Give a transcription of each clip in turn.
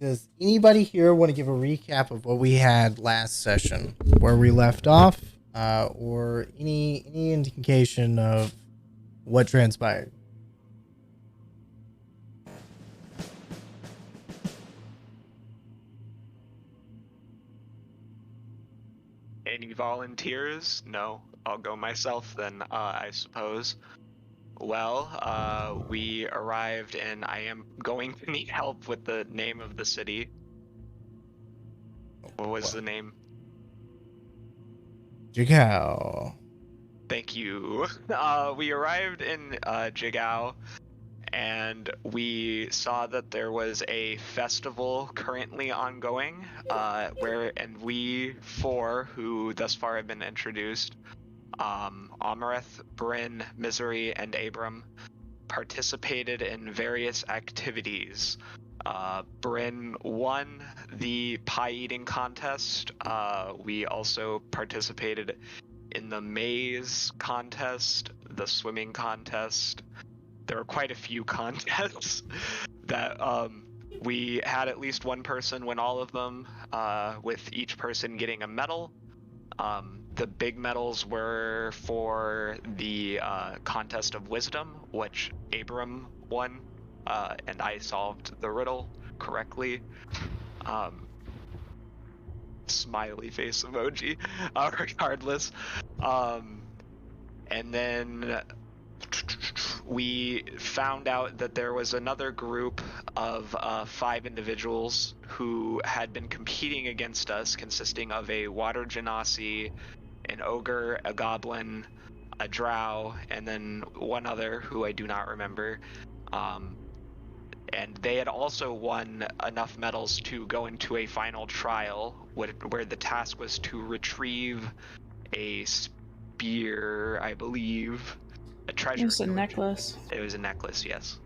Does anybody here want to give a recap of what we had last session, where we left off, or any indication of what transpired? Any volunteers? No, I'll go myself then, I suppose. Well, we arrived and I am going to need help with the name of the city. What was the name? Jihao. Thank you. We arrived in Jihao and we saw that there was a festival currently ongoing, and we four who thus far have been introduced, Amareth, Bryn, Misery, and Abram, participated in various activities. Bryn won the pie eating contest. We also participated in the maze contest, the swimming contest. There were quite a few contests that we had at least one person win all of them, with each person getting a medal. The big medals were for the contest of wisdom, which Abram won, and I solved the riddle correctly. Smiley face emoji, regardless. And then we found out that there was another group of 5 individuals who had been competing against us, consisting of a water genasi, an ogre, a goblin, a drow, and then one other who I do not remember. And they had also won enough medals to go into a final trial where the task was to retrieve a spear, I believe. A treasure. It was a necklace. It was a necklace, yes.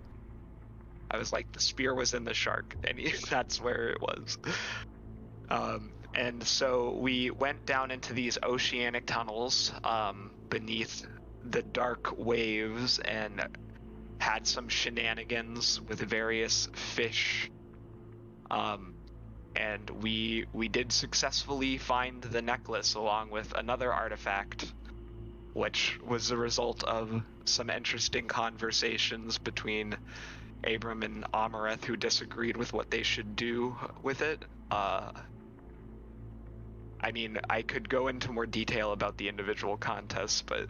I was like, the spear was in the shark, and that's where it was. And so we went down into these oceanic tunnels beneath the dark waves and had some shenanigans with various fish. And we did successfully find the necklace along with another artifact, which was the result of some interesting conversations between Abram and Amareth, who disagreed with what they should do with it. I mean, I could go into more detail about the individual contests, but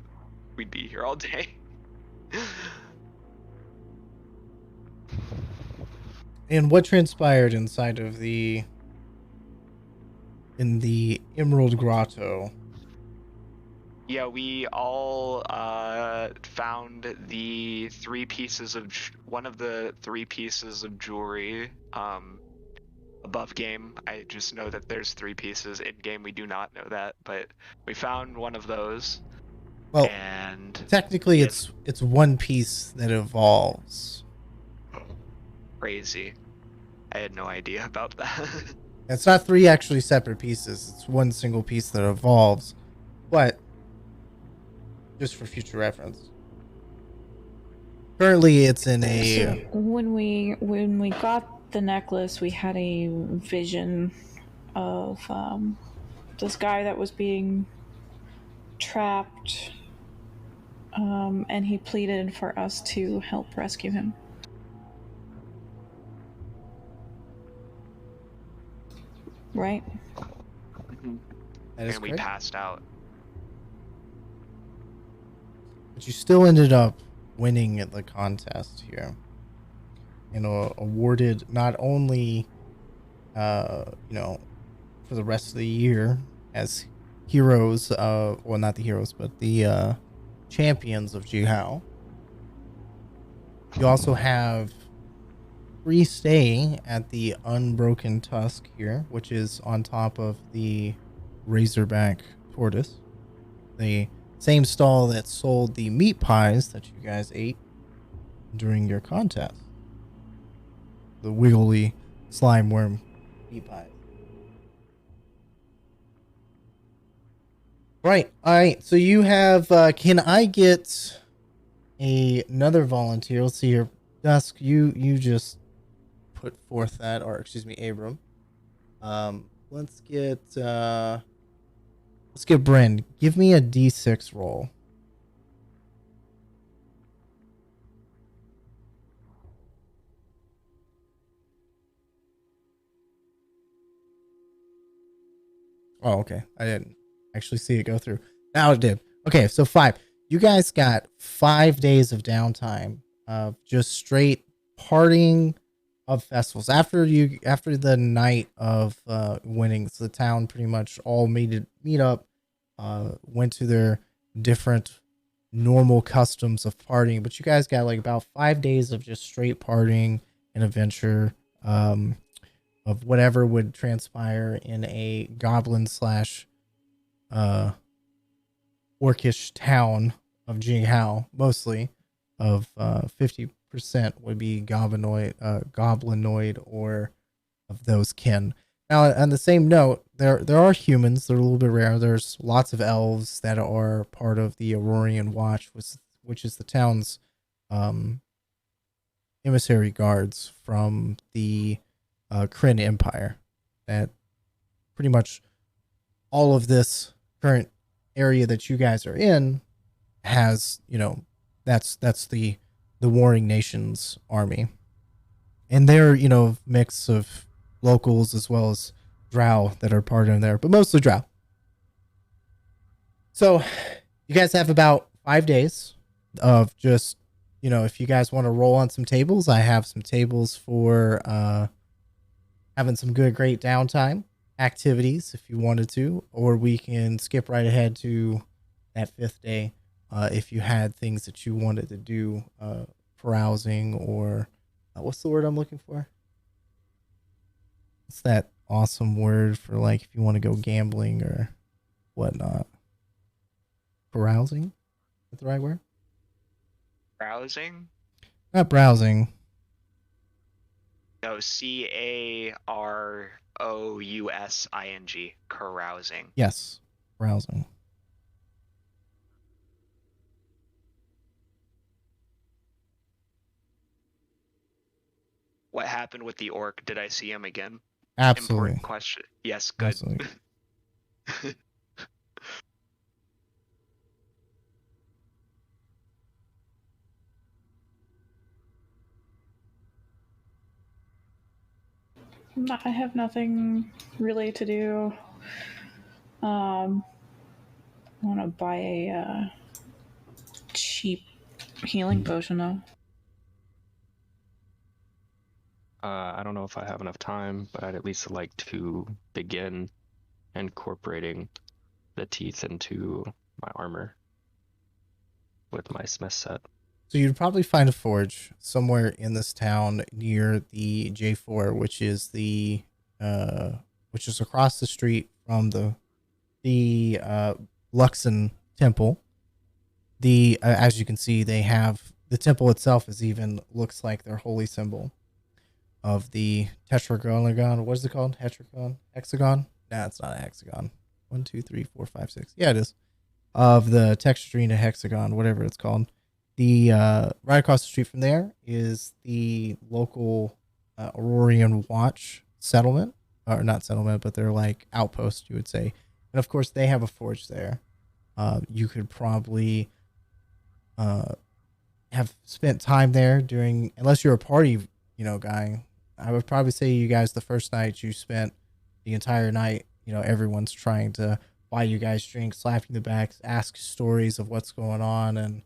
we'd be here all day. And what transpired inside of in the Emerald Grotto? Yeah, we all found the 3 pieces of one of the 3 pieces of jewelry above game. I just know that there's 3 pieces. In game, we do not know that, but we found one of those. Well, and technically, it's one piece that evolves. Crazy. I had no idea about that. It's not 3 actually separate pieces. It's one single piece that evolves, but just for future reference. Currently, it's in a. So when we got the necklace, we had a vision of this guy that was being trapped, and he pleaded for us to help rescue him. Right? Mm-hmm. That is and we correct. passed out. But you still ended up winning at the contest here. Awarded not only, for the rest of the year as heroes, well, not the heroes, but the champions of Jihao. You also have free stay at the Unbroken Tusk here, which is on top of the Razorback Tortoise. The same stall that sold the meat pies that you guys ate during your contest. The wiggly slime worm meat pies. Right. All right. So you have, can I get another volunteer? Let's see here. Dusk, you just put forth that, or excuse me, Abram. Let's get Bryn. Give me a D6 roll. Oh, okay. I didn't actually see it go through. Now it did. Okay, so 5. You guys got 5 days of downtime of just straight partying of festivals. After the night of winnings, the town pretty much all meet up, went to their different normal customs of partying. But you guys got like about 5 days of just straight partying and adventure. Of whatever would transpire in a goblin slash orcish town of Jihao, mostly of 50% would be goblinoid or of those kin. Now, on the same note, there are humans. They're a little bit rare. There's lots of elves that are part of the Aurorian Watch, which is the town's emissary guards from the Kryn Empire. That pretty much all of this current area that you guys are in has, that's the warring nations army, and they're mix of locals as well as drow that are part of there, but mostly drow. So you guys have about 5 days of just, if you guys want to roll on some tables, I have some tables for having some great downtime activities if you wanted to, or we can skip right ahead to that 5th day if you had things that you wanted to do, carousing, or what's the word I'm looking for? It's that awesome word for like if you want to go gambling or whatnot. Carousing? Is that the right word? Browsing? Not browsing. No, carousing. Carousing. Yes, carousing. What happened with the orc? Did I see him again? Absolutely. Important question. Yes, good. Absolutely. I have nothing really to do. I want to buy a cheap healing potion though. I don't know if I have enough time, but I'd at least like to begin incorporating the teeth into my armor with my smith set. So you'd probably find a forge somewhere in this town near the J4, which is across the street from the Luxon Temple. As you can see, they have the temple itself looks like their holy symbol of the tetragrammaton. What is it called? Hexagon? Nah, it's not a hexagon. 1, 2, 3, 4, 5, 6. Yeah, it is. Of the tetragrammaton hexagon, whatever it's called. The right across the street from there is the local Aurorian Watch settlement, or not settlement, but they're like outpost, you would say. And of course, they have a forge there. You could probably have spent time there unless you're a party, guy. I would probably say you guys the first night you spent the entire night. Everyone's trying to buy you guys drinks, slap you in the back, ask stories of what's going on, and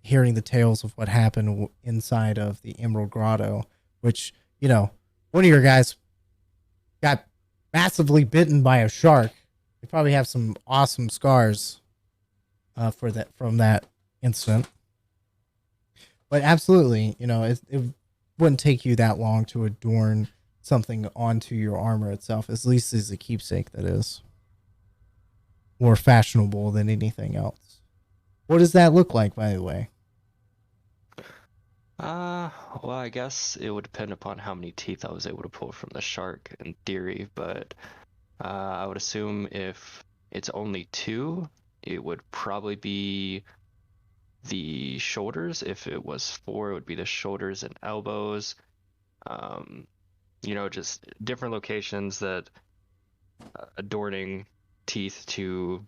hearing the tales of what happened inside of the Emerald Grotto, which, one of your guys got massively bitten by a shark. You probably have some awesome scars from that incident. But absolutely, it wouldn't take you that long to adorn something onto your armor itself, at least as a keepsake, that is. More fashionable than anything else. What does that look like, by the way? Well, I guess it would depend upon how many teeth I was able to pull from the shark in theory, but I would assume if it's only 2, it would probably be the shoulders. If it was 4, it would be the shoulders and elbows. Just different locations that adorning teeth to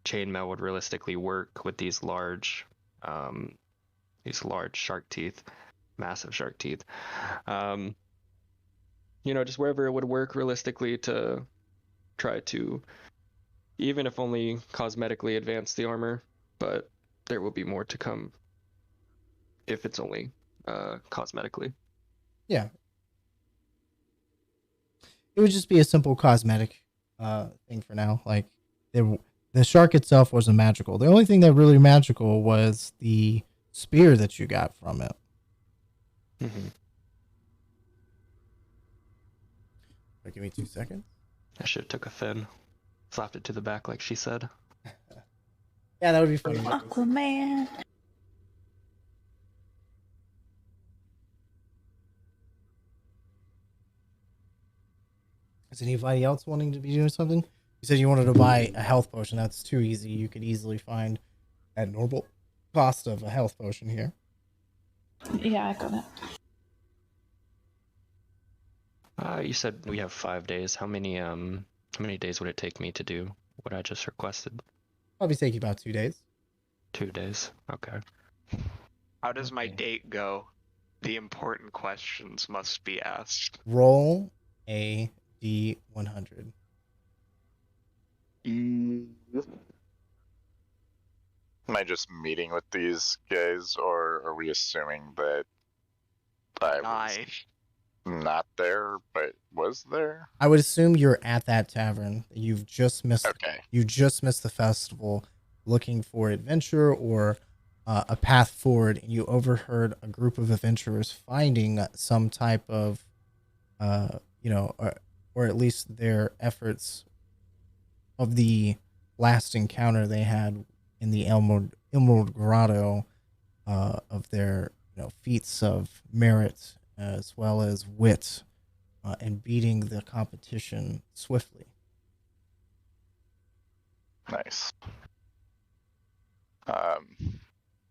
chainmail would realistically work with these large shark teeth, massive shark teeth. Just wherever it would work realistically to try to, even if only cosmetically, advance the armor. But there will be more to come if it's only cosmetically. Yeah. It would just be a simple cosmetic thing for now. Like the shark itself wasn't magical. The only thing that really magical was the spear that you got from it. Mm-hmm. Give me 2 seconds. I should have took a fin, slapped it to the back like she said. Yeah, that would be funny. Aquaman. Is anybody else wanting to be doing something? You said you wanted to buy a health potion. That's too easy. You could easily find at normal cost of a health potion here. Yeah, I got it. You said we have 5 days. How many days would it take me to do what I just requested? Probably take you about 2 days. 2 days. Okay. How does my date go? The important questions must be asked. Roll a D100. Am I just meeting with these guys, or are we assuming that I was 9. not there but was there? I would assume you're at that tavern. You've just missed. Okay. You just missed the festival, looking for adventure or a path forward, and you overheard a group of adventurers finding some type of, or at least their efforts of the last encounter they had in the Emerald Grotto, of their feats of merit as well as wit, and beating the competition swiftly. Nice.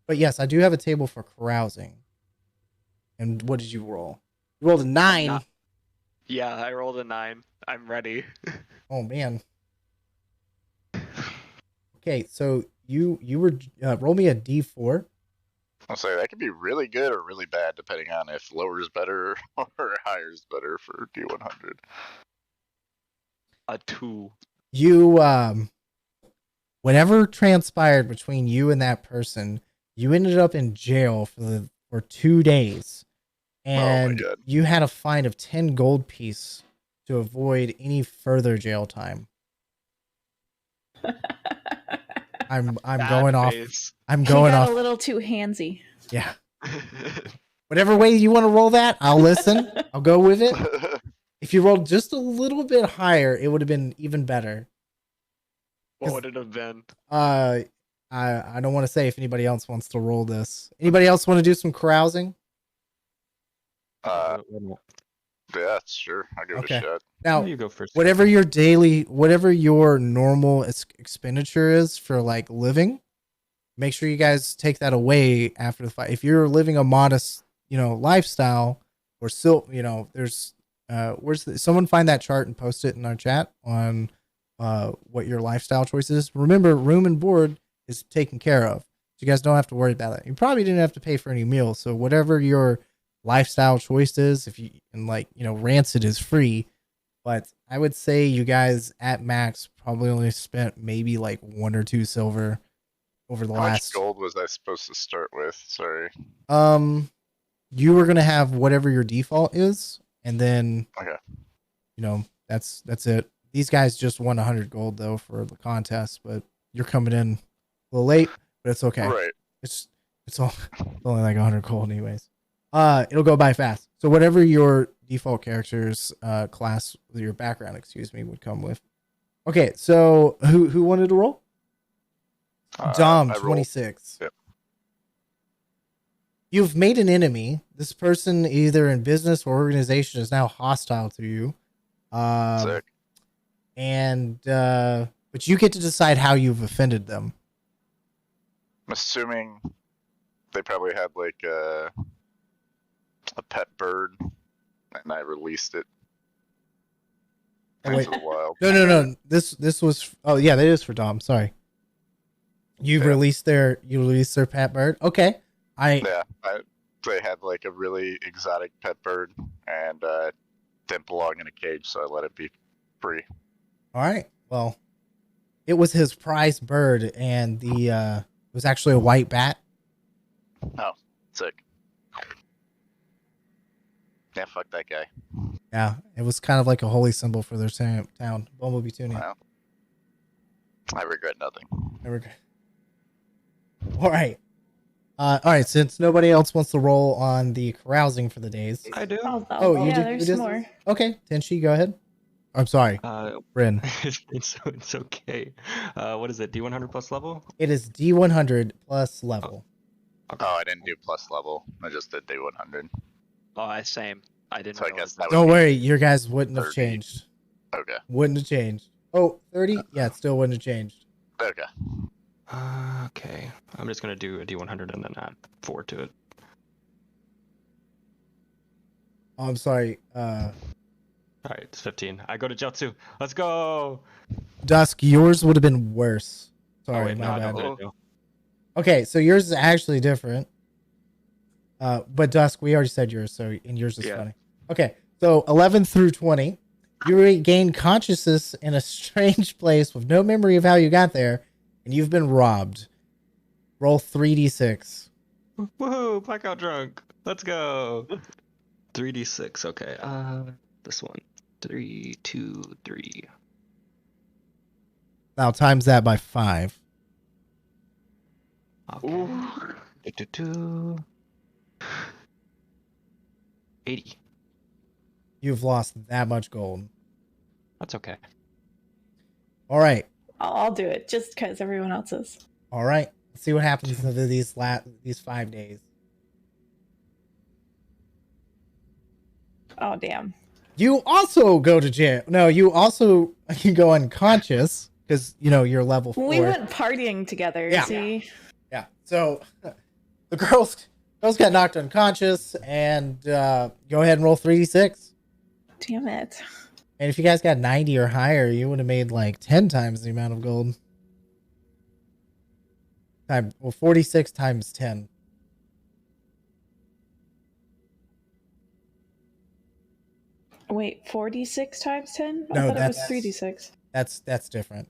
But yes, I do have a table for carousing. And what did you roll? You rolled a 9. Yeah, I rolled a 9. I'm ready. Oh man. Okay, so you were roll me a D4. I'll say that could be really good or really bad depending on if lower is better or higher is better for D100. A 2. You whatever transpired between you and that person, you ended up in jail for 2 days. And God. you had a fine of 10 gold piece to avoid any further jail time. I'm Bad going off. face. I'm He going got off. a little too handsy. Yeah. Whatever way you want to roll that, I'll listen. I'll go with it. If you rolled just a little bit higher, it would have been even better. What would it have been? I don't want to say if anybody else wants to roll this. Anybody else want to do some carousing? Yeah, sure. I'll give it a shot. Now, You go first. whatever your normal expenditure is for like living, make sure you guys take that away after the fight. If you're living a modest, lifestyle, or still, there's someone find that chart and post it in our chat on what your lifestyle choice is. Remember, room and board is taken care of. So you guys don't have to worry about it. You probably didn't have to pay for any meals. So whatever your lifestyle choice is, if you, and rancid is free, but I would say you guys at max probably only spent maybe like 1 or 2 silver over the How last. much gold was I supposed to start with? Sorry. You were gonna have whatever your default is, and then Okay. that's it. These guys just won 100 gold though for the contest, but you're coming in a little late, but it's okay. Right. It's only like 100 gold anyways. It'll go by fast. So whatever your default character's class, your background, would come with. Okay, so who wanted to roll? Dom, I rolled. 26. Yep. You've made an enemy. This person, either in business or organization, is now hostile to you. Sick. But you get to decide how you've offended them. I'm assuming they probably had like a pet bird and I released it Oh, wait. into the wild. No. This was. Oh yeah, that is for Dom. Sorry. You Yeah. released their pet bird. Okay. Yeah, they had like a really exotic pet bird, and didn't belong in a cage, so I let it be free. All right. Well, it was his prized bird, and it was actually a white bat. Oh, sick. Yeah, fuck that guy. Yeah, it was kind of like a holy symbol for their town. Bumblebee tuning. Well, I regret nothing. All right. All right. Since nobody else wants to roll on the carousing for the days. I do. Oh, you yeah, did. there's you just, more. Okay, Tenshi, go ahead. I'm sorry, Bryn. It's okay. What is it? D100 plus level? It is D100 plus level. Okay. Oh, I didn't do plus level. I just did day 100. Oh, same. I didn't So I know guess it that was- would Don't be worry, your guys wouldn't have 30. changed. Okay. Wouldn't have changed. Oh, 30? Yeah, it still wouldn't have changed. Okay. Okay. I'm just gonna do a D100 and then add 4 to it. Oh, I'm sorry. All right, it's 15. I go to jail too. Let's go. Dusk, yours would have been worse. Sorry, Oh, wait, no, my I bad. don't go to jail. Okay, so yours is actually different. But Dusk, we already said yours, so and yours is Yeah. funny. Okay, so 11 through 20, you regain consciousness in a strange place with no memory of how you got there, and you've been robbed. Roll 3d6. Woohoo! Blackout drunk. Let's go. 3d6. Okay. This one. 3, 2, 3. Now times that by 5. Okay. 80. You've lost that much gold. That's okay. All right. I'll do it just because everyone else is. All right. Let's see what happens in these 5 days. Oh, damn. You also go to jail. No, you also can go unconscious because you're level 4. We went partying together. Yeah. See? Yeah. So the girls got knocked unconscious, and go ahead and roll 3d6. Damn it. And if you guys got 90 or higher, you would have made like 10 times the amount of gold. 46 times 10. Wait, 46 times 10? I No, thought it was that's- 3d6. That's different.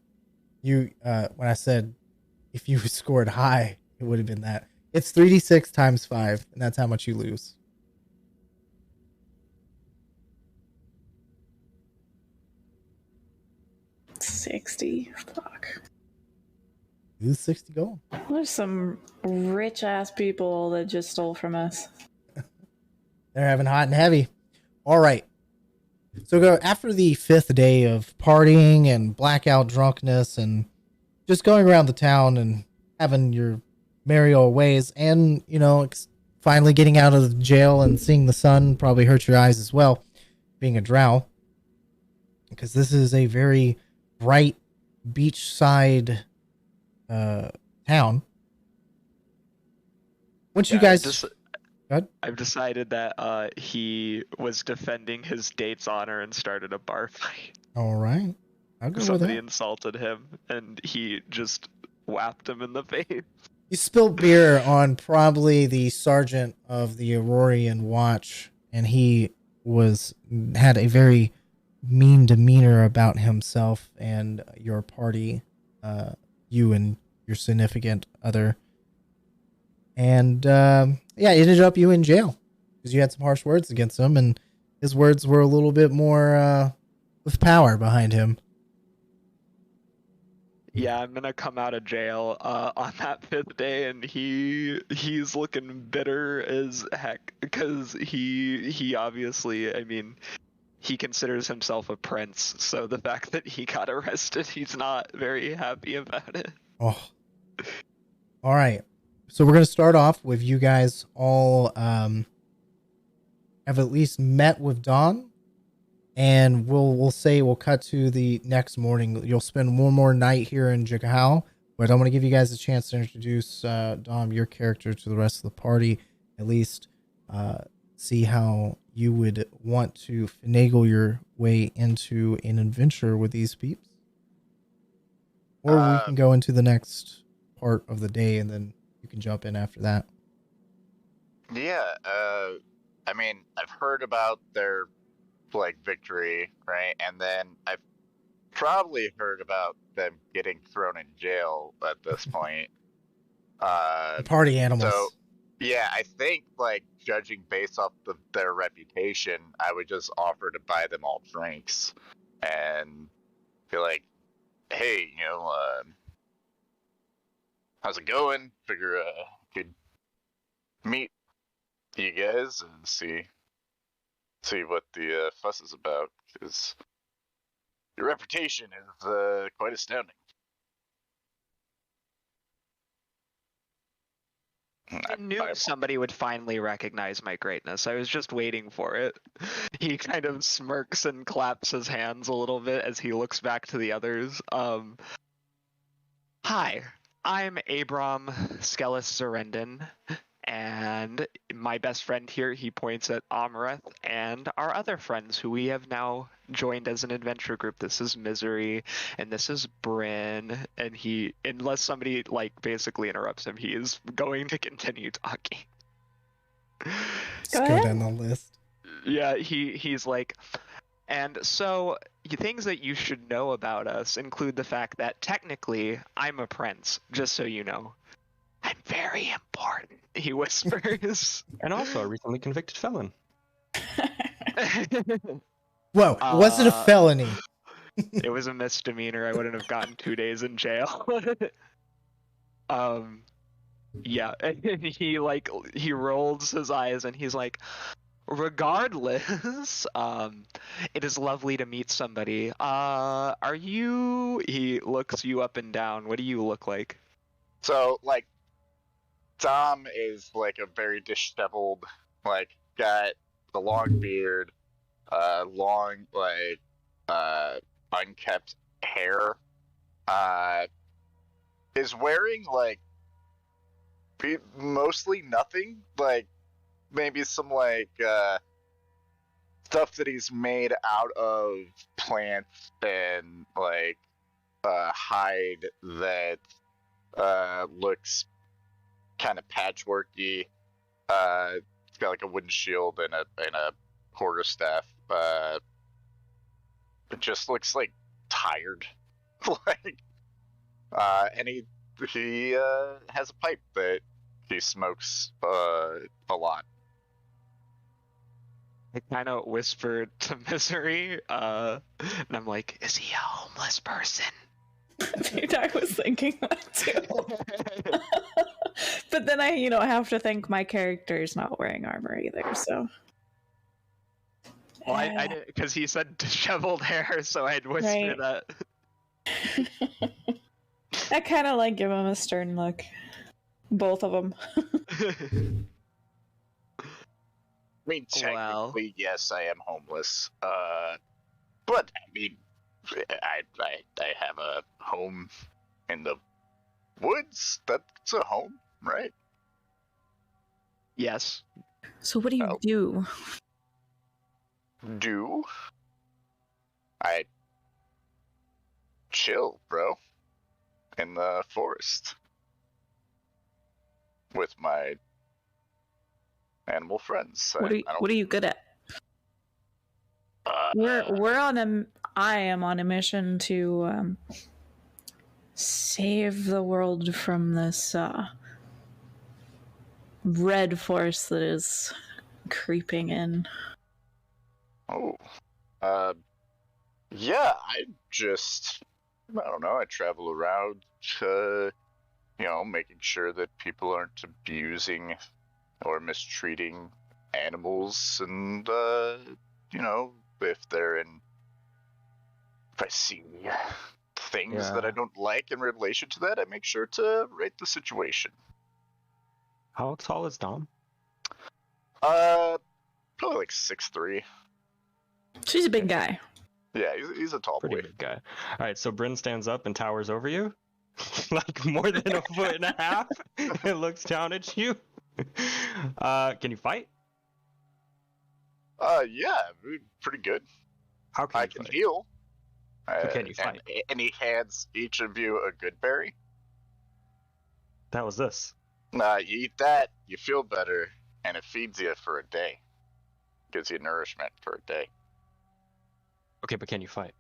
You when I said if you scored high, it would have been that. It's 3d6 times 5, and that's how much you lose. $60. Fuck. Lose 60 gold. There's some rich ass people that just stole from us. They're having hot and heavy. All right. So go after the 5th day of partying and blackout drunkenness and just going around the town and having your merry old ways, and finally getting out of the jail and seeing the sun probably hurt your eyes as well, being a drow, because this is a very bright beachside town. Once you guys Go ahead. I've decided that he was defending his date's honor and started a bar fight. All right, I'll go with Somebody that. insulted him, and he just whapped him in the face. You spilled beer on probably the sergeant of the Aurorian watch, and he had a very mean demeanor about himself and your party, you and your significant other. And it ended up you in jail because you had some harsh words against him, and his words were a little bit more with power behind him. Yeah, I'm gonna come out of jail on that 5th day, and he's looking bitter as heck because he obviously, I mean, he considers himself a prince, so the fact that he got arrested, he's not very happy about it. Oh, all right. So we're gonna start off with you guys all have at least met with Dawn, and we'll cut to the next morning. You'll spend one more night here in Jihao, but I'm gonna give you guys a chance to introduce Dom, your character, to the rest of the party, at least see how you would want to finagle your way into an adventure with these peeps. Or we can go into the next part of the day and then you can jump in after that. Yeah, I mean, I've heard about their, like, victory, right? And then I've probably heard about them getting thrown in jail at this point. Party animals. So, yeah, I think, like, judging based off their reputation, I would just offer to buy them all drinks and be like, hey, how's it going? Figure could meet you guys and see what the fuss is about, because your reputation is quite astounding. I knew somebody would finally recognize my greatness. I was just waiting for it. He kind of smirks and claps his hands a little bit as he looks back to the others. Hi, I'm Abram Skelis Zarendon, and my best friend here, he points at Amreth, and our other friends who we have now joined as an adventure group. This is Misery, and this is Bryn, and he, unless somebody, like, basically interrupts him, he is going to continue talking. Let's go down the list. Yeah, he's like, and so, things that you should know about us include the fact that, technically, I'm a prince, just so you know. I'm very important, he whispers. And also a recently convicted felon. Whoa, was it a felony? It was a misdemeanor. I wouldn't have gotten 2 days in jail. Yeah, and he rolls his eyes and he's like, regardless, it is lovely to meet somebody. Are you... He looks you up and down. What do you look like? So, like, Tom is, like, a very disheveled, like, got the long beard, long, like, unkept hair, is wearing, like, mostly nothing, like, maybe some, like, stuff that he's made out of plants and, like, hide that, looks kind of patchworky. It's got like a wooden shield and a quarterstaff. It just looks like tired. Like, and he has a pipe that he smokes a lot. I kind of whispered to Misery, and I'm like, is he a homeless person? I was thinking that too. But then I have to think my character is not wearing armor either, so. Well, I did, because he said disheveled hair, so I'd whisper that. I kind of like give him a stern look. Both of them. I mean, technically, yes, I am homeless. But I mean, I have a home in the woods. That's a home, right? Yes. So what do you do? I chill, bro, in the forest with my animal friends. What are you good at? I am on a mission to save the world from this red force that is creeping in. Yeah, I don't know, I travel around, making sure that people aren't abusing or mistreating animals, and, if I see things that I don't like in relation to that, I make sure to rate the situation. How tall is Dom? Probably like 6'3". She's a big guy. Yeah, he's a tall Pretty boy. big guy. All right, so Bryn stands up and towers over you, like more than a foot and a half, and looks down at you. Can you fight? Yeah, pretty good. How can I you can fight? heal. How can you fight? And he hands each of you a good berry. That was this. You eat that, you feel better, and it feeds you for a day. Gives you nourishment for a day. Okay, but can you fight?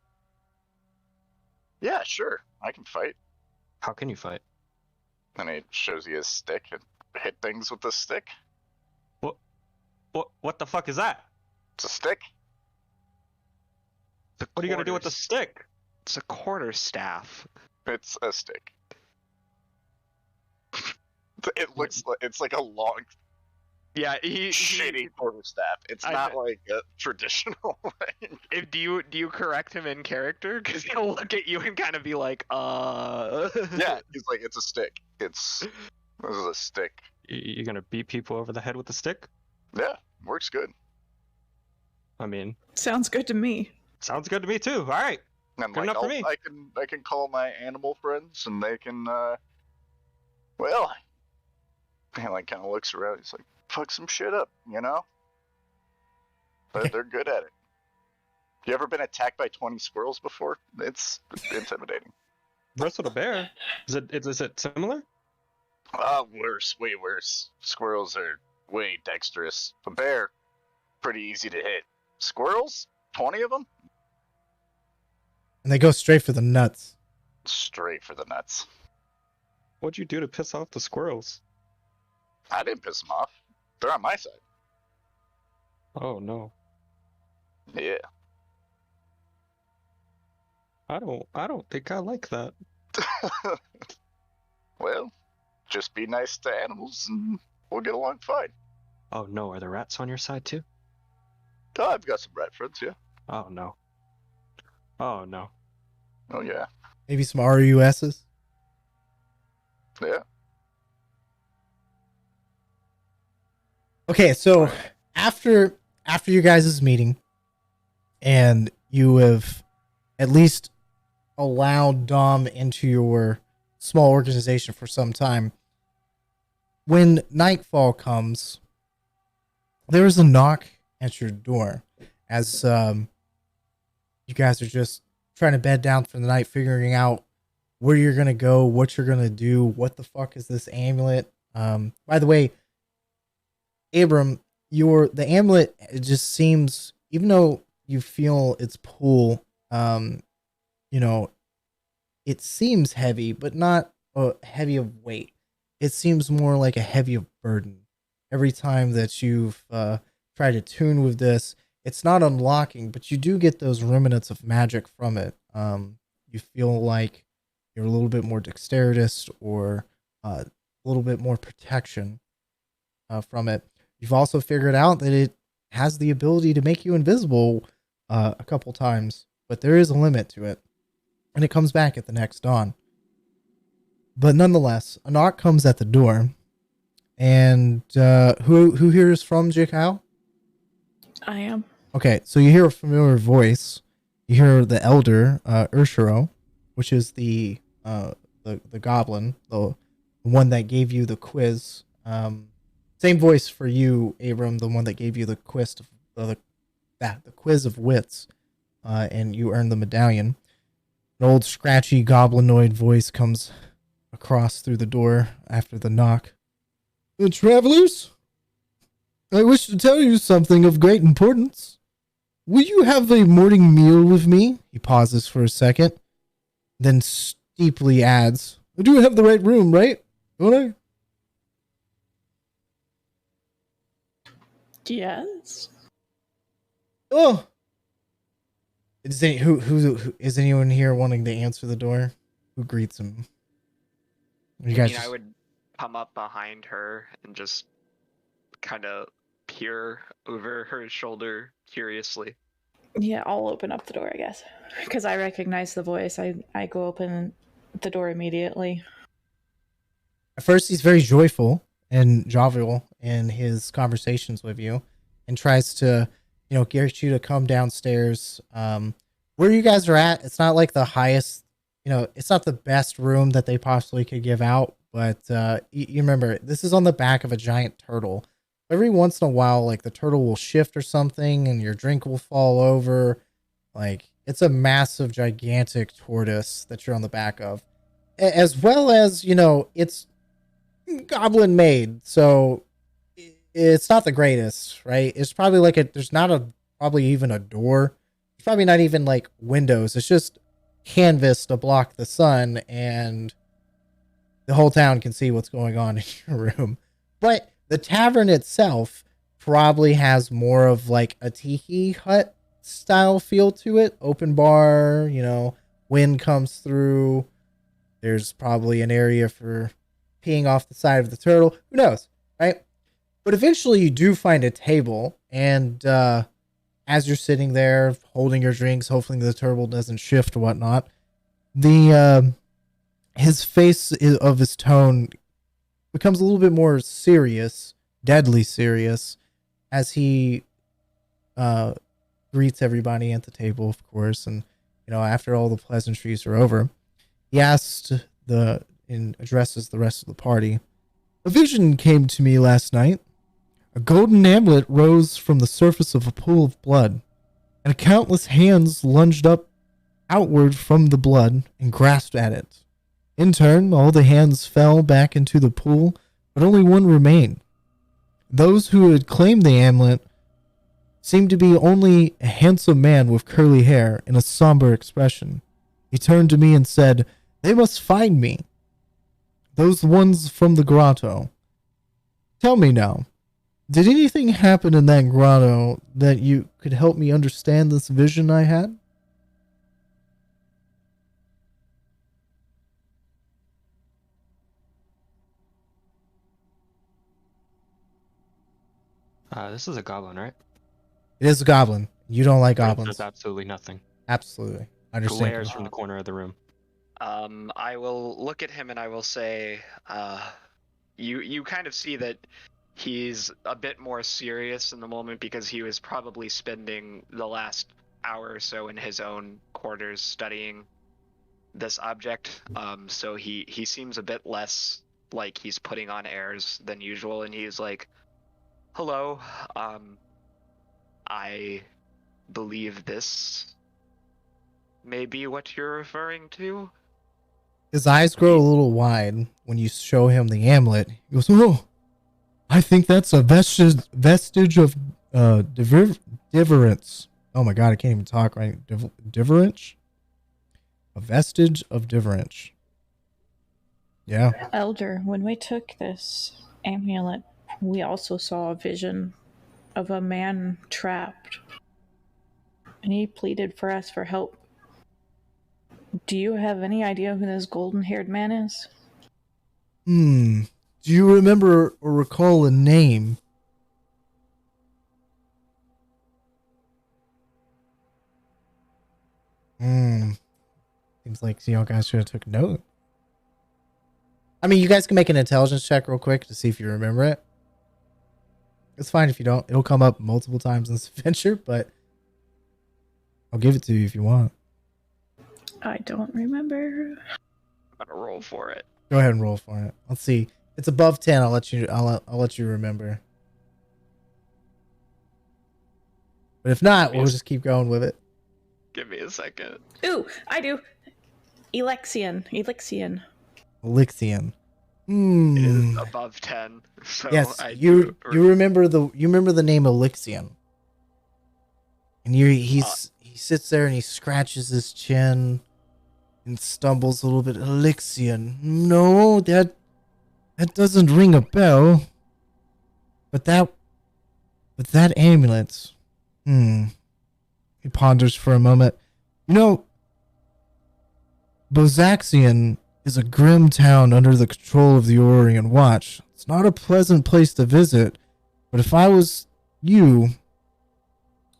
Yeah, sure, I can fight. How can you fight? And he shows you his stick and hit things with the stick. What the fuck is that? It's a stick. What are you gonna do with the stick? It's a quarterstaff. It's a stick. It looks like it's like a long, Yeah, shitty quarterstaff. It's not like a traditional. If do you correct him in character? Because he'll look at you and kind of be like, Yeah, he's like, it's a stick. This is a stick. You gonna beat people over the head with the stick? Yeah, works good. I mean, Sounds good to me. sounds good to me too. All right. And Good like, enough for me. I can call my animal friends, and they can. Well, he like kind of looks around. He's like, fuck some shit up, you know. They're good at it. You ever been attacked by 20 squirrels before? It's intimidating. Wrestle the bear. Is it similar? Worse, way worse. Squirrels are way dexterous. A bear, pretty easy to hit. Squirrels, 20 of them, And they go straight for the nuts. straight for the nuts. What'd you do to piss off the squirrels? I didn't piss them off. They're on my side. Oh no. Yeah. I don't think I like that. Well, just be nice to animals and we'll get along fine. Oh no, are the rats on your side too? Oh, I've got some rat friends, yeah. Oh no. Oh no. Oh, yeah. Maybe some RUSs. Yeah. Okay, so after you guys' meeting, and you have at least allowed Dom into your small organization for some time, when nightfall comes, there is a knock at your door as you guys are just trying to bed down for the night, figuring out where you're gonna go, what you're gonna do, what the fuck is this amulet. By the way, Abram, the amulet, it just seems, even though you feel its pull, it seems heavy, but not heavy of weight. It seems more like a heavy of burden. Every time that you've tried to tune with this, it's not unlocking, but you do get those remnants of magic from it. You feel like you're a little bit more dexterous, or a little bit more protection from it. You've also figured out that it has the ability to make you invisible a couple times, but there is a limit to it, and it comes back at the next dawn. But nonetheless, a knock comes at the door, and who here is from Jihao? I am. Okay, so you hear a familiar voice. You hear the elder Urshiro, which is the goblin, the one that gave you the quiz. Same voice for you, Abram, the one that gave you the quiz of the quiz of wits, and you earned the medallion. An old scratchy goblinoid voice comes across through the door after the knock. Travelers, I wish to tell you something of great importance. Will you have a morning meal with me? He pauses for a second, then steeply adds, I do have the right room, right? Don't I? Yes. Oh. Who is anyone here wanting to answer the door? Who greets him? You guys I would come up behind her and just kind of peer over her shoulder curiously. Yeah, I'll open up the door, I guess. Because I recognize the voice. I go open the door immediately. At first, he's very joyful and jovial in his conversations with you, and tries to, get you to come downstairs. Where you guys are at, it's not like the highest, it's not the best room that they possibly could give out, but you remember, this is on the back of a giant turtle. every once in a while, like the turtle will shift or something and your drink will fall over. Like it's a massive, gigantic tortoise that you're on the back of, as well as, it's goblin made. So it's not the greatest, right? It's probably like there's not probably even a door. It's probably not even like windows. It's just canvas to block the sun, and the whole town can see what's going on in your room. But the tavern itself probably has more of like a tiki hut style feel to it. Open bar, wind comes through. There's probably an area for peeing off the side of the turtle. Who knows, right? But eventually you do find a table, and as you're sitting there holding your drinks, hopefully the turtle doesn't shift or whatnot, his face of his tone becomes a little bit more serious, deadly serious, as he greets everybody at the table, of course. And, after all the pleasantries are over, he addresses the rest of the party. A vision came to me last night. A golden amulet rose from the surface of a pool of blood, and countless hands lunged up outward from the blood and grasped at it. In turn, all the hands fell back into the pool, but only one remained. Those who had claimed the amulet seemed to be only a handsome man with curly hair and a somber expression. He turned to me and said, "They must find me. Those ones from the grotto. Tell me now, did anything happen in that grotto that you could help me understand this vision I had?" This is a goblin, right? It is a goblin. You don't like There's goblins. absolutely nothing. Absolutely. Understand. Glares from the corner of the room. I will look at him and I will say, you kind of see that he's a bit more serious in the moment because he was probably spending the last hour or so in his own quarters studying this object. So he seems a bit less like he's putting on airs than usual, and he's like, "Hello, I believe this may be what you're referring to." His eyes grow a little wide when you show him the amulet. He goes, "Oh, I think that's a vestige of diverence." Oh my god, I can't even talk right. Diverence? A vestige of diverence. Yeah. Elder, when we took this amulet, we also saw a vision of a man trapped, and he pleaded for us for help. Do you have any idea who this golden-haired man is? Do you remember or recall a name? Seems like you guys should have took note. I mean, you guys can make an intelligence check real quick to see if you remember it. It's fine if you don't. It'll come up multiple times in this adventure, but I'll give it to you if you want. I don't remember. I'm gonna roll for it. Go ahead and roll for it. Let's see. If it's above 10. I'll let you remember. But if not, we'll just keep going with it. Give me a second. Ooh, I do. Elixion. Elixion. It is above 10. So yes, you remember the name Elixion. And he sits there and he scratches his chin and stumbles a little bit. Elixion. No, that doesn't ring a bell. But that amulet. He ponders for a moment. Bozaxian is a grim town under the control of the Aurorian Watch. It's not a pleasant place to visit, but if I was you,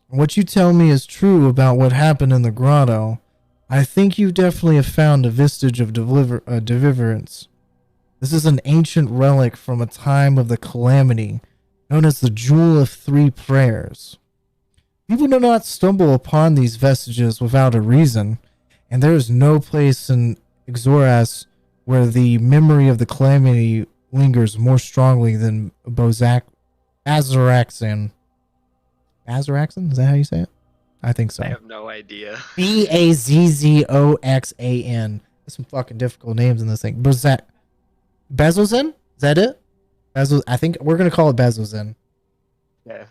and what you tell me is true about what happened in the grotto, I think you definitely have found a vestige of deliverance. This is an ancient relic from a time of the calamity, known as the Jewel of Three Prayers. People do not stumble upon these vestiges without a reason, and there is no place in Zorhas where the memory of the calamity lingers more strongly than Azaraxan. Azaraxan? Is that how you say it? I think so. I have no idea. Bazzoxan. There's some fucking difficult names in this thing. Bezozin? Is that it? I think we're gonna call it Bezozin. Yeah.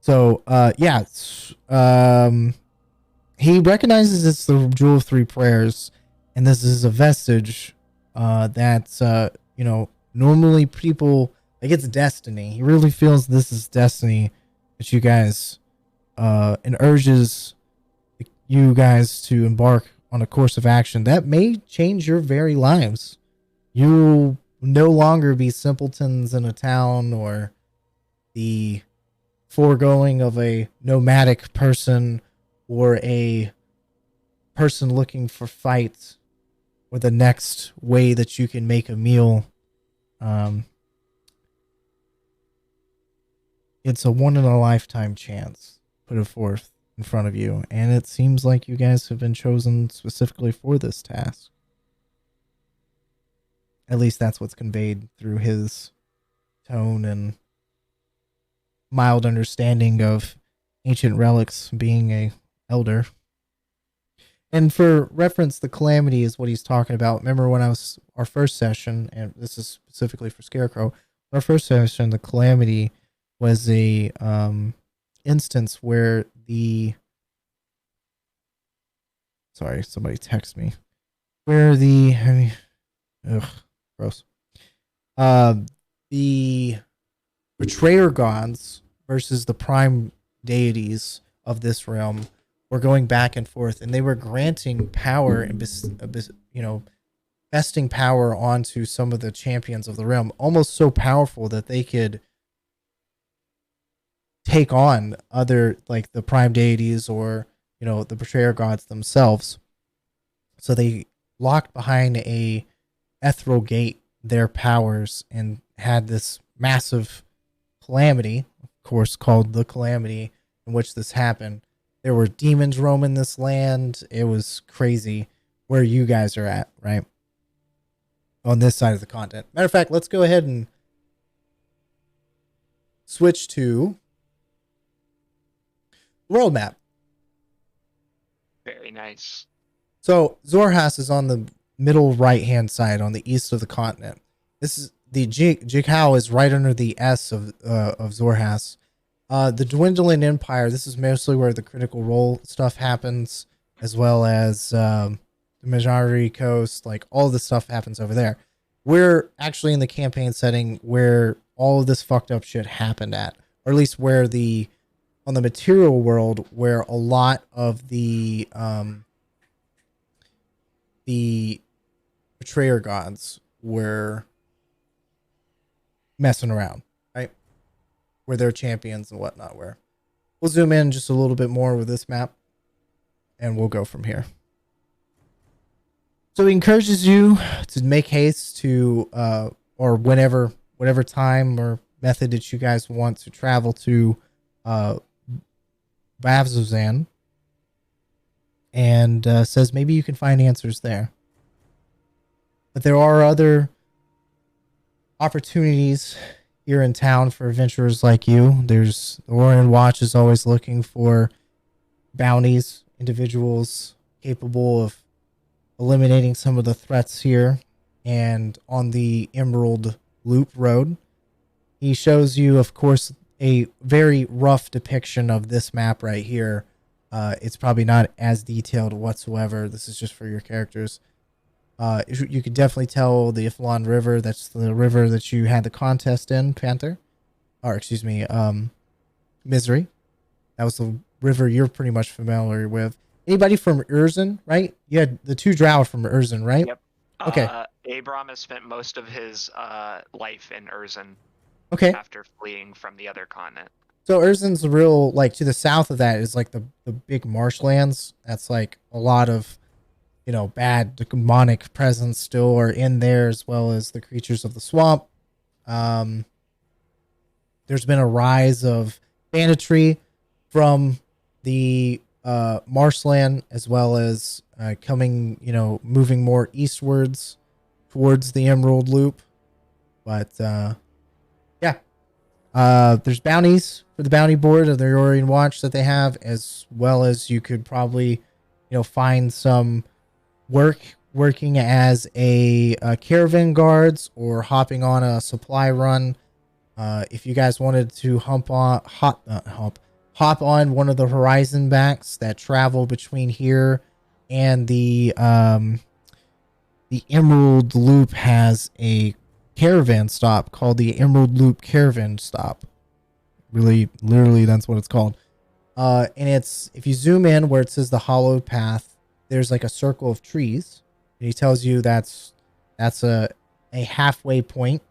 So, yeah. He recognizes it's the Jewel of Three Prayers, and this is a vestige that's, normally people, like, it's destiny. He really feels this is destiny that you guys, and urges you guys to embark on a course of action that may change your very lives. You'll no longer be simpletons in a town or the foregoing of a nomadic person or a person looking for fights or the next way that you can make a meal. It's a one in a lifetime chance put it forth in front of you, and it seems like you guys have been chosen specifically for this task. At least that's what's conveyed through his tone and mild understanding of ancient relics, being a elder. And for reference, the calamity is what he's talking about. Remember when our first session, and this is specifically for Scarecrow, our first session, the calamity was a instance where sorry, somebody text me. Where gross. The betrayer gods versus the prime deities of this realm were going back and forth, and they were granting power and vesting power onto some of the champions of the realm, almost so powerful that they could take on other, like, the prime deities or the betrayer gods themselves. So they locked behind a ethereal gate their powers and had this massive calamity, of course called the calamity, in which this happened. There were demons roaming this land. It was crazy where you guys are at, right? On this side of the continent. Matter of fact, let's go ahead and switch to world map. Very nice. So Zorhas is on the middle right hand side on the east of the continent. This is the Jihao is right under the S of Zorhas. The Dwindling Empire, this is mostly where the Critical Role stuff happens, as well as the Majority Coast, like all the stuff happens over there. We're actually in the campaign setting where all of this fucked up shit happened at, or at least where on the material world, where a lot of the betrayer gods were messing around, right? Where they're champions and whatnot. Where we'll zoom in just a little bit more with this map, and we'll go from here. So he encourages you to make haste to, or whatever time or method that you guys want to travel to, Bavzozan, and says maybe you can find answers there. But there are other opportunities here in town for adventurers like you. There's the Auroran Watch is always looking for bounties, individuals capable of eliminating some of the threats here. And on the Emerald Loop Road, he shows you, of course, a very rough depiction of this map right here. It's probably not as detailed whatsoever. This is just for your characters. You could definitely tell the Iflon River. That's the river that you had the contest in, Panther. Or, excuse me, Misery. That was the river you're pretty much familiar with. Anybody from Urzen, right? You had the two drow from Urzen, right? Yep. Okay. Abram has spent most of his life in Urzen. Okay. After fleeing from the other continent. So Urzen's real, like, to the south of that is like the big marshlands. That's like a lot of, bad demonic presence still are in there, as well as the creatures of the swamp. There's been a rise of banditry from the marshland, as well as coming, moving more eastwards towards the Emerald Loop. But yeah, There's bounties for the bounty board of the Auroran Watch that they have, as well as you could probably, find some working as a caravan guards or hopping on a supply run. If you guys wanted to hop on one of the horizon backs that travel between here and the Emerald Loop has a caravan stop called the Emerald Loop Caravan Stop. Really, literally, that's what it's called. And it's, if you zoom in where it says the hollowed path, there's like a circle of trees, and he tells you that's a halfway point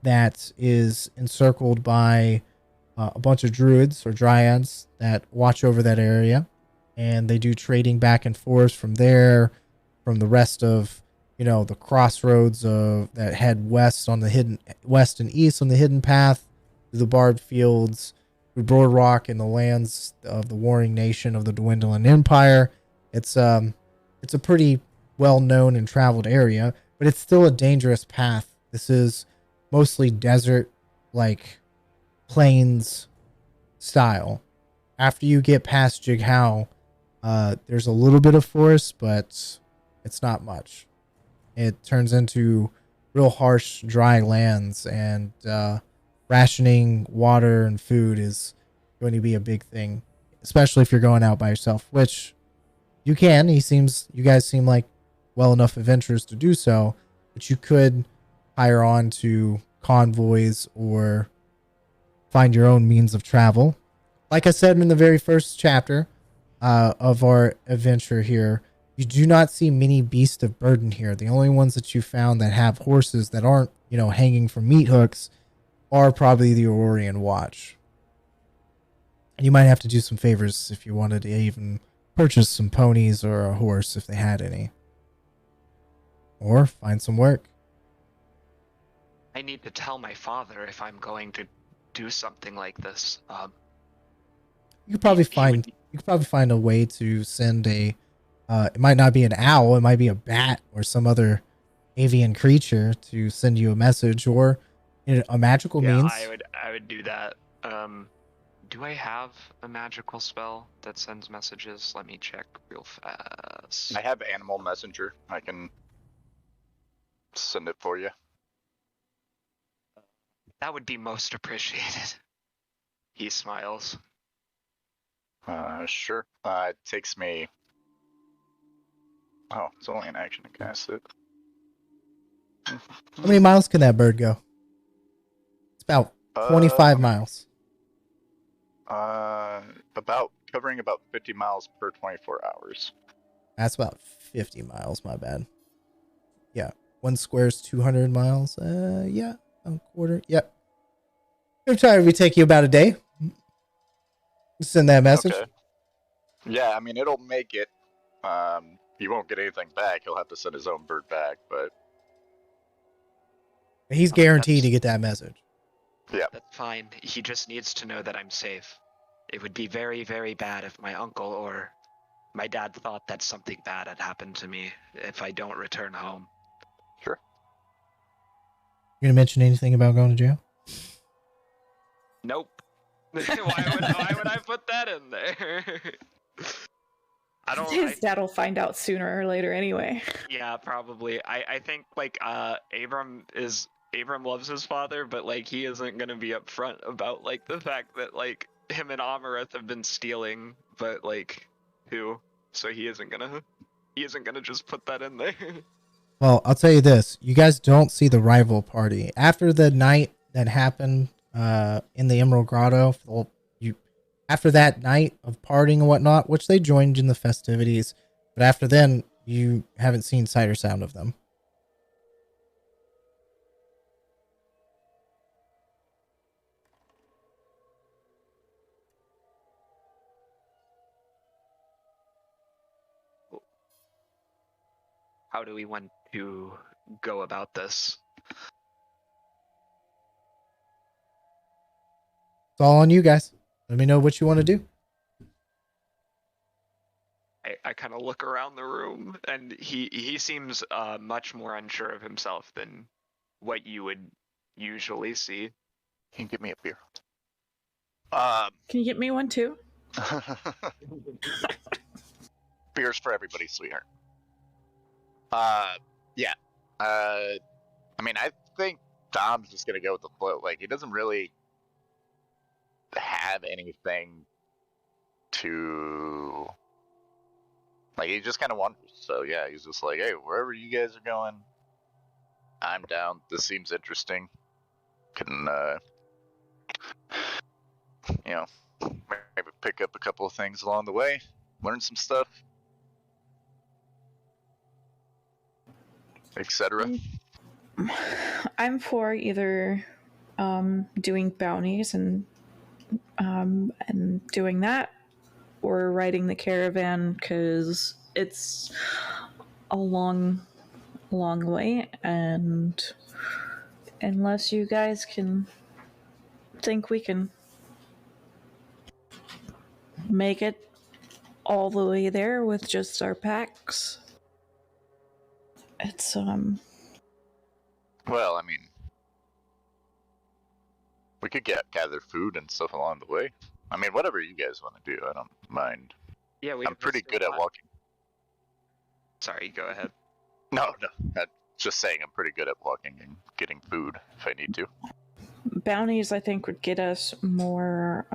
that is encircled by a bunch of druids or dryads that watch over that area, and they do trading back and forth from there, from the rest of the crossroads of that head west on the hidden west and east on the hidden path, through the barbed fields, through Broadrock and the lands of the warring nation of the Dwindling Empire. It's a pretty well known and traveled area, but it's still a dangerous path. This is mostly desert, like plains style. After you get past Jihao, there's a little bit of forest, but it's not much. It turns into real harsh, dry lands, and rationing water and food is going to be a big thing, especially if you're going out by yourself, which you can. You guys seem like well enough adventurers to do so, but you could hire on to convoys or find your own means of travel. Like I said in the very first chapter of our adventure here, you do not see many beasts of burden here. The only ones that you found that have horses that aren't, hanging from meat hooks are probably the Auroran Watch. And you might have to do some favors if you wanted to even purchase some ponies or a horse if they had any. Or find some work. I need to tell my father if I'm going to do something like this. You could probably find a way to send a it might not be an owl, it might be a bat or some other avian creature to send you a message, or a magical means. I would do that. Do I have a magical spell that sends messages? Let me check real fast. I have Animal Messenger. I can send it for you. That would be most appreciated. He smiles. Sure. It takes me... Oh, it's only an action to cast it. How many miles can that bird go? It's about 25 miles. Covering about 50 miles per 24 hours. That's about 50 miles, my bad. Yeah. One square is 200 miles. Yeah. A quarter. Yep. It'll probably take you about a day. Send that message. Okay. Yeah, I mean, it'll make it. He won't get anything back. He'll have to send his own bird back, but... He's guaranteed to get that message. Yeah. That's fine. He just needs to know that I'm safe. It would be very, very bad if my uncle or my dad thought that something bad had happened to me if I don't return home. Sure. You gonna mention anything about going to jail? Nope. why would I put that in there? His dad will find out sooner or later anyway. Yeah, probably. I think Abram loves his father, but he isn't gonna be upfront about the fact that him and Amareth have been stealing, but who? So he isn't gonna just put that in there. Well, I'll tell you this: you guys don't see the rival party after the night that happened in the Emerald Grotto. After that night of partying and whatnot, which they joined in the festivities, but after then, you haven't seen sight or sound of them. How do we want to go about this? It's all on you guys. Let me know what you want to do. I kind of look around the room, and he seems much more unsure of himself than what you would usually see. Can you get me a beer? Can you get me one too? Beers for everybody, sweetheart. Yeah. I mean, I think Dom's just gonna go with the float. Like, he doesn't really have anything to. Like, he just kind of wanders. So, yeah, he's just like, hey, wherever you guys are going, I'm down. This seems interesting. Can, you know, maybe pick up a couple of things along the way, learn some stuff, etc. I'm for either doing bounties and doing that, or riding the caravan, because it's a long way, and unless you guys can think we can make it all the way there with just our packs, it's Well, I mean, we could gather food and stuff along the way. I mean, whatever you guys want to do, I don't mind. Yeah, I'm pretty good at walking. Sorry, go ahead. No, I'm just saying I'm pretty good at walking and getting food if I need to. bounties, I think, would get us more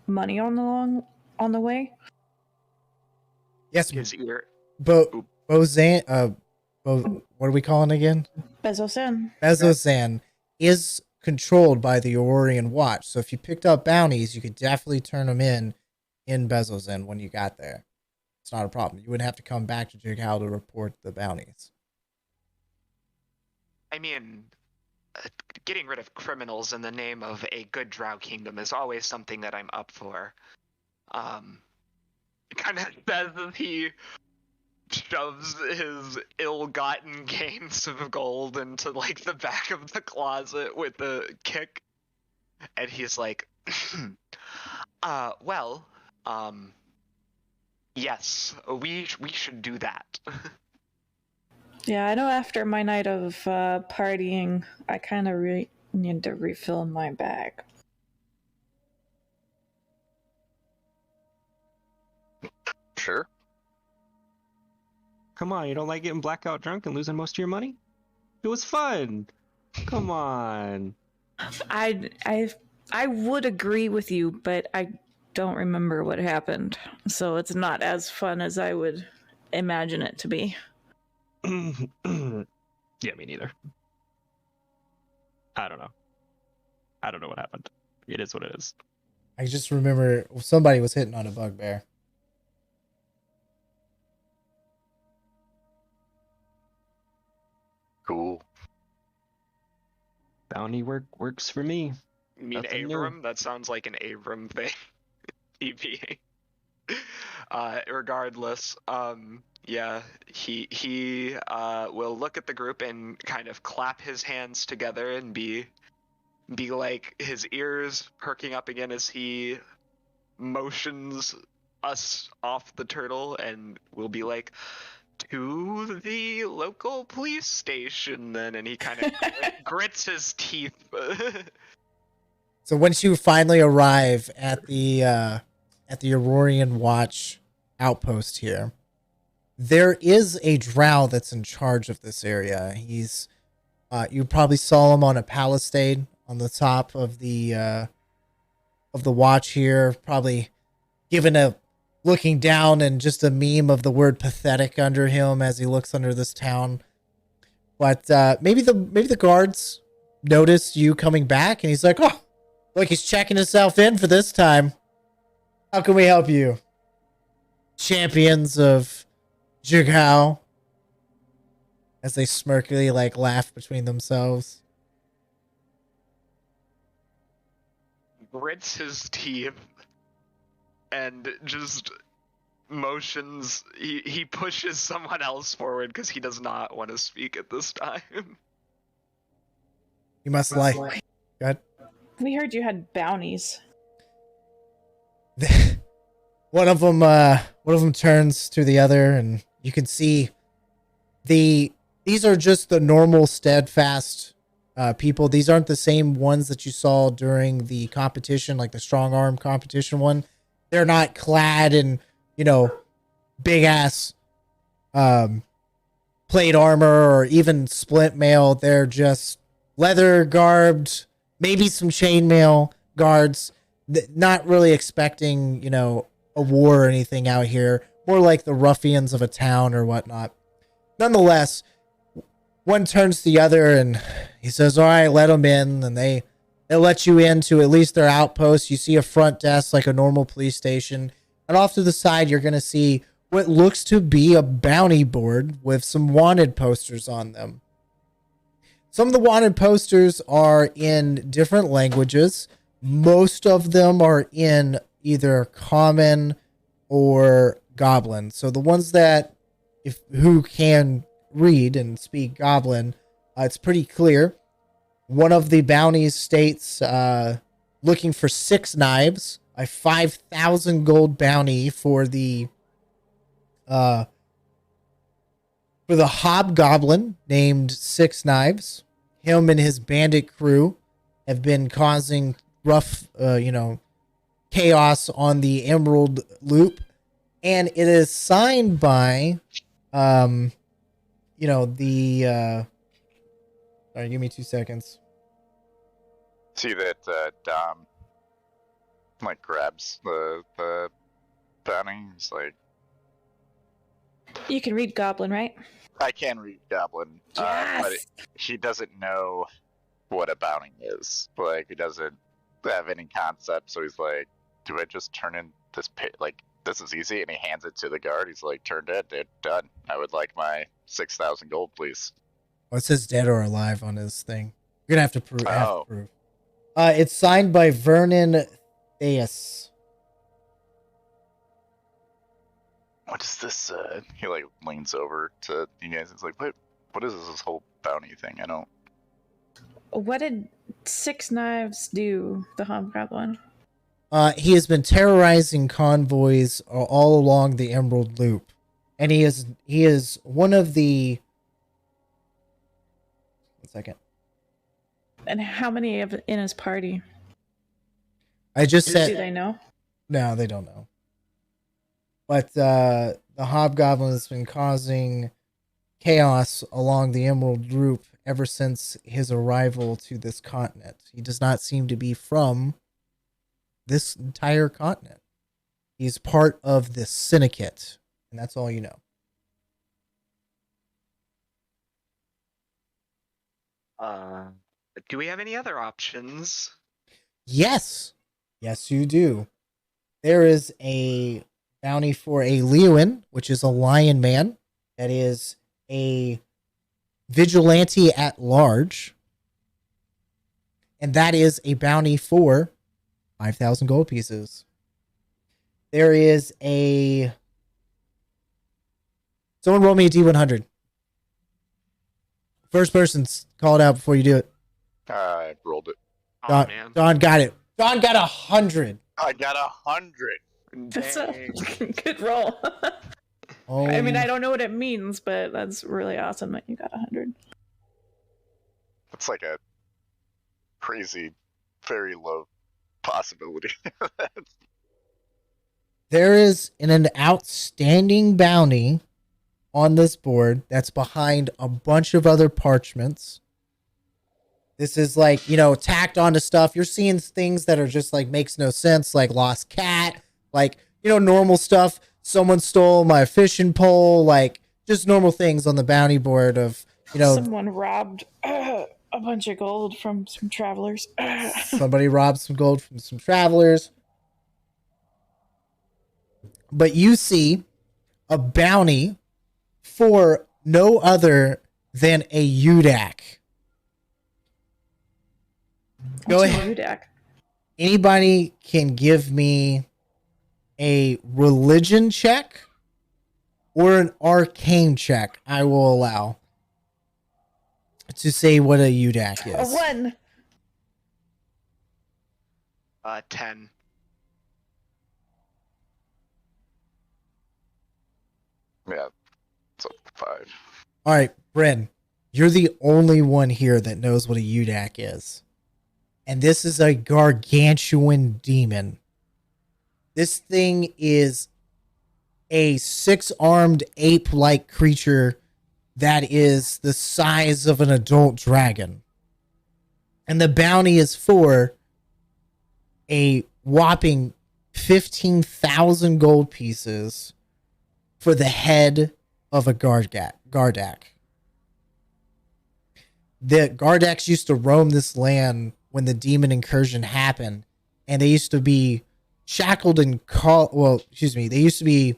money on the way. Yes, His ear. Bozan, what are we calling again? Bezosan. Bezozan is controlled by the Aurorian Watch. So if you picked up bounties, you could definitely turn them in Bezozan when you got there. It's not a problem. You wouldn't have to come back to Jihao to report the bounties. I mean, getting rid of criminals in the name of a good drow kingdom is always something that I'm up for. Kind of says as he shoves his ill-gotten gains of gold into, like, the back of the closet with a kick. And he's like, yes, we should do that. Yeah, I know after my night of partying, I kind of need to refill my bag. Sure. Come on, you don't like getting blackout drunk and losing most of your money? It was fun. Come on. I would agree with you, but I don't remember what happened, so it's not as fun as I would imagine it to be. Yeah, me neither. I don't know. I don't know what happened. It is what it is. I just remember somebody was hitting on a bugbear. Cool. Bounty works for me. You mean Nothing Abram? That sounds like an Abram thing. EVA. Regardless, yeah, he will look at the group and kind of clap his hands together and be like, his ears perking up again as he motions us off the turtle, and we'll be like, to the local police station then, and he kind of grits his teeth. So once you finally arrive at the Aurorian Watch outpost here, there is a drow that's in charge of this area. He's you probably saw him on a palisade on the top of the watch here, probably looking down and just a meme of the word pathetic under him as he looks under this town. But maybe the guards noticed you coming back and he's like, oh, look, he's checking himself in for this time. How can we help you? Champions of Jihao. As they smirkily laugh between themselves. Grits his teeth and just motions. He pushes someone else forward because he does not want to speak at this time. You must like. God. We heard you had bounties. One of them turns to the other, and you can see these are just the normal steadfast people. These aren't the same ones that you saw during the competition, like the strong arm competition one. They're not clad in, big ass plate armor or even splint mail. They're just leather garbed, maybe some chainmail guards. Not really expecting, a war or anything out here. More like the ruffians of a town or whatnot. Nonetheless, one turns to the other and he says, all right, let them in. And they let you into at least their outpost. You see a front desk like a normal police station. And off to the side, you're going to see what looks to be a bounty board with some wanted posters on them. Some of the wanted posters are in different languages. Most of them are in either common or Goblin. So the ones that who can read and speak Goblin, it's pretty clear. One of the bounties states looking for 6 knives, a 5,000 gold bounty for the hobgoblin named 6 Knives. Him and his bandit crew have been causing rough, chaos on the Emerald Loop. And it is signed by, sorry, give me 2 seconds. See that Dom, grabs the bounty. He's like, You can read Goblin, right? I can read Goblin, but he doesn't know what a bounty is. He doesn't have any concept, so he's like, do I just turn in this pit? This is easy, and he hands it to the guard. He's like, turned it, dude, done. I would like my 6,000 gold, please. Well, it says dead or alive on his thing. You're going to have to prove. Oh. It's signed by Vernon Theus. What is this? He leans over to you guys. It's like, what is this whole bounty thing? I don't. What did 6 Knives do, the hobgoblin? He has been terrorizing convoys all along the Emerald Loop, and he is one of the. 1 second. And how many in his party? I just said. Do they know? No, they don't know. But the hobgoblin has been causing chaos along the Emerald Loop ever since his arrival to this continent. He does not seem to be from this entire continent. He's part of this syndicate, and that's all you know. Do we have any other options? Yes, you do. There is a bounty for a Lewin, which is a lion man. That is a vigilante at large. And that is a bounty for 5,000 gold pieces. There is a... Someone roll me a D100. First person's called out before you do it. I rolled it. Don, man. Don got it. Don got 100. I got 100. That's a good roll. Oh, I mean, I don't know what it means, but that's really awesome that you got 100. That's like a crazy, very low possibility. there is an outstanding bounty on this board that's behind a bunch of other parchments. This is tacked onto stuff. You're seeing things that are just makes no sense, like lost cat, normal stuff. Someone stole my fishing pole, just normal things on the bounty board of, Someone robbed a bunch of gold from some travelers. Somebody robbed some gold from some travelers. But you see a bounty for no other than a Udak. Go ahead. Udak? Anybody can give me a religion check or an arcane check. I will allow to say what a Udak is. A 1. 10. Yeah, it's a 5. All right, Bryn, you're the only one here that knows what a Udak is. And this is a gargantuan demon. This thing is a 6-armed ape-like creature that is the size of an adult dragon. And the bounty is for a whopping 15,000 gold pieces for the head of a Gardak. The Gardaks used to roam this land when the demon incursion happened, and they used to be shackled and they used to be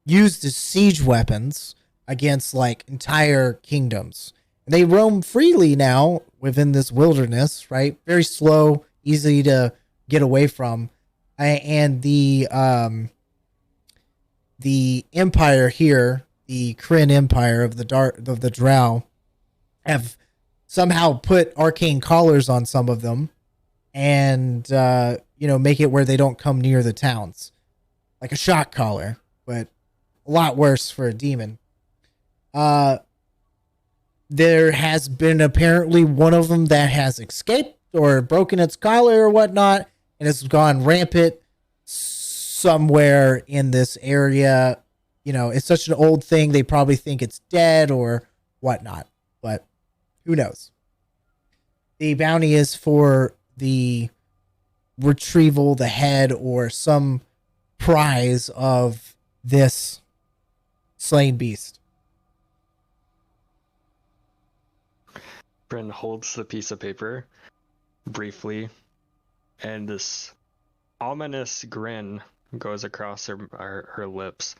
used as siege weapons against like entire kingdoms. And they roam freely now within this wilderness, right? Very slow, easy to get away from. And the empire here, the Kryn Empire of the Drow, have somehow put arcane collars on some of them and make it where they don't come near the towns, like a shock collar, but a lot worse for a demon. There has been apparently one of them that has escaped or broken its collar or whatnot, and it's gone rampant somewhere in this area. It's such an old thing, they probably think it's dead or whatnot, but who knows? The bounty is for the retrieval, the head, or some prize of this slain beast. Bryn holds the piece of paper briefly, and this ominous grin goes across her lips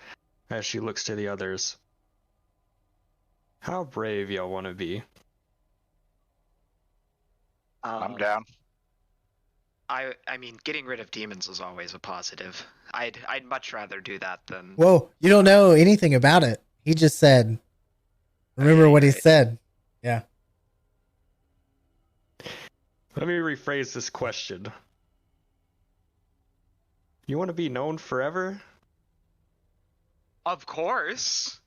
as she looks to the others. How brave y'all want to be? I'm down. I mean, getting rid of demons is always a positive. I'd much rather do that than. Whoa, you don't know anything about it. He just said. Remember what he said. Yeah. Let me rephrase this question. You want to be known forever? Of course.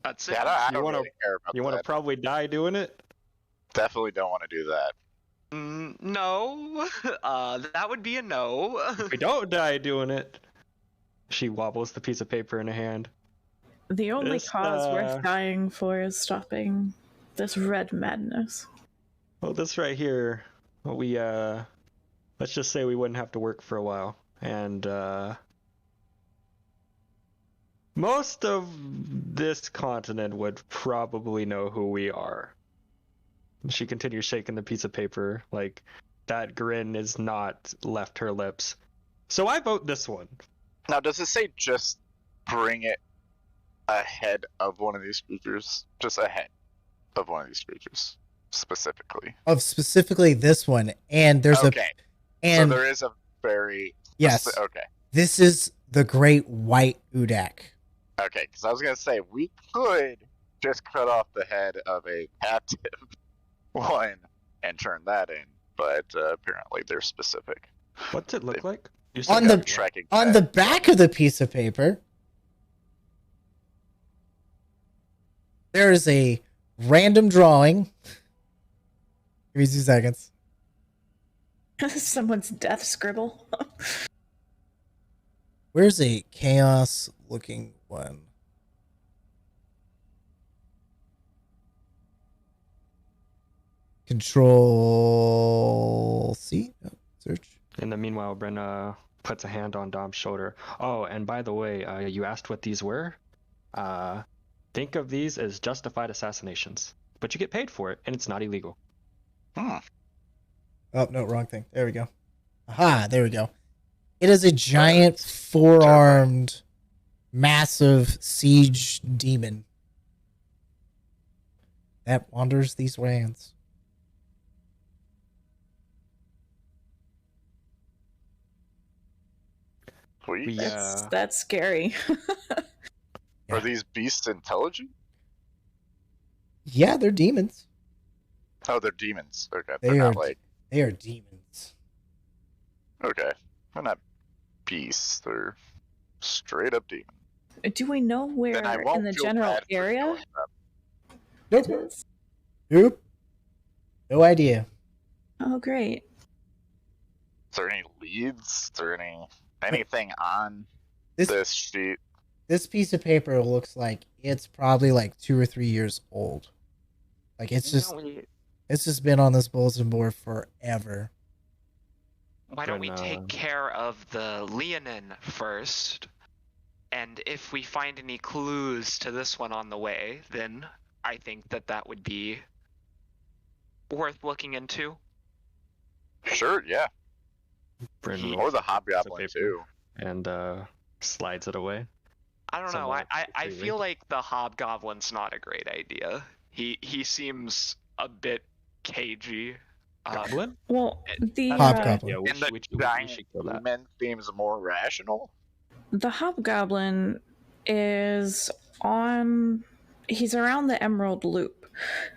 That's it. Yeah, I don't really care about You want to probably die doing it? Definitely don't want to do that. No. That would be a no. If we don't die doing it. She wobbles the piece of paper in her hand. The only cause worth dying for is stopping this red madness. Well, this right here, let's just say we wouldn't have to work for a while. And, most of this continent would probably know who we are. She continues shaking the piece of paper, like that grin is not left her lips. So I vote this one. Now, does it say just bring it ahead of one of these creatures? Just ahead of one of these creatures, specifically. Of specifically this one, and there's so there is a very yes. Okay. This is the Great White Udak. Okay, because I was gonna say we could just cut off the head of a captive one and turn that in, but apparently they're specific. What's it look like? On the back of the piece of paper, there is a random drawing. Give me 2 seconds. Someone's death scribble. Where's a chaos looking one? Control C. Oh, search. In the meanwhile, Bren puts a hand on Dom's shoulder. Oh, and by the way, you asked what these were? Think of these as justified assassinations. But you get paid for it, and it's not illegal. Hmm. Oh, no, wrong thing. There we go. Aha, there we go. It is a giant 4-armed, massive siege demon that wanders these lands. Sweet. That's scary. Are these beasts intelligent? Yeah, they're demons. Oh, they're demons. Okay, They are demons. Okay, they're not beasts. They're straight up demons. Do we know where in the general area? Nope. Nope. No idea. Oh, great. Is there any leads? Is there anything on This this sheet? this piece of paper looks like it's probably like 2 or 3 years old. Like it's just been on this bulletin board forever. Why don't we Then, take care of the Leonin first? And if we find any clues to this one on the way, then I think that would be worth looking into. Sure, yeah. Bryn He- rolls Or the up the piece of hobgoblin paper too. and slides it away. I don't know. Somewhat I completely. feel like the hobgoblin's not a great idea. He seems a bit cagey. Goblin? Well, the Hobgoblin. Yeah, we And the should, we giant should kill that. demon seems more rational. the hobgoblin is on. He's around the Emerald Loop,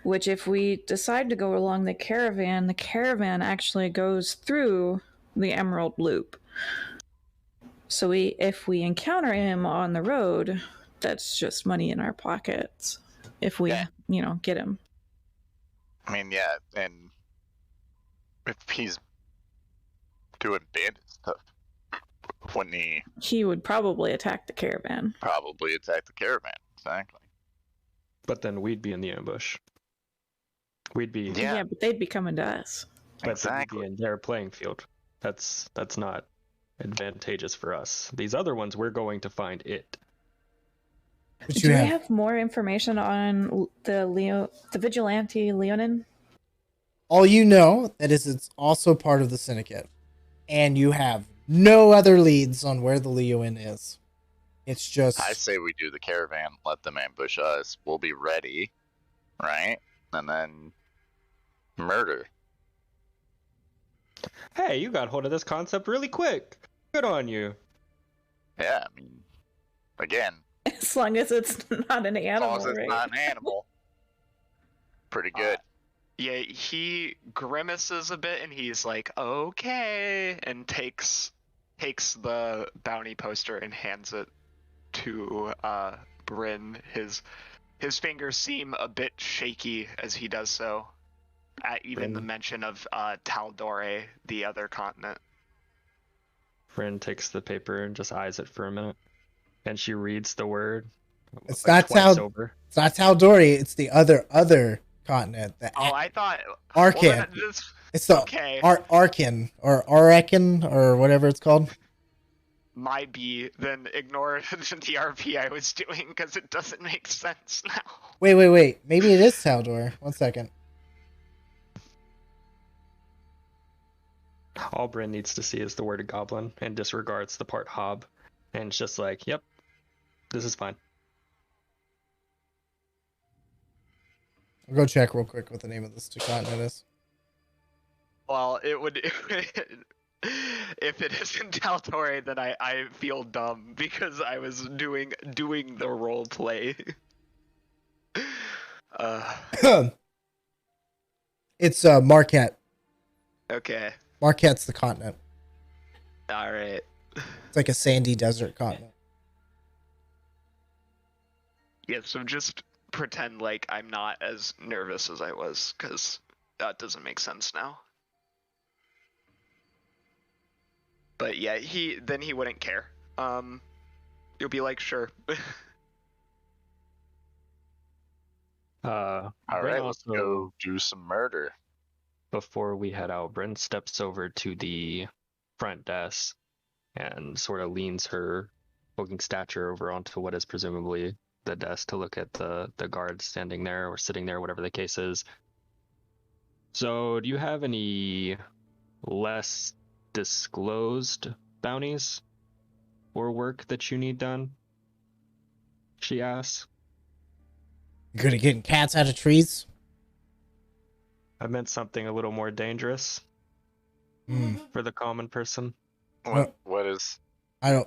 which, if we decide to go along the caravan actually goes through the Emerald Loop. So if we encounter him on the road, that's just money in our pockets. If we, Yeah. get him. I mean, yeah, and if he's doing bandit stuff, wouldn't he He would probably attack the caravan. probably attack the caravan? Exactly. But then we'd be in the ambush. We'd be, Yeah. But they'd be coming to us. but then we'd be Exactly. in their playing field. That's not advantageous for us. These other ones, we're going to find it. But Do you we have have more information on the vigilante Leonin? all you know that is it's also part of the syndicate, and you have no other leads on where the Leoin is. It's just I say we do the caravan, let them ambush us. We'll be ready, right? And then murder. Hey, you got hold of this concept really quick. Good on you. Yeah, I mean, again, As long as it's not an as animal, long as it's right? not an animal, pretty good. Yeah, he grimaces a bit and he's like, "Okay," and takes the bounty poster and hands it to Bryn. His fingers seem a bit shaky as he does so. At even the Bryn. mention of Taldore, the other continent. Bryn takes the paper and just eyes it for a minute. And she reads the word. It's like not twice Tal- over. it's not Taldori, it's the other continent. The Oh, I thought Arcan. Well, this, It's the okay. Arcan or Arakan or whatever it's called. Might be, then ignore the RP I was doing because it doesn't make sense now. Wait. Maybe it is Taldor. 1 second. All Bryn needs to see is the word goblin and disregards the part hob. And it's just like, yep, this is fine. I'll go check real quick what the name of this continent is. Well, it would if it isn't Taltore, then I feel dumb because I was doing the role play. It's Marquette. Okay. Marquette's the continent. All right. It's like a sandy desert continent. Yeah, so just pretend like I'm not as nervous as I was, because that doesn't make sense now. But yeah, he wouldn't care. You'll be like, sure. All Bryn right, let's also, go do some murder. before we head out, Bryn steps over to the front desk and sort of leans her hulking stature over onto what is presumably the desk to look at the guards standing there or sitting there, whatever the case is. So, do you have any less disclosed bounties or work that you need done? She asks. You good at getting cats out of trees? I meant something a little more dangerous for the common person. What is? I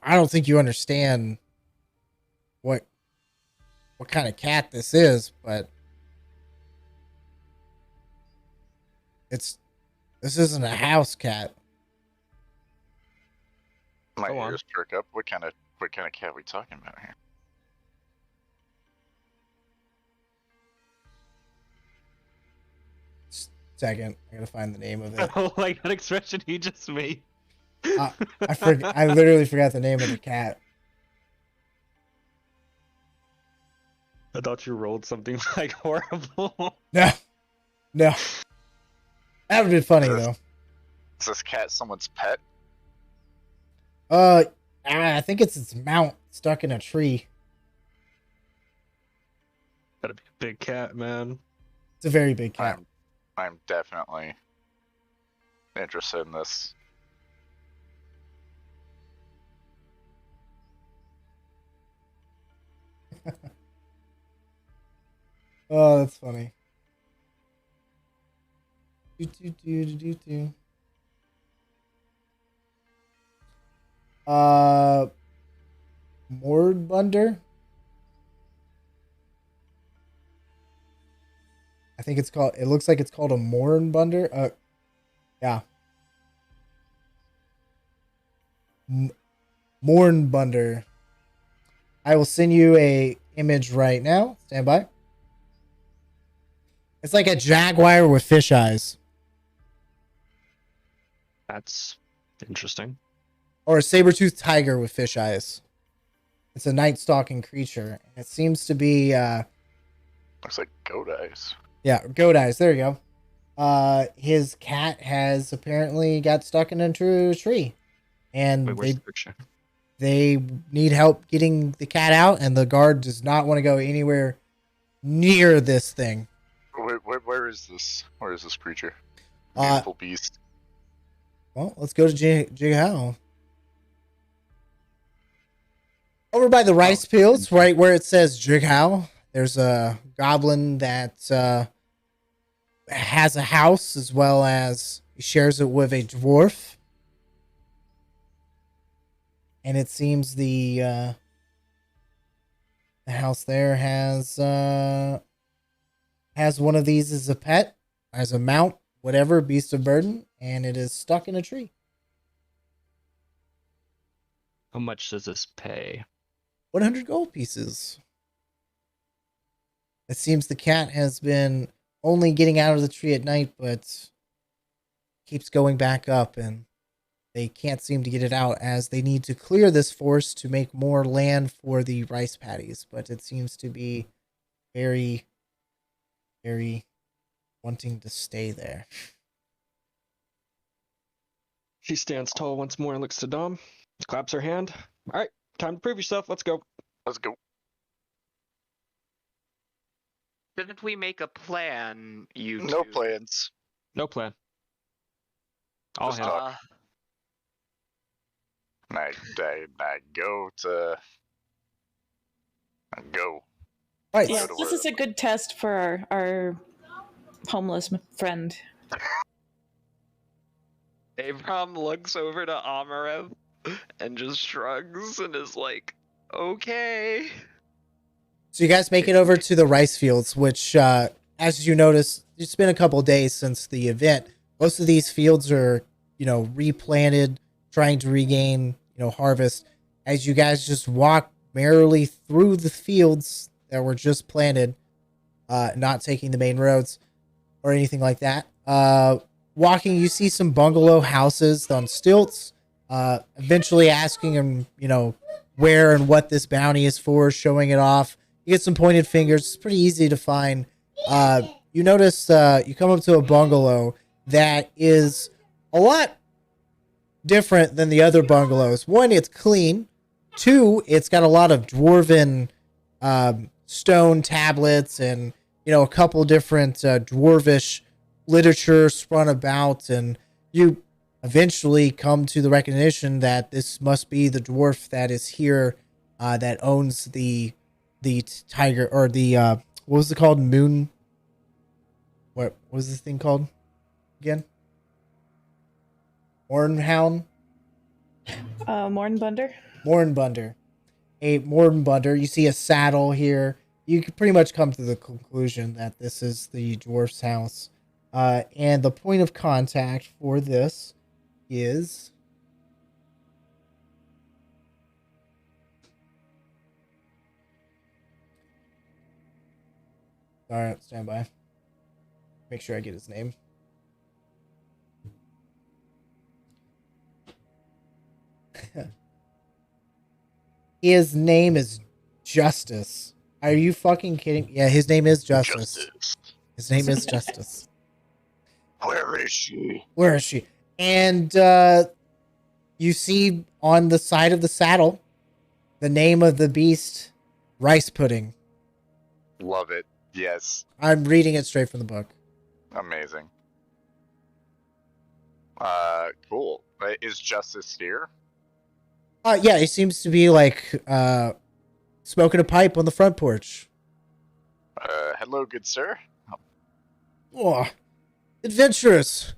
don't think you understand what kind of cat this is, but this isn't a house cat. My Go on. ears perk up. What kind of cat are we talking about here? Second, I gotta find the name of it. Oh, like that expression he just made. I literally forgot the name of the cat. I thought you rolled something like horrible. No. That would have been funny though. Is this cat someone's pet? I think it's its mount stuck in a tree. Gotta be a big cat, man. It's a very big cat. I'm definitely interested in this. Oh, that's funny. Do. Mordbunder? I think it's called, it looks like it's called a Mornbunder. Yeah. Mornbunder. I will send you a image right now. Stand by. It's like a jaguar with fish eyes. That's interesting. Or a saber-toothed tiger with fish eyes. It's a night-stalking creature. It seems to be, Looks like goat eyes. yeah, goat eyes. There you go. His cat has apparently got stuck in a tree. And Wait, where's the picture? they need help getting the cat out, and the guard does not want to go anywhere near this thing. Where is this? Where is this creature? Beautiful beast. Well, let's go to Jihao. Over by the rice fields, right where it says Jihao, there's a goblin that has a house, as well as he shares it with a dwarf. And it seems the house there has one of these as a pet, as a mount, whatever, beast of burden, and it is stuck in a tree. How much does this pay? 100 gold pieces. It seems the cat has been only getting out of the tree at night, but keeps going back up, and they can't seem to get it out as they need to clear this forest to make more land for the rice paddies. But it seems to be very, very wanting to stay there. She stands tall once more and looks to Dom, claps her hand. All right, time to prove yourself. Let's go. Let's go. Didn't we make a plan, you No two? plans. No plan. All Just hands. talk. I go to. I go. Right. Yeah, Go to this where- is a good test for our homeless friend. Abram looks over to Amarev and just shrugs and is like, okay. So you guys make it over to the rice fields, which, as you notice, it's been a couple of days since the event. Most of these fields are, replanted, trying to regain, harvest. As you guys just walk merrily through the fields that were just planted, not taking the main roads or anything like that. Walking, you see some bungalow houses on stilts. Eventually asking them, where and what this bounty is for, showing it off. You get some pointed fingers. It's pretty easy to find. You notice you come up to a bungalow that is a lot different than the other bungalows. One, it's clean. Two, it's got a lot of dwarven stone tablets and, a couple different dwarvish literature spun about. And you eventually come to the recognition that this must be the dwarf that is here that owns the tiger, or the what was it called? Moon. What was this thing called again? Hornhound. Mornbunder. Mornbunder. A Mornbunder. You see a saddle here. You can pretty much come to the conclusion that this is the dwarf's house. And the point of contact for this is all right, stand by. Make sure I get his name. His name is Justice. Are you fucking kidding? Yeah, his name is Justice. His name is Justice. Where is she? Where is she? And you see on the side of the saddle the name of the beast, Rice Pudding. Love it. Yes. I'm reading it straight from the book. Amazing. Cool. Is Justice here? Yeah, he seems to be like smoking a pipe on the front porch. Hello, good sir. Oh, adventurers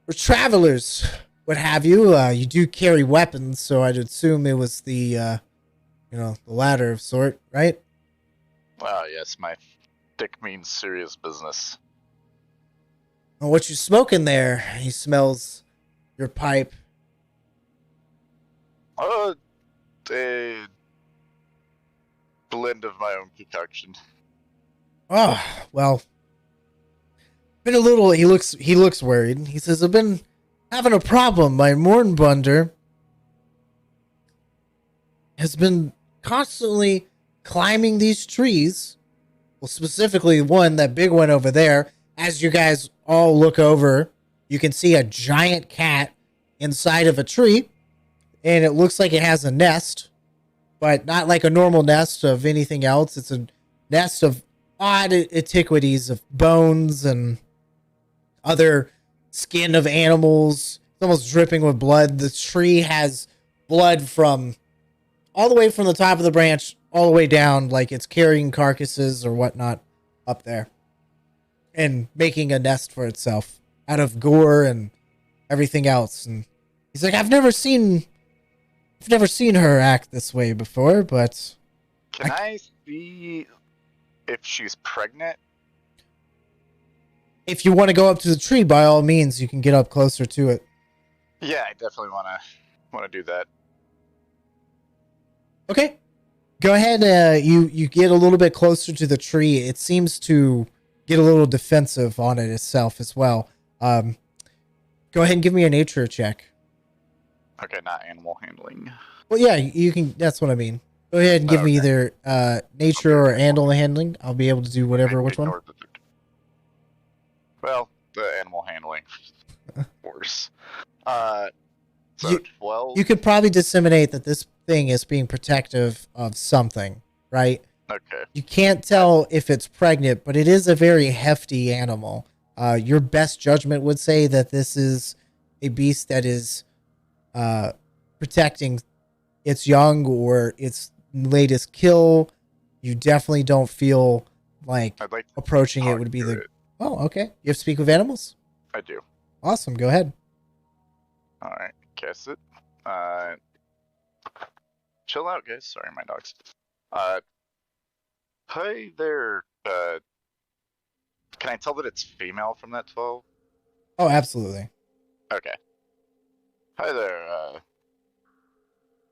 or travelers, what have you. You do carry weapons, so I'd assume it was the latter of sort, right? Ah, yes, my dick means serious business. Well, what you smoking there? He smells your pipe. A blend of my own concoction. Oh, well, been a little. He looks worried. He says, "I've been having a problem. My Mornbunder has been constantly climbing these trees. Well, specifically one, that big one over there. As you guys all look over, you can see a giant cat inside of a tree, and it looks like it has a nest, but not like a normal nest of anything else. It's a nest of odd antiquities of bones and other skin of animals. It's almost dripping with blood. The tree has blood from all the way from the top of the branch all the way down, like it's carrying carcasses or whatnot up there and making a nest for itself out of gore and everything else. And he's like, I've never seen her act this way before, but Can I see if she's pregnant? if you want to go up to the tree, by all means, you can get up closer to it. Yeah, I definitely want to do that. Okay. Go ahead. You get a little bit closer to the tree. It seems to get a little defensive on it itself as well. Go ahead and give me a nature check. Okay, not animal handling. Well, yeah, you can. That's what I mean. Go ahead and give me either nature or animal handling. I'll be able to do whatever. Which one? Well, the animal handling. Worse. So 12. You could probably disseminate that this thing is being protective of something, right? Okay. You can't tell if it's pregnant, but it is a very hefty animal. Your best judgment would say that this is a beast that is protecting its young or its latest kill. You definitely don't feel like I'd like to approaching it talk would be to the... it. Oh, okay. You have to speak with animals? I do. Awesome. Go ahead. Alright, guess it. Chill out, guys. Sorry, my dogs. Hi there. Can I tell that it's female from that 12? Oh, absolutely. Okay. Hi there.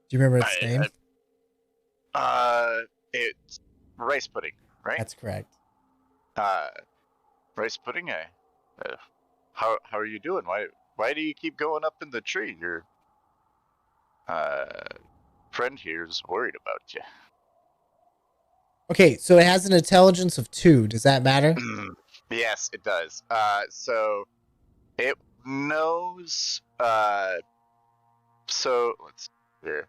Do you remember its name? It's rice pudding, right? That's correct. Rice pudding. How are you doing? Why do you keep going up in the tree? Your friend here's worried about you. Okay, so it has an intelligence of 2. Does that matter? Yes, it does. So it knows. So let's see here.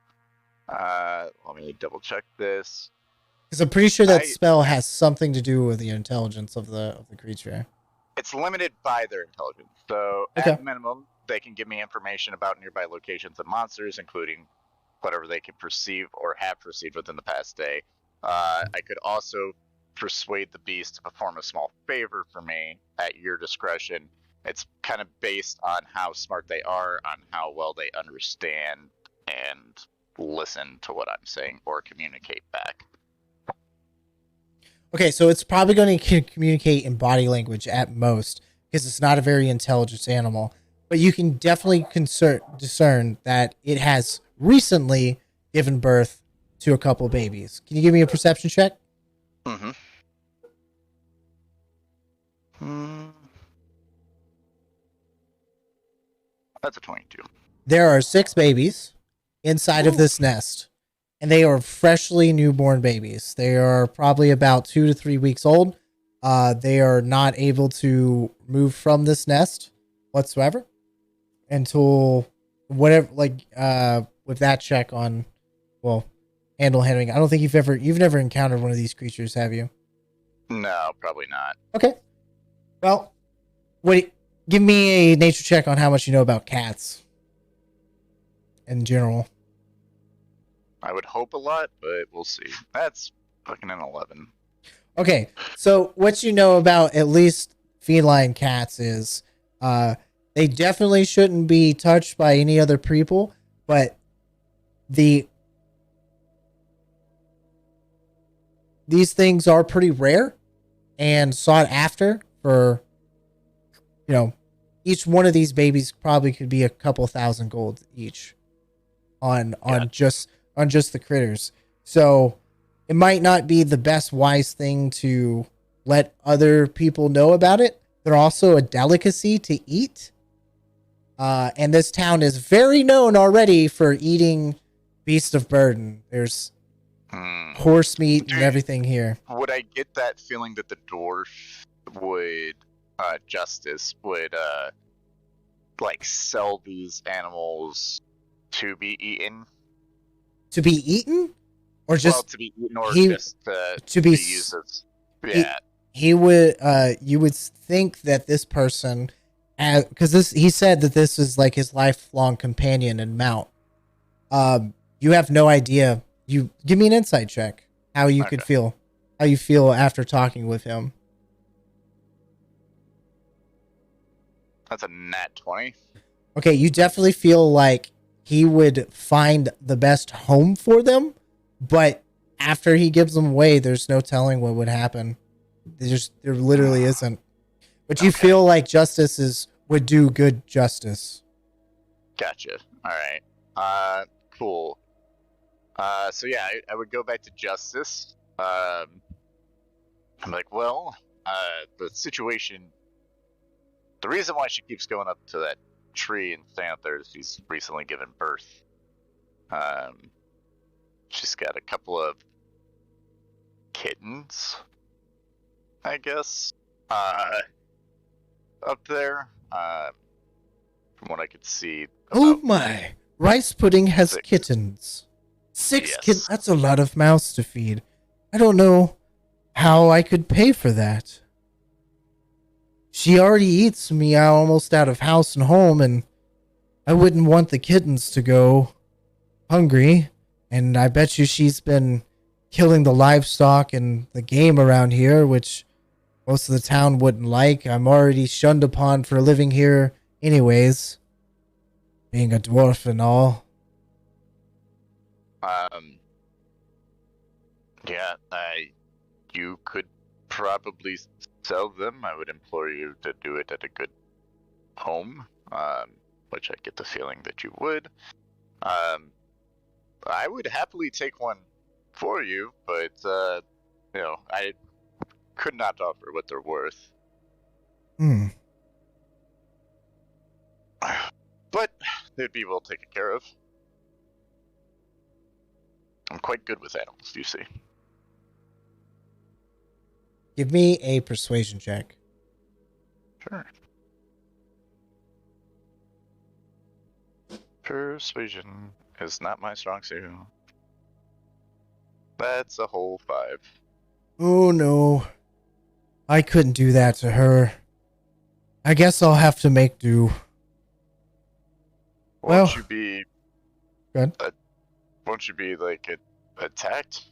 Let me double check this. Because I'm pretty sure that spell has something to do with the intelligence of the creature. It's limited by their intelligence. So at minimum, they can give me information about nearby locations and monsters, including whatever they can perceive or have perceived within the past day. I could also persuade the beast to perform a small favor for me at your discretion. It's kind of based on how smart they are, on how well they understand and listen to what I'm saying or communicate back. Okay, so it's probably going to communicate in body language at most, because it's not a very intelligent animal. But you can definitely discern that it has recently given birth to a couple babies. Can you give me a perception check? Mm-hmm. That's a 22. There are 6 babies inside of this nest. and they are freshly newborn babies. They are probably about 2 to 3 weeks old. They are not able to move from this nest whatsoever until whatever, with that check on, well, handling. I don't think you've never encountered one of these creatures, have you? No, probably not. Okay. Well, give me a nature check on how much you know about cats in general. I would hope a lot, but we'll see. That's fucking an 11. Okay, so what you know about at least feline cats is they definitely shouldn't be touched by any other people, but these things are pretty rare and sought after for, each one of these babies probably could be a couple thousand gold each on just the critters. So it might not be the best wise thing to let other people know about it. They're also a delicacy to eat. And this town is very known already for eating beasts of burden. There's horse meat and everything here. Would I get that feeling that the dwarf would, Justice, would, sell these animals to be eaten? To be eaten? Or just to be eaten, or just to be used as, yeah. He would, you would think that this person, because he said that this is like his lifelong companion and mount. You have no idea. You give me an insight check. How you could feel, how you feel after talking with him. That's a nat 20. Okay, you definitely feel like he would find the best home for them, but after he gives them away, there's no telling what would happen. There literally isn't. But you feel like Justice would do good justice. Gotcha. All right. Cool. So yeah, I would go back to Justice. I'm like, well, the situation. The reason why she keeps going up to that tree and staying up there is she's recently given birth. She's got a couple of kittens, I guess, up there. From what I could see. Oh my! Rice pudding has 6 kittens. 6 Yes. kittens? That's a lot of mouths to feed. I don't know how I could pay for that. She already eats me almost out of house and home, and I wouldn't want the kittens to go hungry. And I bet you she's been killing the livestock and the game around here, which most of the town wouldn't like. I'm already shunned upon for living here anyways, being a dwarf and all. Yeah, you could probably sell them. I would implore you to do it at a good home, which I get the feeling that you would. I would happily take one for you, but, I could not offer what they're worth. But they'd be well taken care of. I'm quite good with animals, you see. Give me a persuasion check. Sure. Persuasion is not my strong suit. That's a whole 5. Oh no. I couldn't do that to her. I guess I'll have to make do. Won't you be... Good. Won't you be, attacked?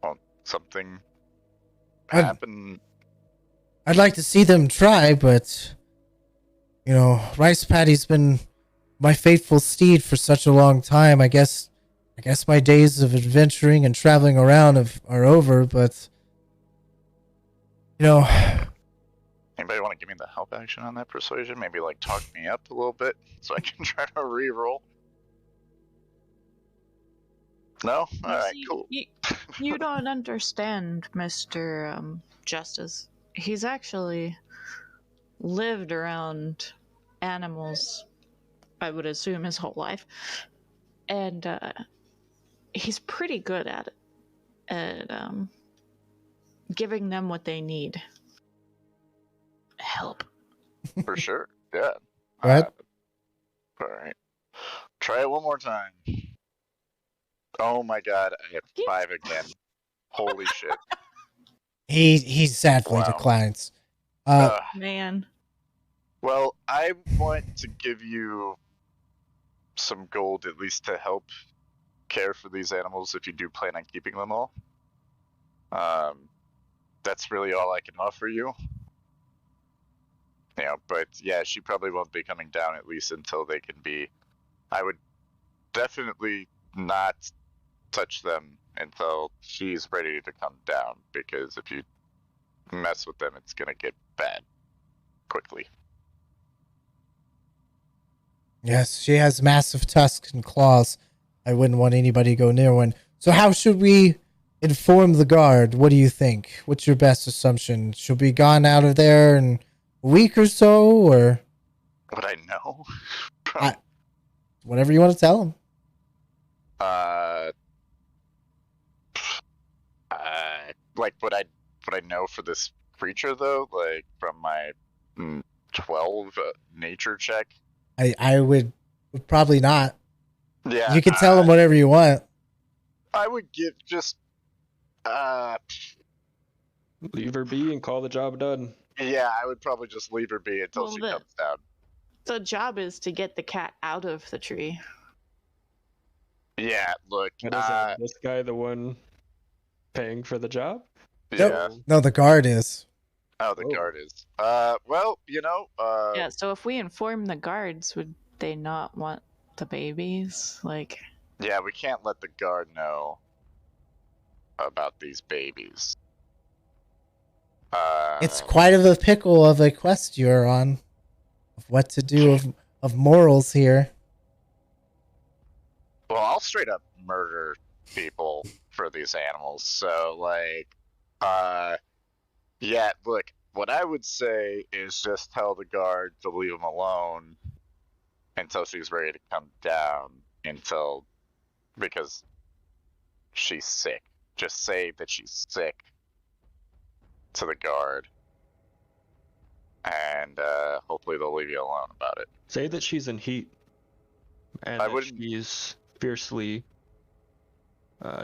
Won't something happen? I'd like to see them try, but... Rice Patty's been my faithful steed for such a long time. I guess my days of adventuring and traveling around are over, but... Anybody want to give me the help action on that persuasion? Maybe, talk me up a little bit so I can try to re-roll? No? Alright, cool. You don't understand, Mr. Justice. He's actually lived around animals, I would assume, his whole life. and he's pretty good at giving them what they need. Help. For sure. Yeah. Go ahead. All right. Try it one more time. Oh my god, I hit 5 again. Holy shit. He sadly Wow. declines. Man. Well, I want to give you some gold at least to help care for these animals if you do plan on keeping them all. That's really all I can offer you. But yeah, she probably won't be coming down at least until they can be. I would definitely not touch them until she's ready to come down, because if you mess with them, it's gonna get bad quickly. Yes, she has massive tusks and claws. I wouldn't want anybody to go near one. So how should we inform the guard? What do you think? What's your best assumption? She'll be gone out of there in a week or so, or Would I know? whatever you want to tell them. Like would I know for this creature though? Like from my 12 nature check? I would probably not. Yeah. You can tell them whatever you want. I would give just Leave her be and call the job done. yeah, I would probably just leave her be until she comes down. The job is to get the cat out of the tree. Yeah, look. And isn't this guy the one paying for the job? Yeah. No, the guard is. Oh, the guard is. Well, Yeah, so if we inform the guards, would they not want the babies? Like, yeah, we can't let the guard know about these babies. It's quite of a pickle of a quest you're on. Of what to do of morals here. Well, I'll straight up murder people for these animals. So, yeah, look, what I would say is just tell the guard to leave them alone until she's ready to come down, because she's sick. Just say that she's sick to the guard, and hopefully they'll leave you alone about it. Say that she's in heat, and that she's fiercely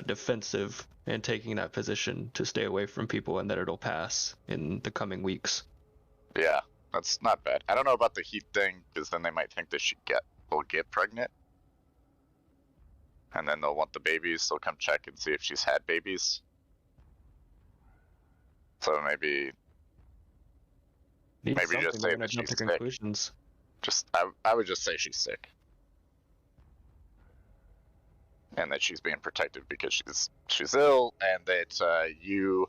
defensive and taking that position to stay away from people, and that it'll pass in the coming weeks. Yeah, that's not bad. I don't know about the heat thing, because then they might think that will get pregnant, and then they'll want the babies. They'll come check and see if she's had babies. So maybe just say that she's sick. Conclusions. I would just say she's sick, and that she's being protected because she's ill, and that you're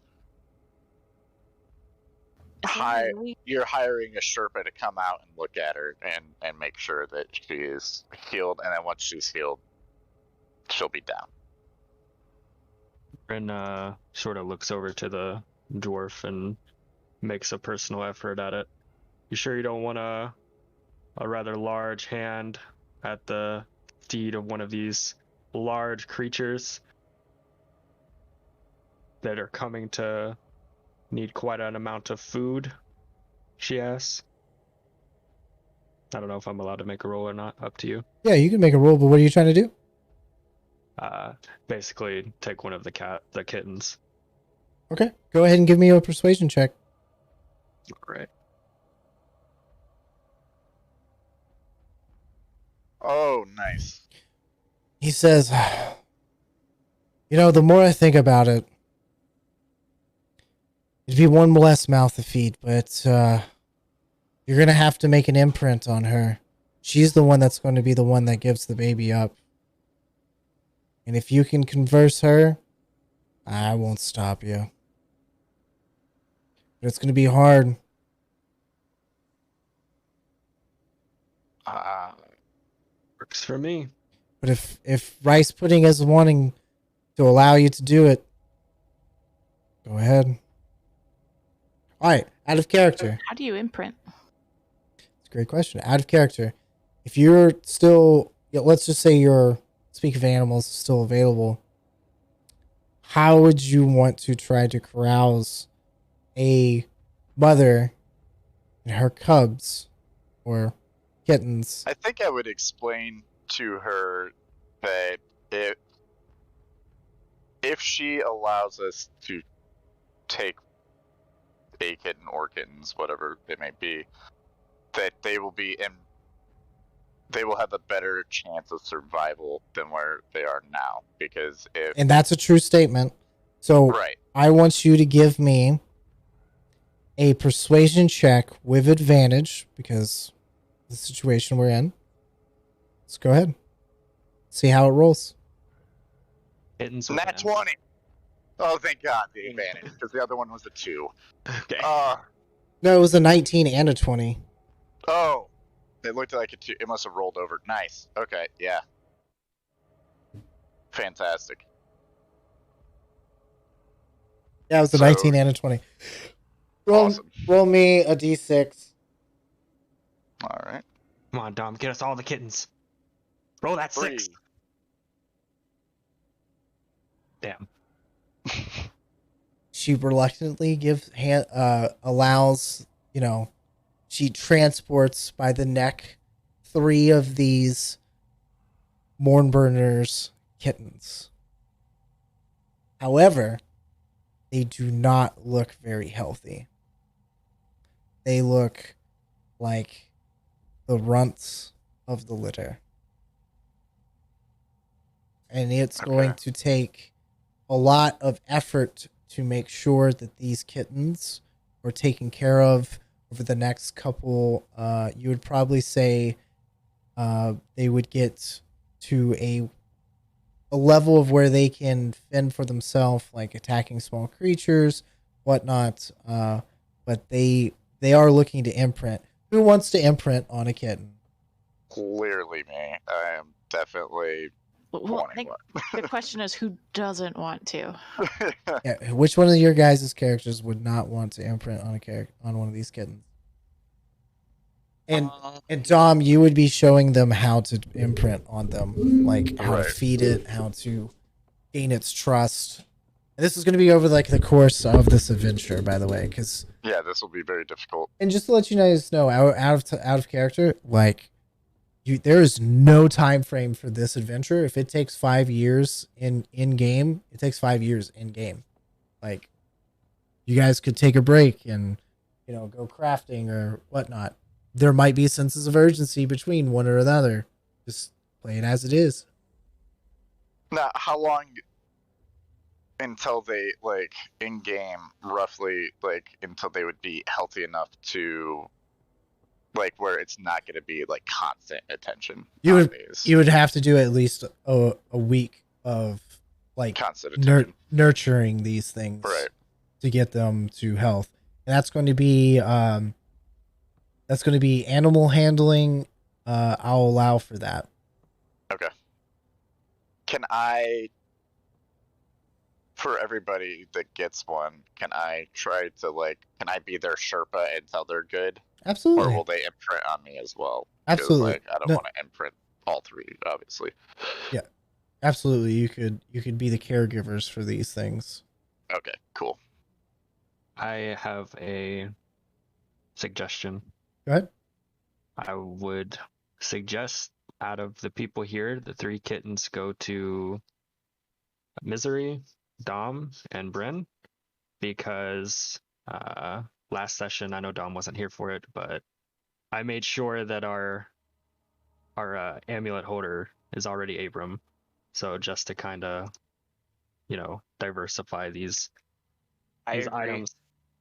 hiring a Sherpa to come out and look at her and make sure that she is healed, and then once she's healed, she'll be down. And sort of looks over to the dwarf and makes a personal effort at it. You sure you don't want a rather large hand at the feet of one of these large creatures that are coming to need quite an amount of food? She asks. I don't know if I'm allowed to make a roll or not. Up to you. Yeah, you can make a roll, but what are you trying to do? Basically take one of the kittens. Okay, go ahead and give me a persuasion check. All right. Oh, nice. He says, the more I think about it, it'd be one less mouth to feed, but you're going to have to make an imprint on her. She's the one that's going to be the one that gives the baby up. And if you can converse her, I won't stop you. But it's going to be hard. Works for me. But if Rice Pudding is wanting to allow you to do it, go ahead. All right, out of character. How do you imprint? It's a great question. Out of character. If you're still, let's just say you're Speak of Animals is still available. How would you want to try to carouse a mother and her cubs or kittens? I think I would explain to her that if she allows us to take a kitten or kittens, whatever it may be, that they will have a better chance of survival than where they are now. Because if And that's a true statement. So right, I want you to give me a persuasion check with advantage because of the situation we're in. Let's go ahead. See how it rolls. Kittens with nat an M. 20. Oh, thank God, the advantage, because the other one was a 2. Okay. No, it was a 19 and a 20. Oh, it looked like it must have rolled over. Nice. Okay, yeah. Fantastic. Yeah, it was a So- 19 and a 20. Awesome. Roll me a d6. All right. Come on, Dom, get us all the kittens. Roll that 3. 6. Damn. She reluctantly allows, she transports by the neck 3 of these Mournburners kittens. However, they do not look very healthy. They look like the runts of the litter. And it's going to take a lot of effort to make sure that these kittens are taken care of over the next couple. You would probably say they would get to a level of where they can fend for themselves, like attacking small creatures, whatnot. But they are looking to imprint. Who wants to imprint on a kitten? Clearly me. I am definitely Well, I wanting think one. the question is who doesn't want to? Yeah, which one of your guys' characters would not want to imprint on on one of these kittens? And Dom, you would be showing them how to imprint on them, like how to feed it, how to gain its trust. And this is going to be over like the course of this adventure, by the way, because Yeah, this will be very difficult. and just to let you guys know, out of character, like there is no time frame for this adventure. If it takes 5 years in game, it takes 5 years in game. Like you guys could take a break and go crafting or whatnot. There might be senses of urgency between one or another. Just play it as it is. Now, how long until they in game roughly until they would be healthy enough to where it's not going to be constant attention? You nowadays? would have to do at least a week of constant attention. nurturing these things, Right. to get them to health. And that's going to be animal handling. I'll allow for that. Okay. Can I, for everybody that gets one, can I try to can I be their Sherpa until they're good? Absolutely. Or will they imprint on me as well? 'Cause, Absolutely. I don't want to imprint all 3, obviously. Yeah. Absolutely. You could be the caregivers for these things. Okay, cool. I have a suggestion. Go ahead. I would suggest out of the people here, the 3 kittens go to Misery, Dom, and Bryn, because last session, I know Dom wasn't here for it, but I made sure that our amulet holder is already Abram. So just to kind of, diversify these items.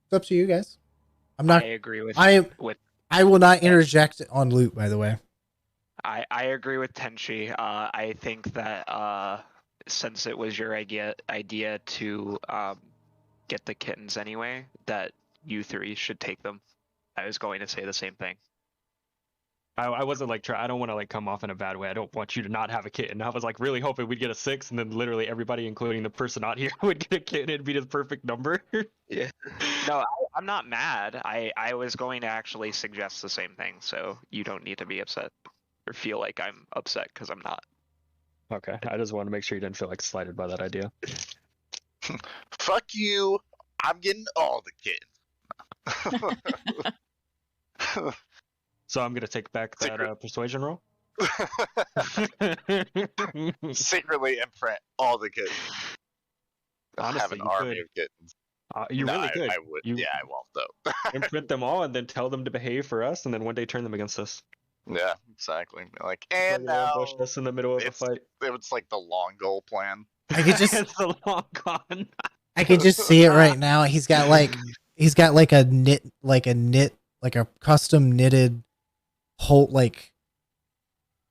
It's up to you guys. I'm not. I agree with I will not interject on loot, by the way. I agree with Tenchi. I think that since it was your idea to get the kittens anyway, that you 3 should take them. I was going to say the same thing. I wasn't I don't want to come off in a bad way. I don't want you to not have a kitten. I was really hoping we'd get a 6, and then literally everybody, including the person not here, would get a kitten. It'd be the perfect number. Yeah. No, I'm not mad. I was going to actually suggest the same thing, so you don't need to be upset or feel like I'm upset because I'm not. Okay, I just want to make sure you didn't feel like slighted by that idea. Fuck you. I'm getting all the kittens. So I'm gonna take back that Secret. persuasion roll. Secretly imprint all the kittens. I have Honestly, an you army could. of kittens. You No, really could. I would. You Yeah, I won't though. imprint them all and then tell them to behave for us, and then one day turn them against us. Yeah, exactly. Like, Like and they ambush now us in the middle of a fight. it's like the long goal plan. I could just It's a long con. I could just see it right now. He's got like a custom knitted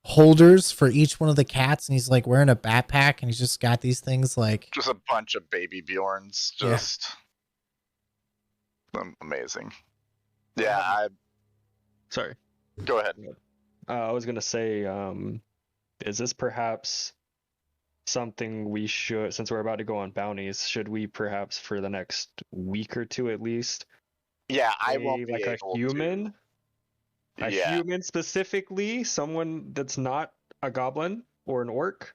holders for each one of the cats, and he's like wearing a backpack, and he's just got these things like Just a bunch of baby Bjorns. Just amazing. Yeah, Sorry. go ahead. I was gonna say, is this perhaps something we should, since we're about to go on bounties, should we perhaps for the next week or two at least, Yeah, I won't be like a able human, to. a Yeah, human specifically, someone that's not a goblin or an orc,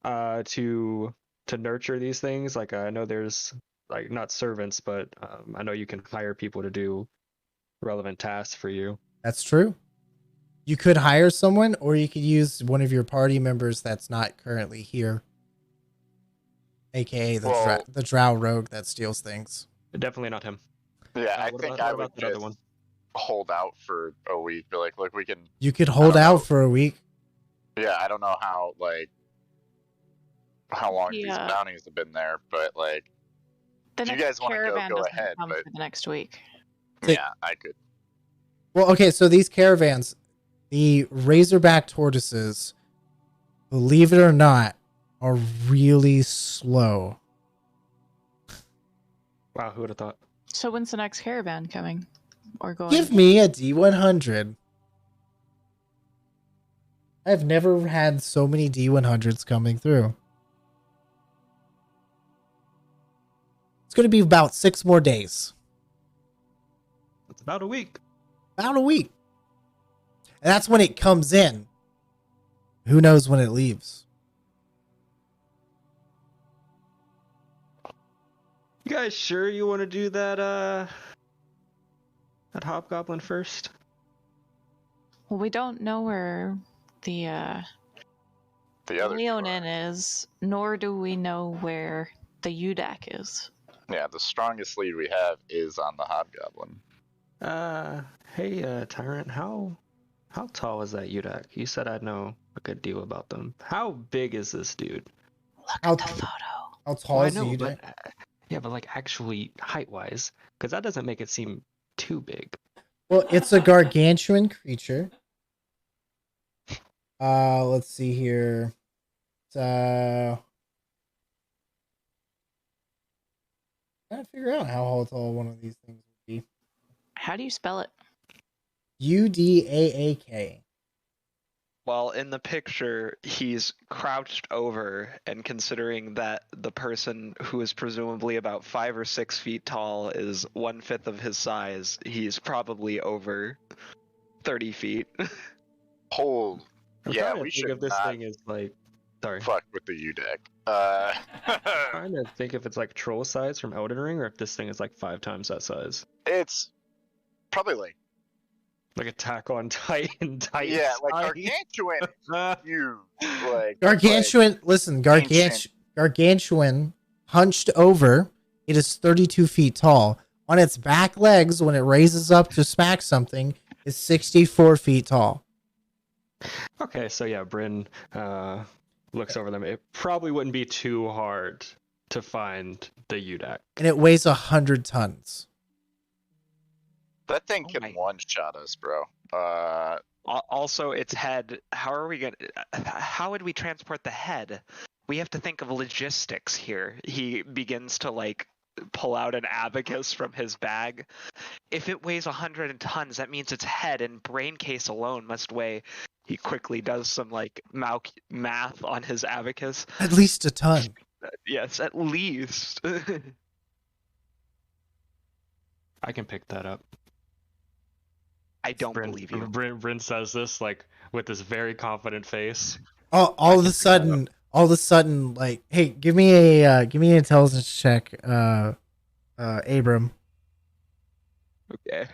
to nurture these things? Like I know there's like not servants, but I know you can hire people to do relevant tasks for you. That's true. You could hire someone, or you could use one of your party members that's not currently here, aka the drow rogue that steals things. Definitely not him. yeah. I What think about, I what would about that other just one? hold out for a week. Be like, look, we can. You could hold don't out know. for a week. Yeah, I don't know how long these Yeah. bounties have been there, but like, The if you next guys want to caravan go doesn't ahead. come But for the next week. yeah, I could. Well, okay, so these caravans, the Razorback tortoises, believe it or not, are really slow. Wow, who would have thought? So when's the next caravan coming? Or going? Give me a D100. I've never had so many D100s coming through. It's going to be about 6 more days. It's about a week. About a week. And that's when it comes in. Who knows when it leaves? You guys sure you want to do that hobgoblin first? Well, we don't know where the The other two Leonin are. is, nor do we know where the Udak is. Yeah, the strongest lead we have is on the hobgoblin. Hey, Tyrant, how tall is that Udak? You said I'd know a good deal about them. How big is this dude? Look How at the t- photo. How tall Well, I is know, you? but yeah, but like actually height-wise, because that doesn't make it seem too big. Well, it's a gargantuan creature. Let's see here. Trying to figure out how tall one of these things would be. How do you spell it? Udaak. Well, in the picture, he's crouched over, and considering that the person who is presumably about 5 or 6 feet tall is 1/5 of his size, he's probably over 30 feet. Hold. I'm Yeah, trying to we think should if this not thing is like, sorry. fuck with the UDEC. I'm trying to think if it's like troll size from Elden Ring, or if this thing is like 5 times that size. It's probably Like Attack on Titan. yeah, like size. gargantuan is huge. Like Gargantuan. Listen, gargantuan hunched over. It is 32 feet tall. On its back legs, when it raises up to smack something, is 64 feet tall. Okay, so yeah, Bryn looks over them. It probably wouldn't be too hard to find the Udak. And it weighs 100 tons. that thing Oh can my- one-shot us, bro. Also, its head. How would we transport the head? We have to think of logistics here. He begins to like pull out an abacus from his bag. If it weighs 100 tons, that means its head and brain case alone must weigh. He quickly does some like math on his abacus. At least a ton. Yes, at least. I can pick that up. I don't believe you. Bryn says this like with this very confident face. all of a sudden, like, hey, give me an intelligence check, Abram. Okay.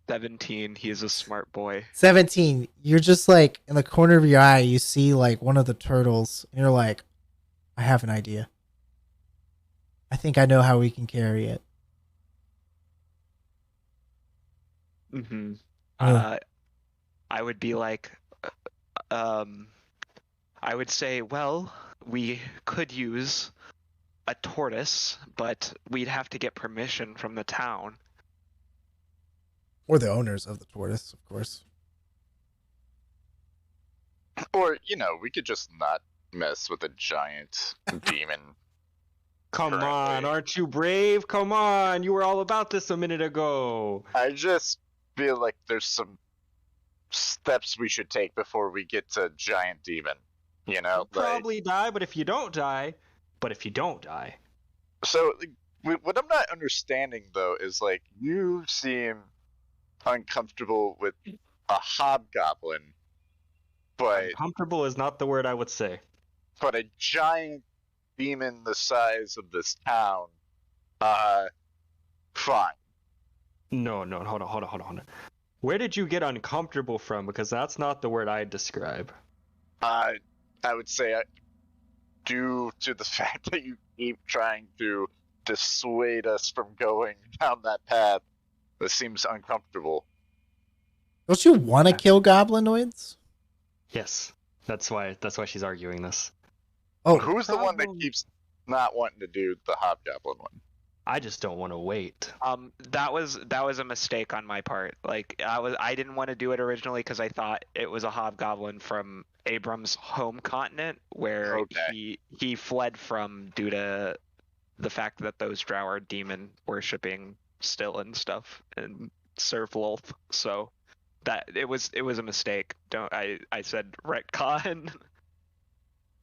$17. He is a smart boy. 17. You're just like in the corner of your eye, you see like one of the turtles, and you're like, I have an idea. I think I know how we can carry it. Mm-hmm. Uh. I would be like, I would say, well, we could use a tortoise, but we'd have to get permission from the town. Or the owners of the tortoise, of course. Or, we could just not mess with a giant demon. Come currently. on, aren't you brave? Come on, you were all about this a minute ago. I just feel like there's some steps we should take before we get to giant demon. You'll probably die, but if you don't die. So, what I'm not understanding, though, is, like, you seem uncomfortable with a hobgoblin, but... Uncomfortable is not the word I would say. But a giant demon the size of this town, fine. No, hold on. Where did you get uncomfortable from? Because that's not the word I'd describe. I would say due to the fact that you keep trying to dissuade us from going down that path, this seems uncomfortable. Don't you want to kill goblinoids? Yes, that's why she's arguing this. Oh, Who's the one that keeps not wanting to do the hobgoblin one? I just don't want to wait. That was a mistake on my part. Like, I didn't want to do it originally because I thought it was a hobgoblin from Abram's home continent, where he fled from due to the fact that those drow are demon worshipping still and stuff and serve Lolth. So that it was a mistake. I said retcon.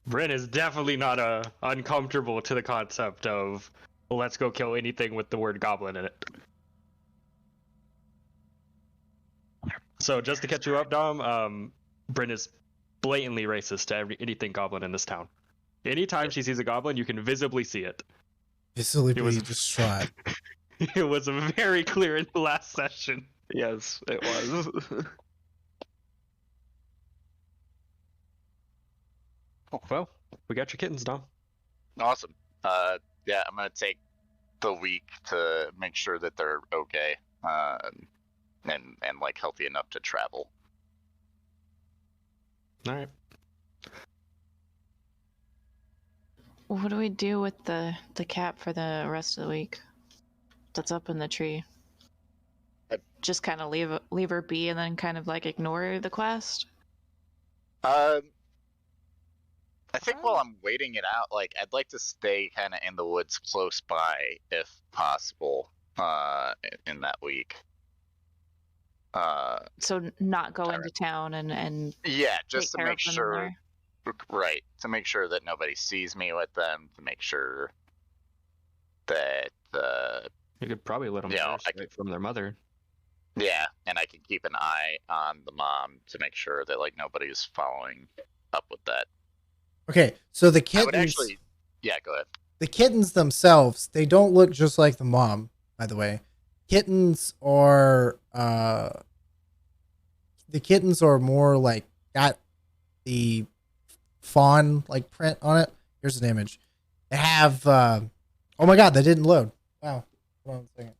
Bryn is definitely not uncomfortable to the concept of let's go kill anything with the word goblin in it. So just to catch you up, Dom, Bryn is blatantly racist to anything goblin in this town. Anytime she sees a goblin, you can visibly see it. Visibly distraught. It was very clear in the last session. Yes, it was. Well, we got your kittens, Dom. Awesome. Yeah, I'm gonna take the week to make sure that they're okay, and like healthy enough to travel. All right. What do we do with the cat for the rest of the week? That's up in the tree. Just kind of leave her be and then kind of like ignore the quest? I think while I'm waiting it out, like, I'd like to stay kind of in the woods close by, if possible, in that week. So not go into town and yeah, just to take care make of them sure, there? right, to make sure that nobody sees me with them, to make sure that, You could probably let them right from their mother. yeah, and I can keep an eye on the mom to make sure that, like, nobody's following up with that. Okay, so the kittens... I would actually... Yeah, go ahead. The kittens themselves, they don't look just like the mom, by the way. Kittens are... the kittens are more like... got the fawn, like, print on it. Here's an image. They have... oh my god, that didn't load. Wow. Hold on a second.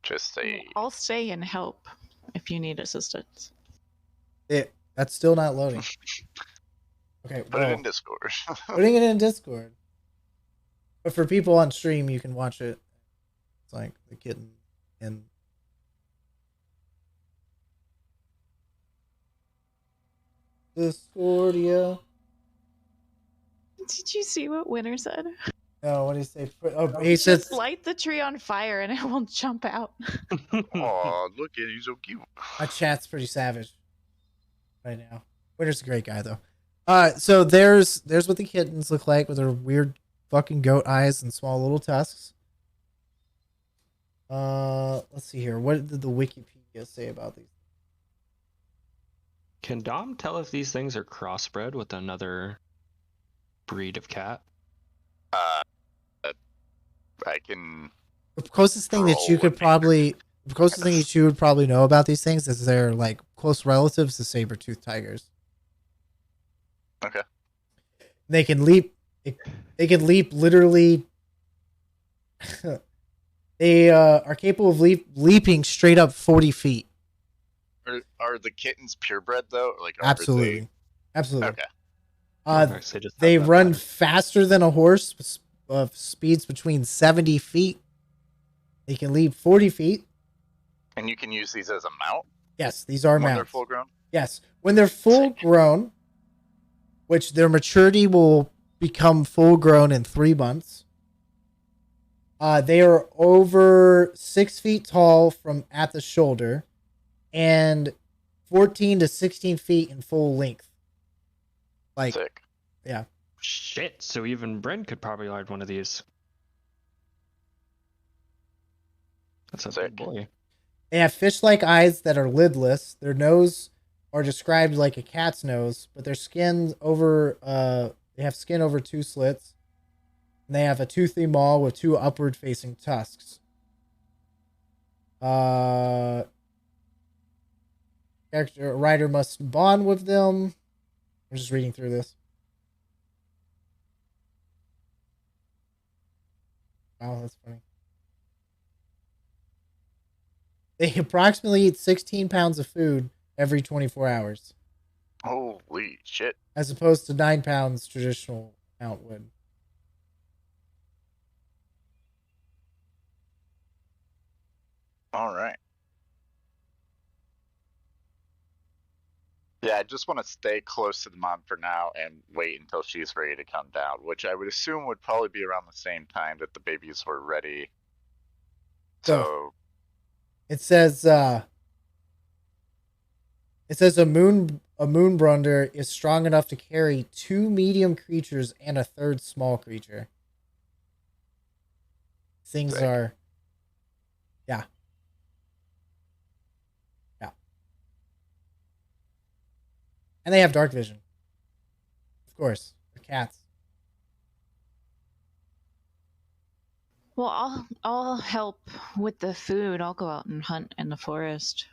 Just a... I'll stay and help if you need assistance. That's still not loading. Okay, Put it in Discord. Putting it in Discord. But for people on stream, you can watch it. It's like the kitten in Discordia. Did you see what Winter said? No, what did he say? Oh, he says Just light the tree on fire and it will jump out. Oh, look at he's so cute. my chat's pretty savage right now. Winter's a great guy though. So there's what the kittens look like with their weird fucking goat eyes and small little tusks. Let's see here. What did the Wikipedia say about these? Can Dom tell if these things are crossbred with another breed of cat? I can. The closest thing that you Roll could with probably, the closest thing that you would probably know about these things is they're like close relatives to saber-toothed tigers. Okay. They can leap. They can leap literally. They are capable of leaping straight up 40 feet. Are the kittens purebred though? Like, Absolutely, absolutely. Okay. They run faster than a horse, of speeds between 70 feet. They can leap 40 feet. And you can use these as a mount? Yes, these are when mounts. they're full grown? Yes. When they're full grown, which their maturity will become full grown in 3 months, they are over 6 feet tall from at the shoulder and 14 to 16 feet in full length. Like, Sick. Yeah. Shit, so even Bryn could probably ride one of these. That's a big boy. They have fish-like eyes that are lidless. Their nose are described like a cat's nose, but their skin over they have skin over 2 slits. And they have a toothy maw with 2 upward-facing tusks. Rider must bond with them. I'm just reading through this. Wow, that's funny. They approximately eat 16 pounds of food every 24 hours. Holy shit. As opposed to 9 pounds traditional mount would. All right. Yeah, I just want to stay close to the mom for now and wait until she's ready to come down, which I would assume would probably be around the same time that the babies were ready. So it says a moonbrunder is strong enough to carry 2 medium creatures and a 3rd small creature. Things are Yeah. And they have dark vision. Of course. They're cats. Well, I'll help with the food. I'll go out and hunt in the forest.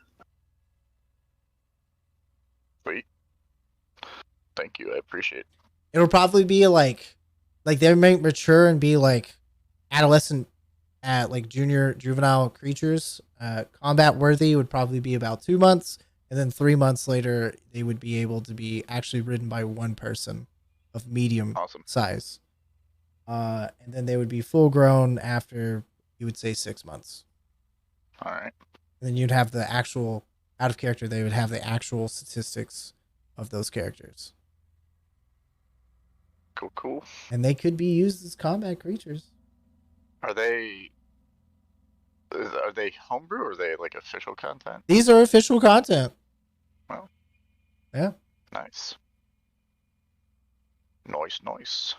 Sweet. Thank you. I appreciate it. It'll probably be like they might mature and be like adolescent at like juvenile creatures. Combat worthy would probably be about 2 months. And then 3 months later, they would be able to be actually ridden by one person of medium size. And then they would be full grown after, you would say, 6 months. All right. And then you'd have the actual, out of character, they would have the actual statistics of those characters. Cool. And they could be used as combat creatures. Are they homebrew or are they like official content? These are official content. Well. Yeah. Nice. Nice.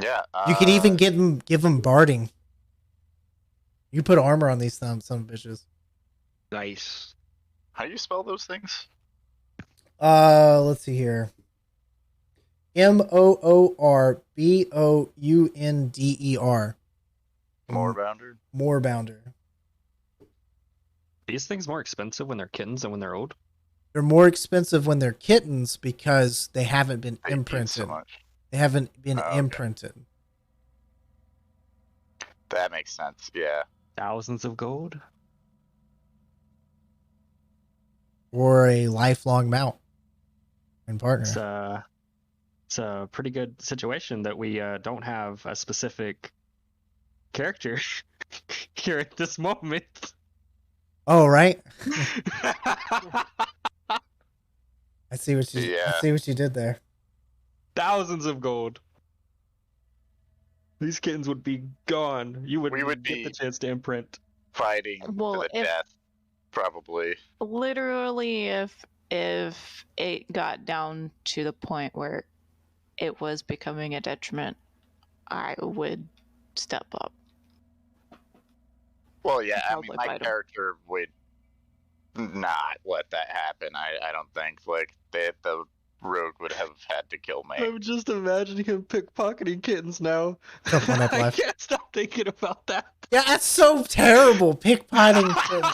Yeah. You can even give them barding. You put armor on these some bitches. Nice. How do you spell those things? Let's see here. Moorbounder. Moorbounder. These things more expensive when they're kittens than when they're old? They're more expensive when they're kittens because they haven't been imprinted. So much. They haven't been imprinted. That makes sense. Yeah. Thousands of gold? Or a lifelong mount and partner. It's a pretty good situation that we don't have a specific character here at this moment. Oh, right. I see what you did there. Thousands of gold. These kittens would be gone. We would get the chance to imprint. Fighting to the death, probably. Literally, if it got down to the point where it was becoming a detriment, I would step up. Well, yeah, I mean, Probably my bite 'em. character would not let that happen. I don't think. Like, the rogue would have had to kill me. I'm just imagining him pickpocketing kittens now. Jump on up I left. can't stop thinking about that. Yeah, that's so terrible. Pickpocketing.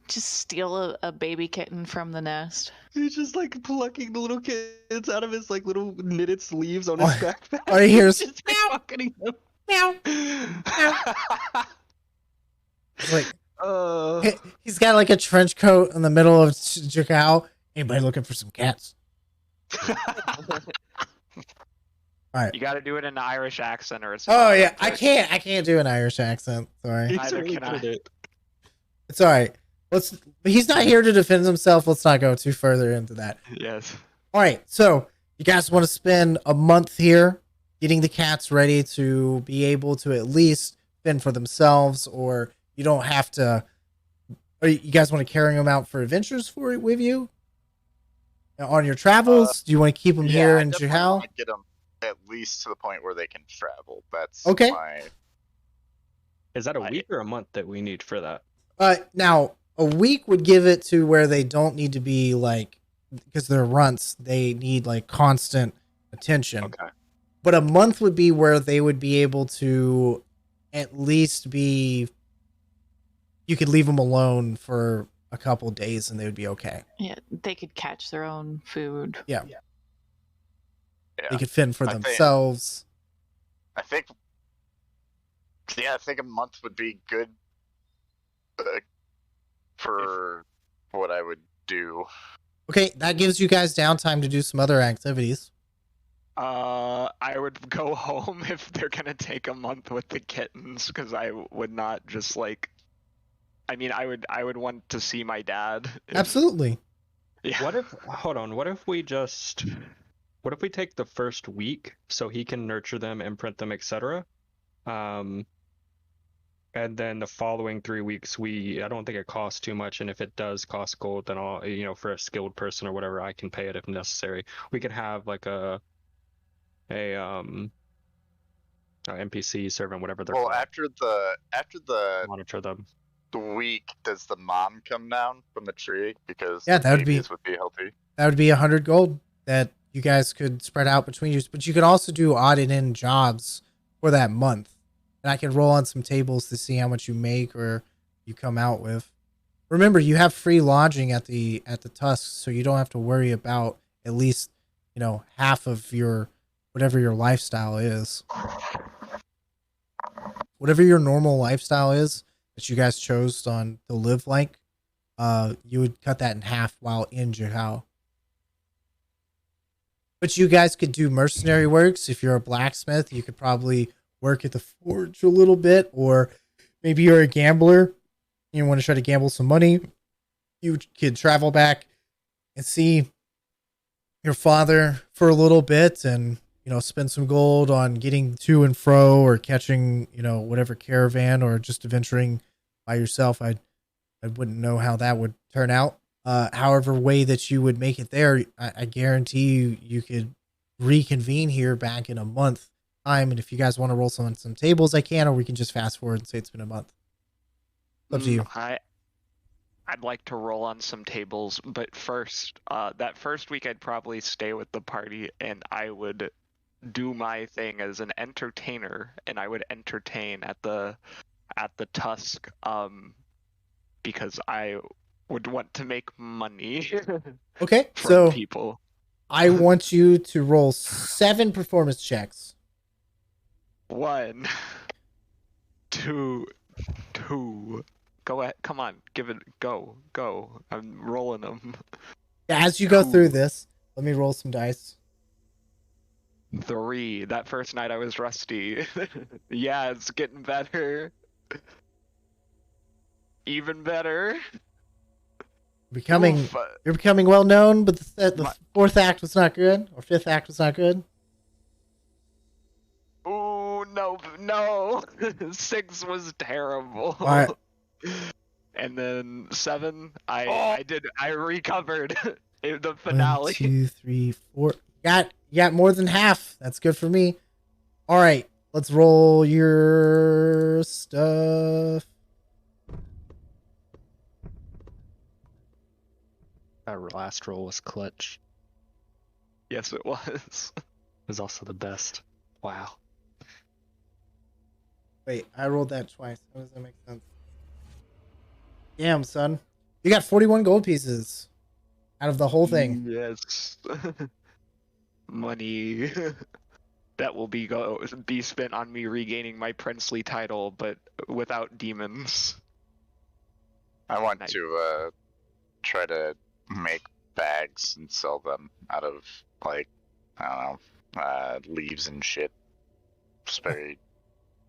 Just steal a baby kitten from the nest. He's just like plucking the little kids out of his like little knitted sleeves on his Oh, backpack. all he hears, Just pickpocketing them. meow. It's like Uh, he's got like a trench coat in the middle of Jihao. Anybody looking for some cats? All right. You got to do it in an Irish accent, or it's. Oh not yeah, I authentic. can't do an Irish accent. Sorry. he's Neither really can good I. at it. It's all right. But he's not here to defend himself. Let's not go too further into that. Yes. All right. So you guys want to spend a month here getting the cats ready to be able to at least fend for themselves, or you don't have to. Or you guys want to carry them out for adventures with you on your travels? Do you want to keep them here I in definitely Jihao? want to get them at least to the point where they can travel. That's Okay. my. Is that a week or a month that we need for that? Now a week would give it to where they don't need to be like, because they're runts, they need like constant attention. Okay. But a month would be where they would be able to at least be. You could leave them alone for a couple days and they would be okay. Yeah, they could catch their own food. Yeah. Yeah. They could fend for I think- themselves. I think. Yeah, I think a month would be good for what I would do. Okay, that gives you guys downtime to do some other activities. I would go home if they're gonna take a month with the kittens, because I would not just like. I mean, I would want to see my dad. Absolutely. Yeah. What if what if we take the first week so he can nurture them, imprint them, etc. And then the following 3 weeks I don't think it costs too much, and if it does cost gold, then I'll, for a skilled person or whatever, I can pay it if necessary. We could have like a NPC servant, whatever they're Well, called. after the Monitor them. week, does the mom come down from the tree? Because Yeah, that would be- babies would be healthy. That would be 100 gold that you guys could spread out between you. But you could also do odd and end jobs for that month. And I can roll on some tables to see how much you make or you come out with. Remember, you have free lodging at the Tusk, so you don't have to worry about at least, half of your whatever your lifestyle is. Whatever your normal lifestyle is that you guys chose on to live like, you would cut that in half while in Jihao. But you guys could do mercenary works. If you're a blacksmith, you could probably work at the forge a little bit, or maybe you're a gambler. You want to try to gamble some money. You could travel back and see your father for a little bit and, spend some gold on getting to and fro or catching, whatever caravan or just adventuring by yourself. I wouldn't know how that would turn out. However way that you would make it there, I guarantee you could reconvene here back in a month time. And if you guys want to roll some tables, I can, or we can just fast forward and say it's been a month. Up to you. I'd like to roll on some tables, but first, that first week I'd probably stay with the party and I would do my thing as an entertainer, and I would entertain at the Tusk, because I would want to make money Okay, from so people. I want you to roll 7 performance checks. 1, 2. Go ahead. Come on, give it. Go. I'm rolling them. As you go through this, let me roll some dice. 3. That first night I was rusty. Yeah, it's getting better. Even better. Oof. You're becoming well known, but the My- 4th act was not good, or 5th act was not good. Ooh, no. 6 was terrible. All right. And then 7, I recovered in the finale. 1, 2, 3, 4. You got more than half. That's good for me. All right. Let's roll your stuff. Our last roll was clutch. Yes, it was. It was also the best. Wow. Wait, I rolled that twice. How does that make sense? Damn, son. You got 41 gold pieces out of the whole thing. Yes. Money that will be spent on me regaining my princely title, but without demons. I want Nice. to try to make bags and sell them out of like I don't know leaves and shit. Just very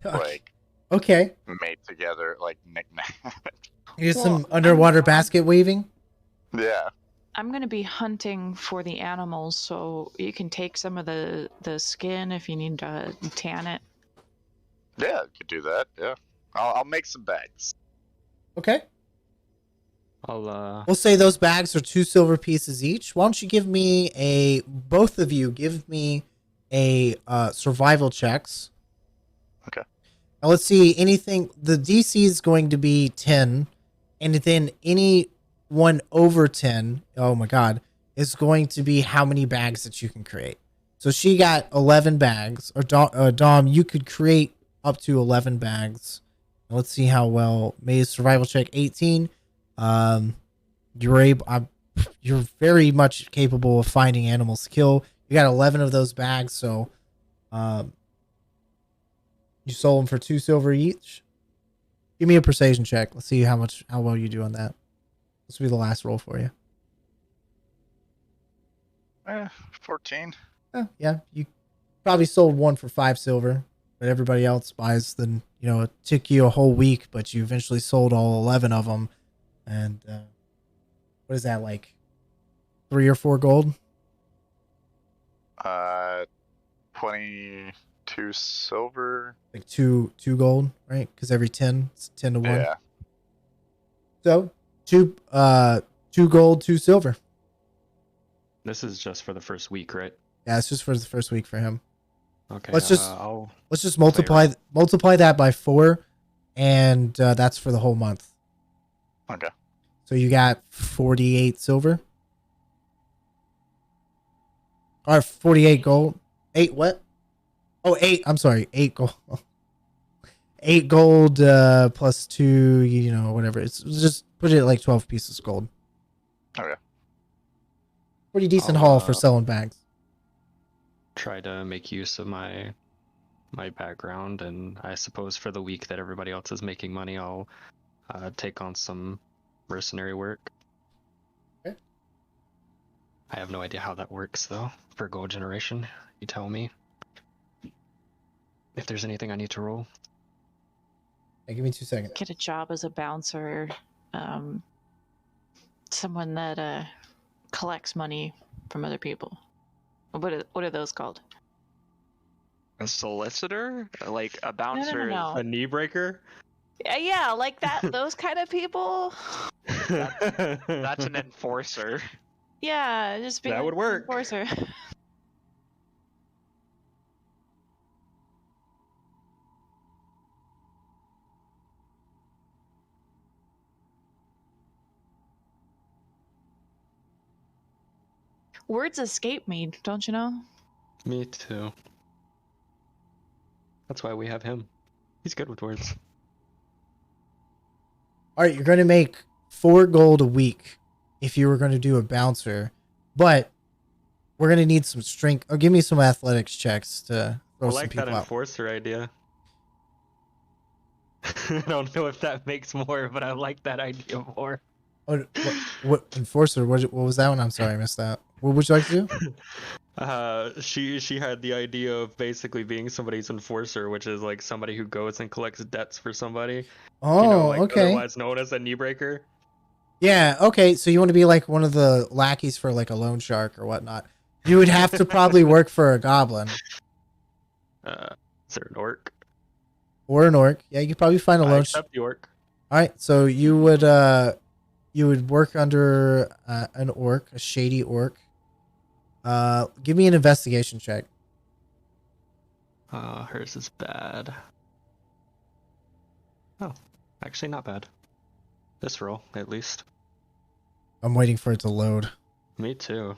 like Okay. made together like knickknack. Here's Well, some underwater basket weaving. Yeah. I'm gonna be hunting for the animals, so you can take some of the skin if you need to tan it. Yeah, could do that. Yeah, I'll make some bags. Okay. I'll We'll say those bags are 2 silver pieces each. Why don't you give me both of you give me a survival checks. Okay. Now let's see anything. The DC is going to be 10, and then any one over 10, oh my god, is going to be how many bags that you can create. So she got 11 bags, or Dom, you could create up to 11 bags. Now let's see how well. May's survival check 18. You're very much capable of finding animals to kill. You got 11 of those bags, so you sold them for 2 silver each. Give me a persuasion check. Let's see how well you do on that. This will be the last roll for you. 14. Oh, yeah, you probably sold one for 5 silver, but everybody else buys the, it took you a whole week, but you eventually sold all 11 of them. And what is that, like 3 or 4 gold? 22 silver. Like two gold, right? Because every 10, it's 10 to 1. Yeah. So 2 gold, 2 silver. This is just for the first week, right? Yeah, it's just for the first week for him. Okay. Let's just I'll multiply that by 4, and that's for the whole month. Okay. So you got 48 silver. Or 48 gold. 8 what? Oh, 8. I'm sorry. 8 gold. 8 gold plus 2, whatever. It's just put it at like 12 pieces of gold. Okay. Pretty decent I'll, haul for selling bags. try to make use of my background, and I suppose for the week that everybody else is making money, I'll take on some mercenary work. Okay. I have no idea how that works though for gold generation. You tell me if there's anything I need to roll. Hey, give me 2 seconds. Get a job as a bouncer, someone that collects money from other people. What are those called? A solicitor? Like a bouncer? No. A knee breaker? Yeah, like that. Those kind of people. That's an enforcer. Yeah, just being That would work. Enforcer. Words escape me, don't you know? Me too. That's why we have him. He's good with words. All right, you're going to make 4 gold a week if you were going to do a bouncer, but we're going to need some strength. Or give me some athletics checks to throw I some like that people out. enforcer idea. I don't know if that makes more, but I like that idea more. Oh, what enforcer? What was that one? I'm sorry, I missed that. What would you like to do? She had the idea of basically being somebody's enforcer, which is like somebody who goes and collects debts for somebody. Oh, okay. Otherwise known as a knee breaker. Yeah, okay. So you want to be like one of the lackeys for like a loan shark or whatnot. You would have to probably work for a goblin. Is there an orc? Or an orc. Yeah, you could probably find a I loan accept the orc. All right, so you would work under an orc, a shady orc. Give me an investigation check. Hers is bad. Oh, actually not bad. This roll, at least. I'm waiting for it to load. Me too.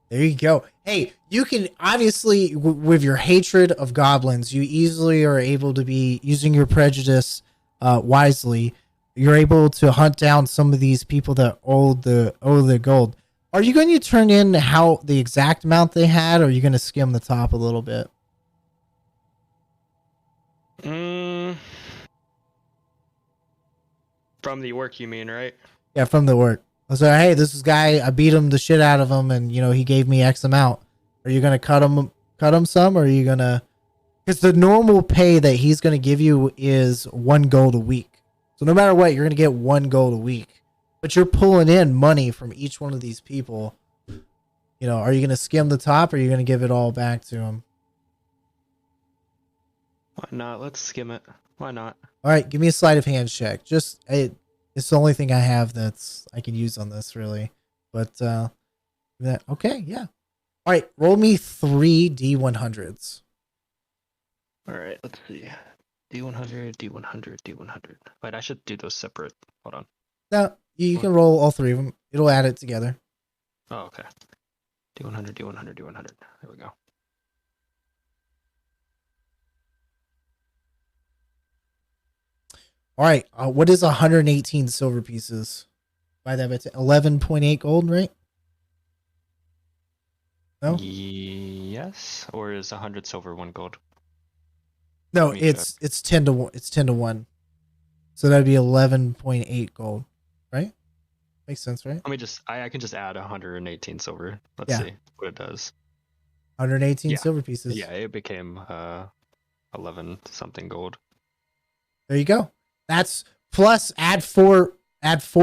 There you go. Hey, you can obviously, with your hatred of goblins, you easily are able to be using your prejudice wisely. You're able to hunt down some of these people that owe the gold. Are you going to turn in how the exact amount they had, or are you going to skim the top a little bit? From the work, you mean, right? Yeah, from the work. I was like, hey, this is guy, I beat him the shit out of him, and he gave me X amount. Are you gonna cut him some, or are you gonna? Because the normal pay that he's gonna give you is 1 gold a week. So no matter what, you're gonna get 1 gold a week. But you're pulling in money from each one of these people. Are you gonna skim the top, or are you gonna give it all back to him? Why not? Let's skim it. Why not? All right, give me a sleight of hand check. It's the only thing I have I can use on this, really. But okay, yeah. All right, roll me 3 D100s. All right, let's see. D100, D100, D100. Wait, I should do those separate. Hold on. No, you can roll all 3 of them. It'll add it together. Oh, okay. D100, D100, D100. There we go. All right, what is 118 silver pieces? By that, it's 11.8 gold, right? No? Yes, or is 100 silver 1 gold? No, it's 10 to 1. It's 10 to 1. So that'd be 11.8 gold, right? Makes sense, right? Let me just I can just add 118 silver. Let's see what it does. 118 silver pieces. Yeah, it became 11 something gold. There you go. That's plus add four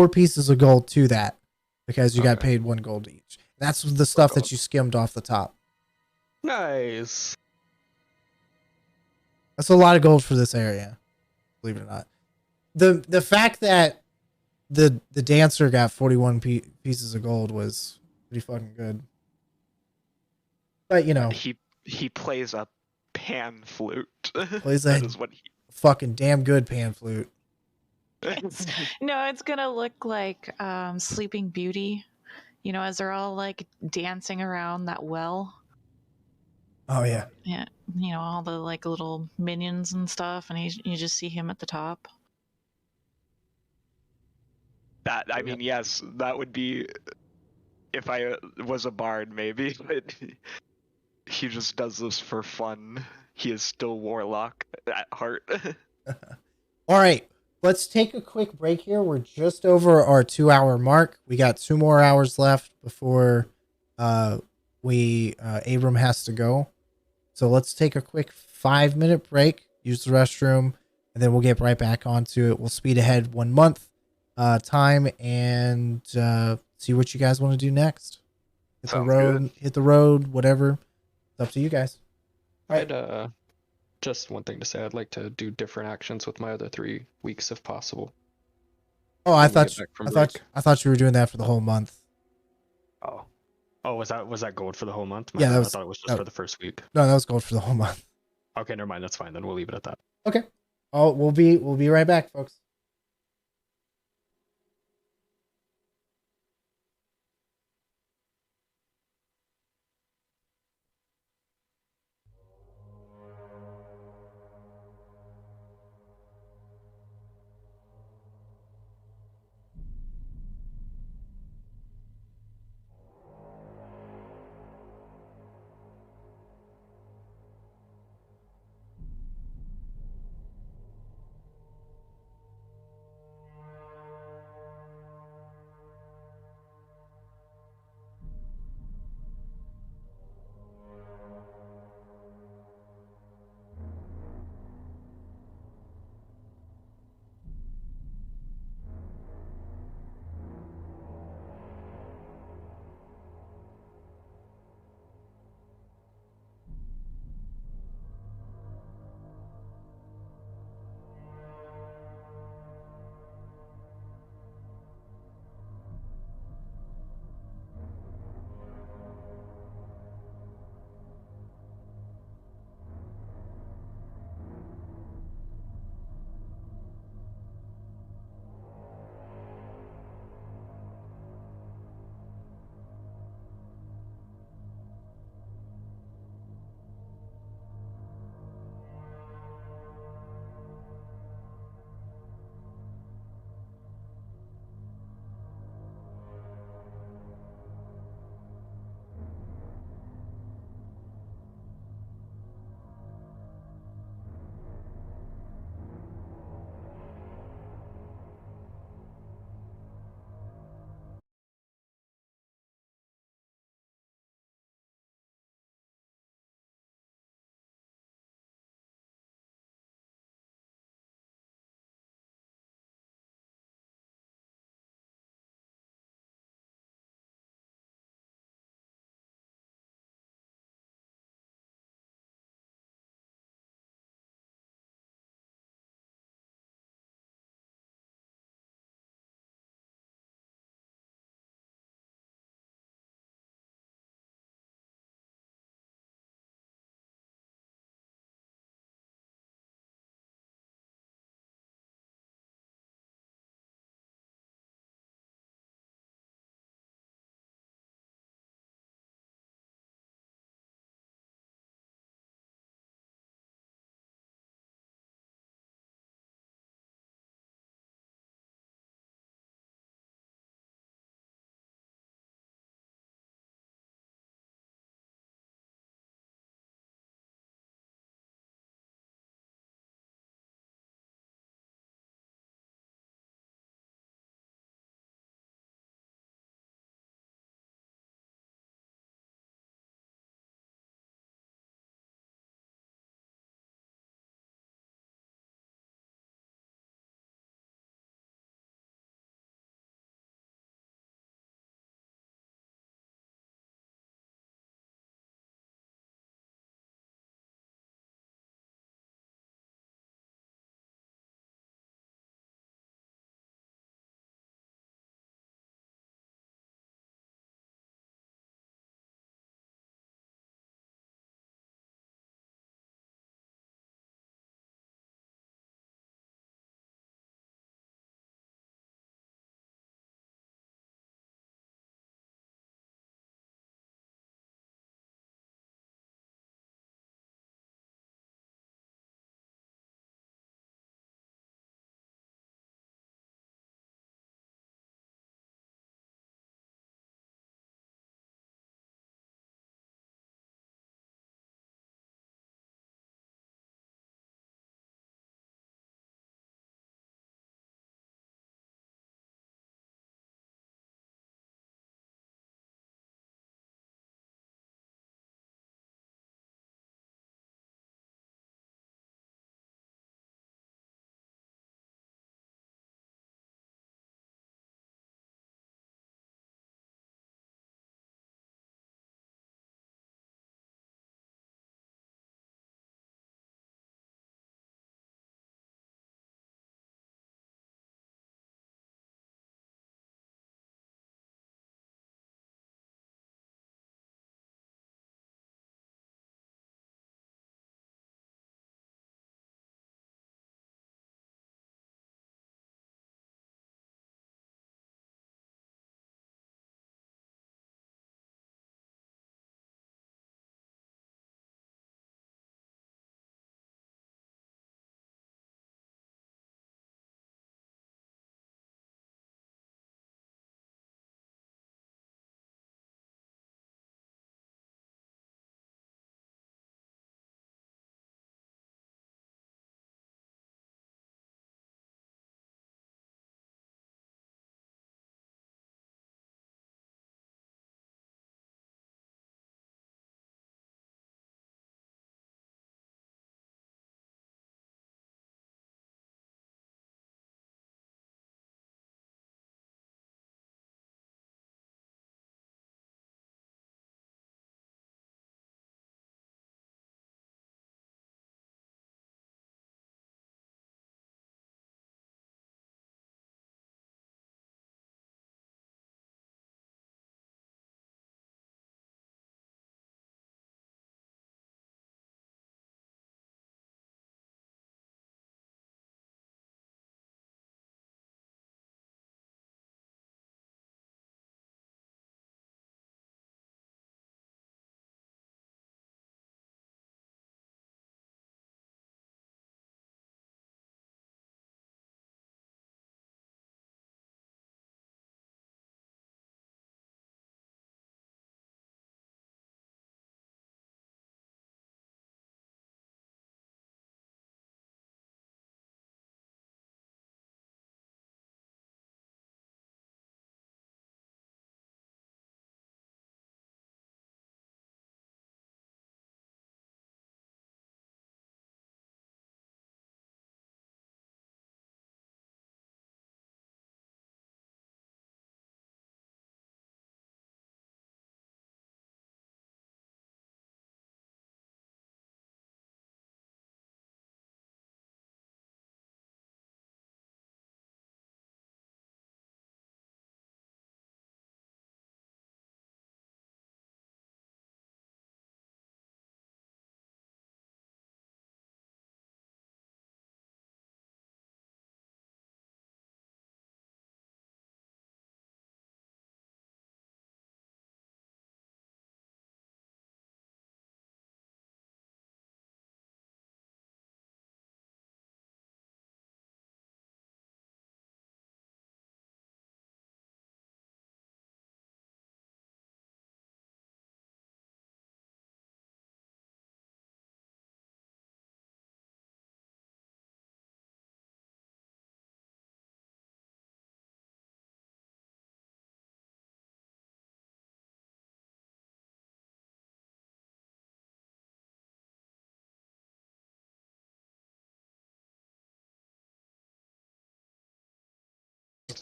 pieces of gold to that, because you got paid 1 gold each. That's the stuff that you skimmed off the top. Nice. That's a lot of gold for this area, believe it or not. The fact that the dancer got 41 pieces of gold was pretty fucking good. But he plays a pan flute. Plays that is what he fucking damn good pan flute. No, it's gonna look like Sleeping Beauty, as they're all like dancing around that well. Oh yeah. Yeah, all the like little minions and stuff, and you just see him at the top. That I mean, yes, that would be if I was a bard, maybe, but he just does this for fun. He is still warlock at heart. All right, let's take a quick break here. We're just over our 2-hour mark. We got 2 more hours left before Abram has to go. So let's take a quick 5-minute break, use the restroom, and then we'll get right back onto it. We'll speed ahead 1 month time and see what you guys want to do next. Hit the road, whatever. It's up to you guys. All right. Just one thing to say. I'd like to do different actions with my other 3 weeks if possible. Oh, I thought you were doing that for the whole month. Oh, was that gold for the whole month? Yeah, I thought it was just for the first week. No, that was gold for the whole month. Okay, never mind. That's fine. Then we'll leave it at that. Okay. Oh, we'll be right back, folks.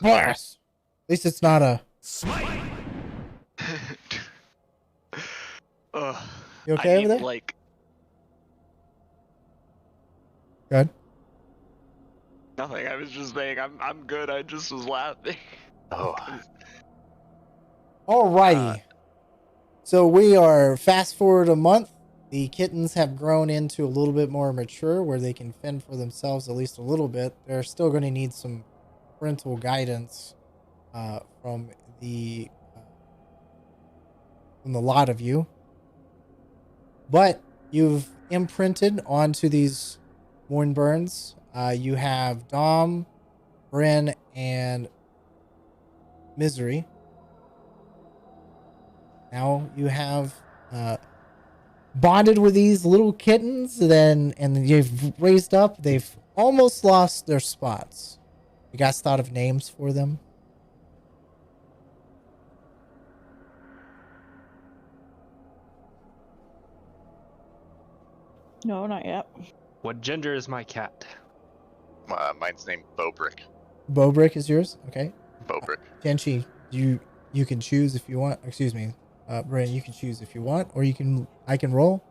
Yes. At least it's not a. Ugh. You okay I over mean, there? like, Good. nothing. I was just saying I'm good. I just was laughing. Oh, Alrighty. So we are fast forward a month. The kittens have grown into a little bit more mature where they can fend for themselves at least a little bit. They're still going to need some parental guidance from the lot of you. But you've imprinted onto these Mornburns. You have Dom, Bryn, and Misery. Now you have bonded with these little kittens, and you've raised up. They've almost lost their spots. You guys thought of names for them? No, not yet. What gender is my cat? mine's named Bobrick. Bobrick is yours? Okay. Bobrick. Tenchi, you can choose if you want. Excuse me. Bryn, you can choose if you want, or I can roll.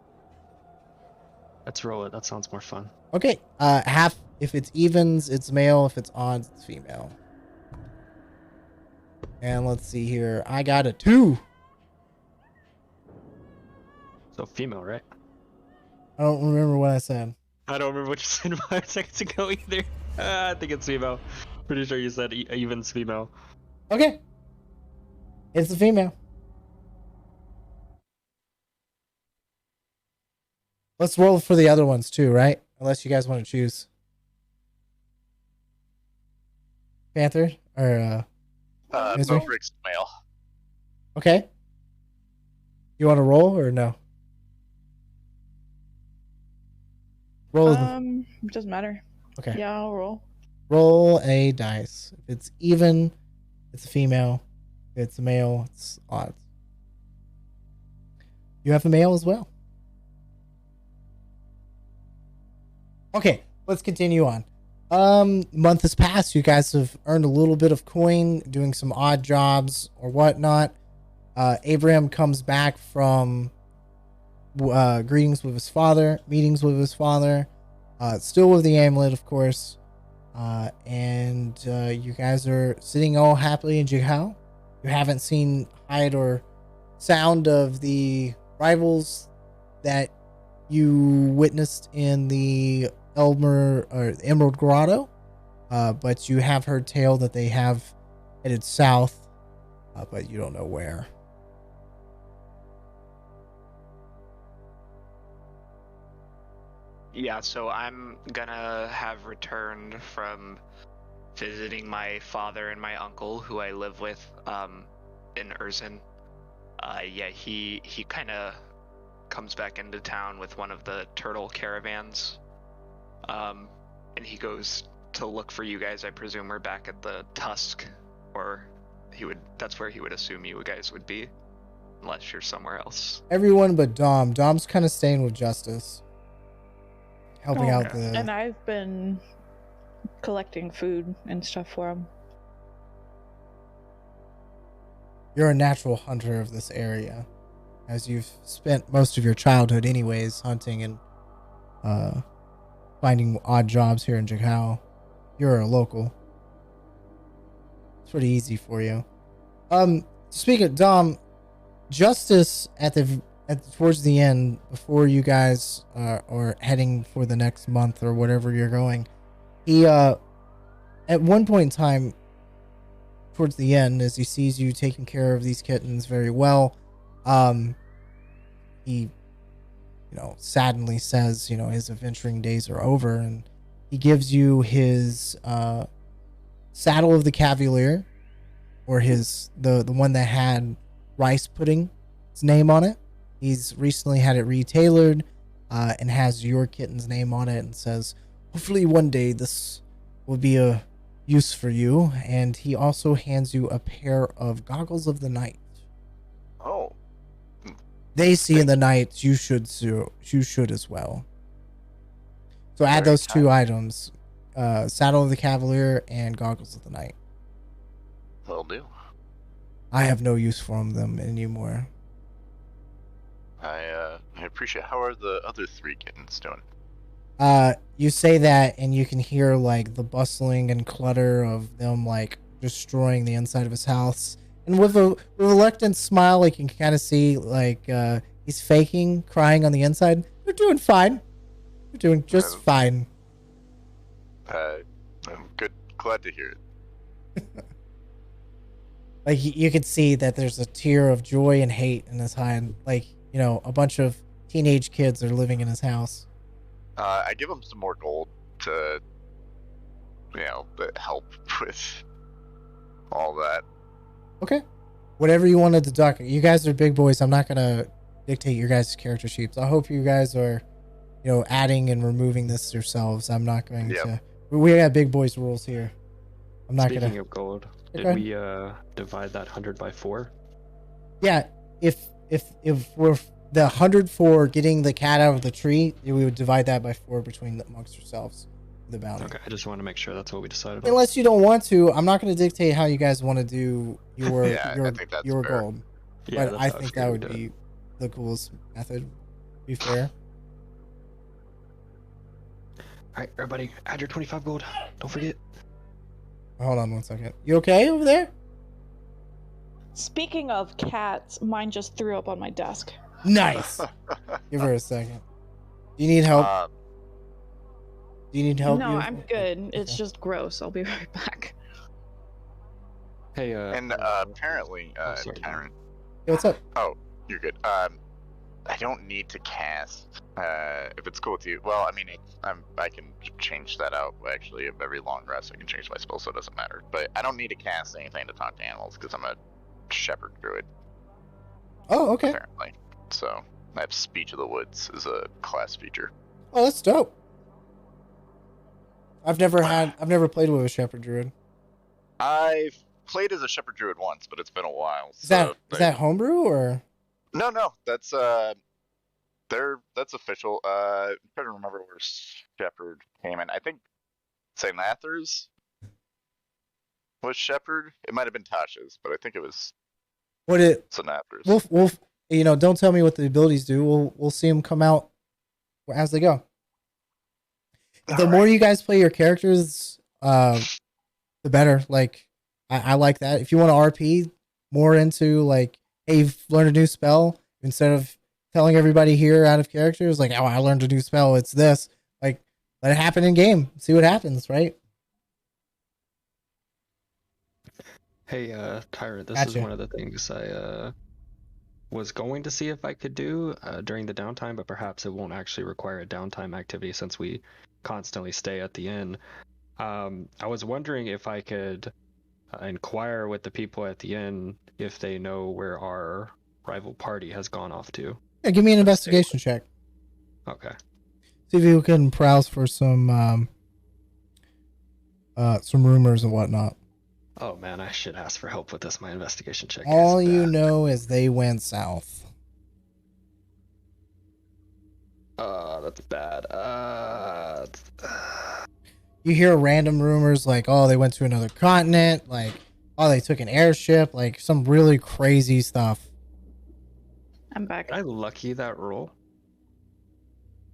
Let's roll it. That sounds more fun. Okay. Half, if it's evens, it's male. If it's odds, it's female. And let's see here. I got a 2. So female, right? I don't remember what I said. I don't remember what you said 5 seconds ago either. I think it's female. Pretty sure you said even's female. Okay. It's a female. Let's roll for the other ones too, right? Unless you guys want to choose. Panther or Misery? Bobrick's male. Okay. You want to roll or no? Roll. It doesn't matter. Okay. Yeah, I'll roll. Roll a dice. If it's even, it's a female. If it's a male, it's odds. You have a male as well. Okay, let's continue on. Month has passed. You guys have earned a little bit of coin doing some odd jobs or whatnot. Abraham comes back from greetings with his father, meetings with his father, still with the amulet, of course. And you guys are sitting all happily in Jihao. You haven't seen hide or sound of the rivals that you witnessed in the Emerald Grotto, but you have heard tale that they have headed south, but you don't know where. Yeah, so I'm gonna have returned from visiting my father and my uncle, who I live with, in Urzen. Yeah, he kind of comes back into town with one of the turtle caravans, and he goes to look for you guys. I presume we're back at the Tusk, or that's where he would assume you guys would be, unless you're somewhere else. Everyone but Dom. Dom's kind of staying with Justice, helping out the. And I've been collecting food and stuff for him. You're a natural hunter of this area, as you've spent most of your childhood anyways hunting and finding odd jobs here in Jihao. You're a local. It's pretty easy for you. Speaking of Dom, Justice towards the end, before you guys are heading for the next month or whatever you're going, he at one point in time, towards the end, as he sees you taking care of these kittens very well, he sadly says, his adventuring days are over, and he gives you his saddle of the Cavalier, or the one that had rice pudding's name on it. He's recently had it retailored and has your kitten's name on it, and says, hopefully one day this will be a use for you. And he also hands you a pair of goggles of the night. Oh. They see in the night. You should as well. So add Very those two items, saddle of the Cavalier and goggles of the night. Will do. I have no use for them anymore. I appreciate. How are the other 3 kittens doing? You say that, and you can hear like the bustling and clutter of them like destroying the inside of his house. And with a reluctant smile, like you can kind of see like he's faking crying on the inside. They're doing fine. They're doing just fine. I'm good. Glad to hear it. Like you could see that there's a tear of joy and hate in his eye. Like, you know, a bunch of teenage kids are living in his house. I give him some more gold to, help with all that. Okay. Whatever you want to deduct. You guys are big boys. I'm not going to dictate your guys' character sheets. I hope you guys are, adding and removing this yourselves. I'm not going to. We got big boys rules here. I'm not going to. Speaking of gold, did we divide that 100 by 4? Yeah. If we're the 100 for getting the cat out of the tree, we would divide that by 4 amongst yourselves. The bounty. Okay, I just want to make sure that's what we decided on. Unless you don't want to, I'm not going to dictate how you guys want to do your your fair. gold. Yeah, but I think that would be the coolest method. To be fair. All right, everybody, add your 25 gold. Don't forget. Hold on 1 second. You okay over there? Speaking of cats, mine just threw up on my desk. Nice. Give her a second. Do you need help? Do you need help? No, I'm good. It's just gross. I'll be right back. Hey, and apparently, sorry. Tavern. Hey, what's up? Oh, you're good. I don't need to cast. If it's cool with you. Well, I mean, I can change that out. Actually, of every long rest, I can change my spell, so it doesn't matter. But I don't need to cast anything to talk to animals because I'm a shepherd druid. Oh, okay. Apparently, so I have speech of the woods as a class feature. Oh, that's dope. I've never played with a shepherd druid. I've played as a shepherd druid once, but it's been a while. Is that homebrew or? No, that's that's official. I'm trying to remember where shepherd came in. I think St. Lathers was shepherd. It might have been Tasha's, but I think it was St. Lathers. We'll don't tell me what the abilities do. We'll see them come out as they go. The more you guys play your characters, the better. Like, I like that. If you want to RP more into like, hey, you've learned a new spell, instead of telling everybody here out of character, it's like, oh, I learned a new spell. It's this. Like, let it happen in game. See what happens, right? Hey, Tyrant, this Gotcha. is one of the things I was going to see if I could do during the downtime, but perhaps it won't actually require a downtime activity since we constantly stay at the inn. I was wondering if I could inquire with the people at the inn if they know where our rival party has gone off to. Yeah, give me an investigation check. Okay. See if you can browse for some rumors and whatnot. Oh man, I should ask for help with this. My investigation check. All you know is they went south. That's bad. You hear random rumors like, oh, they went to another continent, like, oh, they took an airship, like some really crazy stuff. I'm back. Did I lucky that roll?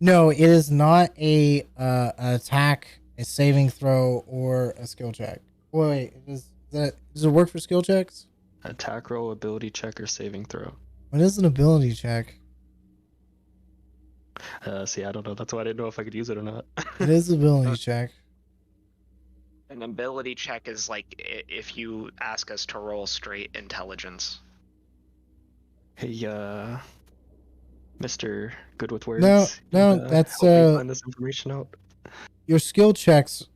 No, it is not an attack, a saving throw, or a skill check. Wait, does it work for skill checks? Attack roll, ability check, or saving throw? What is an ability check? See, I don't know. That's why I didn't know if I could use it or not. It is ability check. An ability check is like if you ask us to roll straight intelligence. Hey, Mr. Good with Words. No, that's help me find this information out. Your skill checks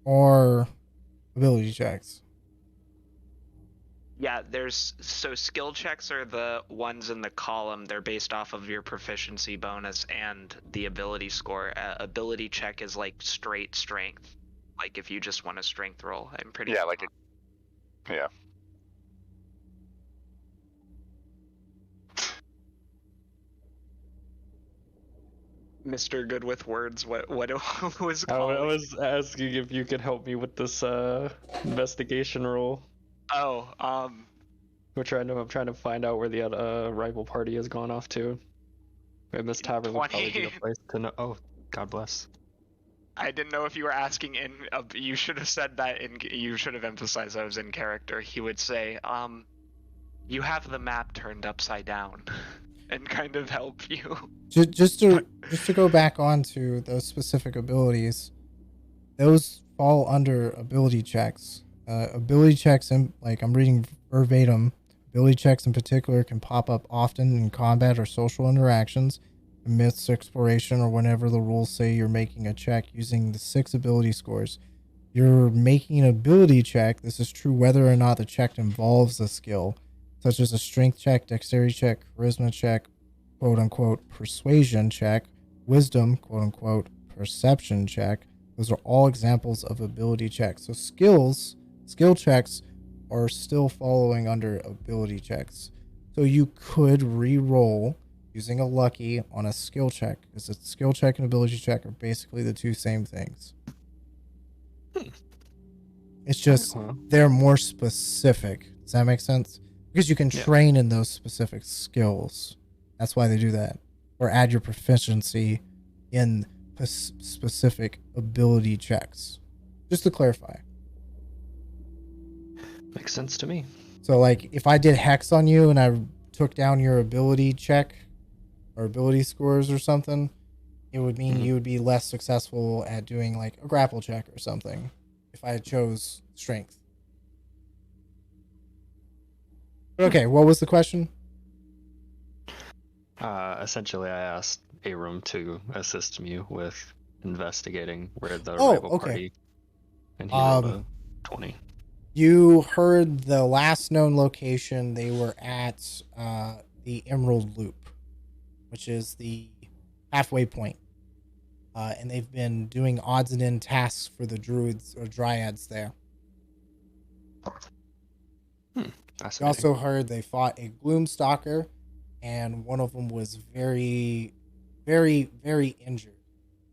are ability checks. Yeah, so skill checks are the ones in the column. They're based off of your proficiency bonus and the ability score. Ability check is like straight strength. Like if you just want a strength roll, I'm pretty. Yeah, sure. Mr. Good with Words, what was calling? I was asking if you could help me with this investigation roll. Oh, I'm trying to find out where the rival party has gone off to. And this tavern would probably be 20. the place to know. Oh, God bless. I didn't know if you were asking in. You should have said that in. You should have emphasized that I was in character. He would say, you have the map turned upside down," and kind of help you. Just to go back onto those specific abilities, those fall under ability checks. Ability checks, like I'm reading verbatim, ability checks in particular can pop up often in combat or social interactions, myths, exploration, or whenever the rules say you're making a check using the 6 ability scores. You're making an ability check. This is true whether or not the check involves a skill, such as a strength check, dexterity check, charisma check, quote unquote, persuasion check, wisdom, quote unquote, perception check. Those are all examples of ability checks. So skill checks are still following under ability checks. So you could re-roll using a lucky on a skill check, because a skill check and ability check are basically the two same things. It's just they're more specific. Does that make sense? Because you can train in those specific skills. That's why they do that. Or add your proficiency in specific ability checks. Just to clarify. Makes sense to me. So, like, if I did Hex on you and I took down your ability check or ability scores or something, it would mean you would be less successful at doing, like, a grapple check or something if I chose strength. Okay, what was the question? Essentially, I asked Abram to assist me with investigating where the Oh, rival okay. party, and he rolled a 20. You heard the last known location. They were at the Emerald Loop, which is the halfway point. And they've been doing odds and end tasks for the druids or dryads there. You also heard they fought a Gloomstalker, and one of them was very, very, very injured.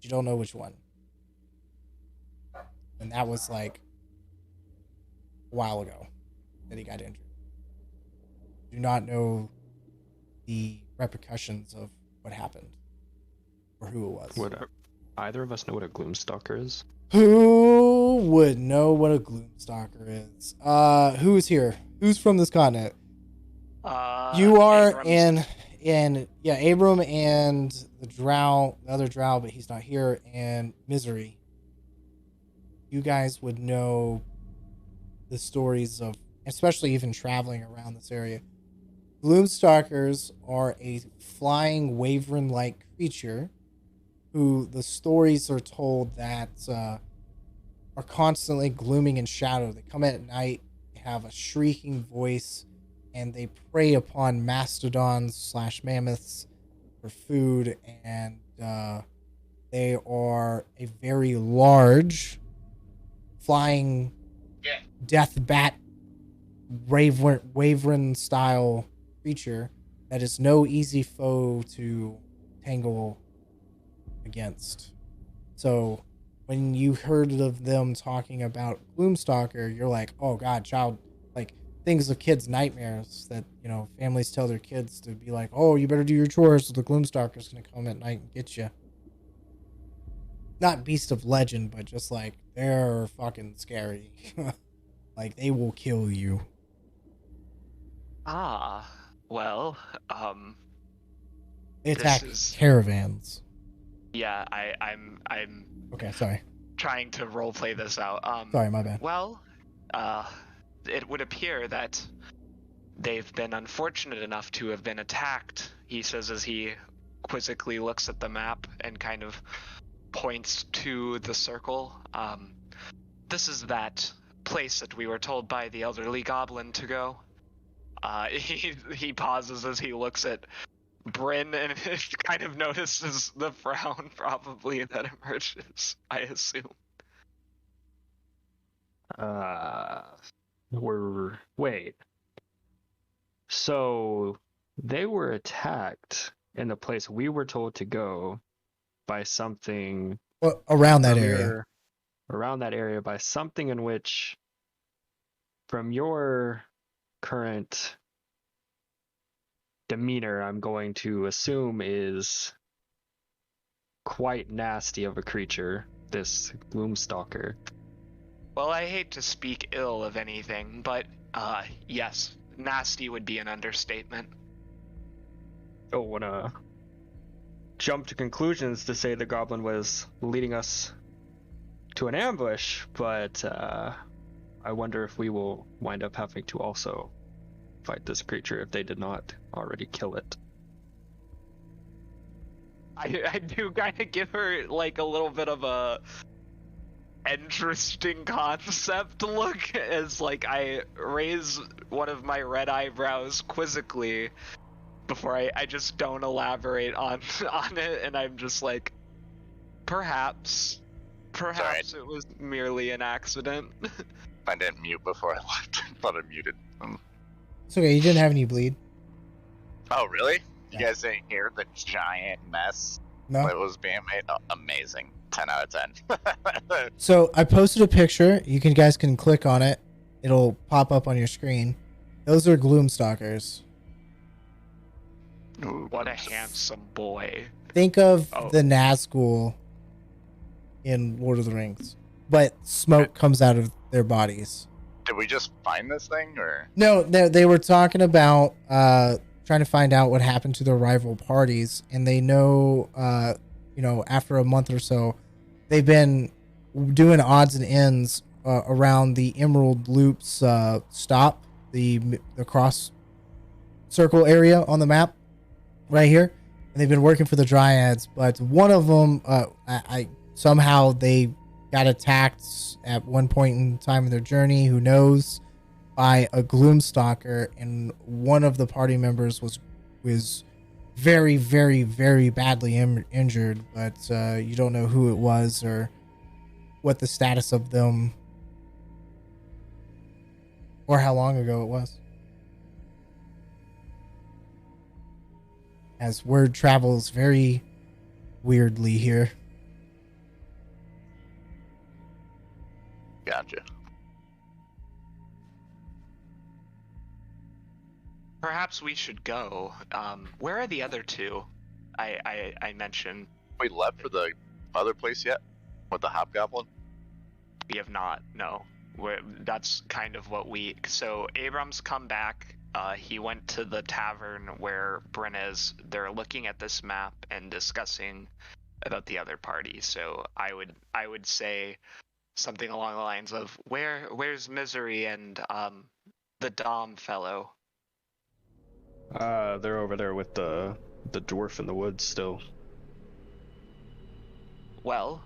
You don't know which one. And that was like a while ago that he got injured. Do not know the repercussions of what happened or who it was. Would either of us know what a Gloomstalker is? Who would know what a Gloomstalker is? Who's here? Who's from this continent? You are Abram's. Abram and the other drow, but he's not here, and Misery. You guys would know the stories of, especially even traveling around this area. Gloomstalkers are a flying wyvern-like creature who the stories are told that are constantly glooming in shadow. They come at night, they have a shrieking voice, and they prey upon mastodons / mammoths for food, and they are a very large flying death bat wyvern style creature that is no easy foe to tangle against. So when you heard of them talking about Gloomstalker, you're like, oh god, like things of kids' nightmares that, families tell their kids to be like, oh, you better do your chores, so the Gloomstalker's gonna come at night and get you. Not beast of legend, but just like, they're fucking scary. Like, they will kill you. Well, They attack caravans. Yeah, I'm Okay, sorry. trying to roleplay this out. Sorry, my bad. Well, it would appear that they've been unfortunate enough to have been attacked, he says as he quizzically looks at the map and kind of points to the circle. This is that place that we were told by the elderly goblin to go. He pauses as he looks at Bryn and kind of notices the frown probably that emerges, I assume. Wait. So they were attacked in the place we were told to go by something Well, around that area. Around that area by something in which from your current demeanor, I'm going to assume is quite nasty of a creature, this Gloomstalker. Well, I hate to speak ill of anything, but yes, nasty would be an understatement. Don't want to jump to conclusions to say the goblin was leading us to an ambush, but I wonder if we will wind up having to also fight this creature if they did not already kill it. I do kind of give her like a little bit of a interesting concept look as like I raise one of my red eyebrows quizzically before I just don't elaborate on it, and I'm just like, perhaps it was merely an accident. I didn't mute before I left. I thought I muted. It's okay. You didn't have any bleed. Oh, really? Yeah. You guys didn't hear the giant mess No. that was being made? Oh, amazing. 10 out of 10. So I posted a picture. You guys can click on it. It'll pop up on your screen. Those are Gloomstalkers. What a handsome boy. Think of Oh. the Nazgul in Lord of the Rings, but smoke comes out of their bodies. Did we just find this thing, or? No, they were talking about trying to find out what happened to their rival parties, and they know, after a month or so, they've been doing odds and ends around the Emerald Loop's stop, the cross circle area on the map right here, and they've been working for the Dryads, but one of them, somehow they got attacked at one point in time in their journey, who knows, by a Gloomstalker, and one of the party members was very, very, very badly injured, but you don't know who it was or what the status of them or how long ago it was. As word travels very weirdly here. Gotcha. Perhaps we should go. Where are the other two I mentioned? We left for the other place yet? With the Hobgoblin? We have not, no. That's kind of what so Abram's come back. He went to the tavern where Bryn is. They're looking at this map and discussing about the other party. So I would say something along the lines of, where's Misery and the Dom fellow? They're over there with the dwarf in the woods still. Well,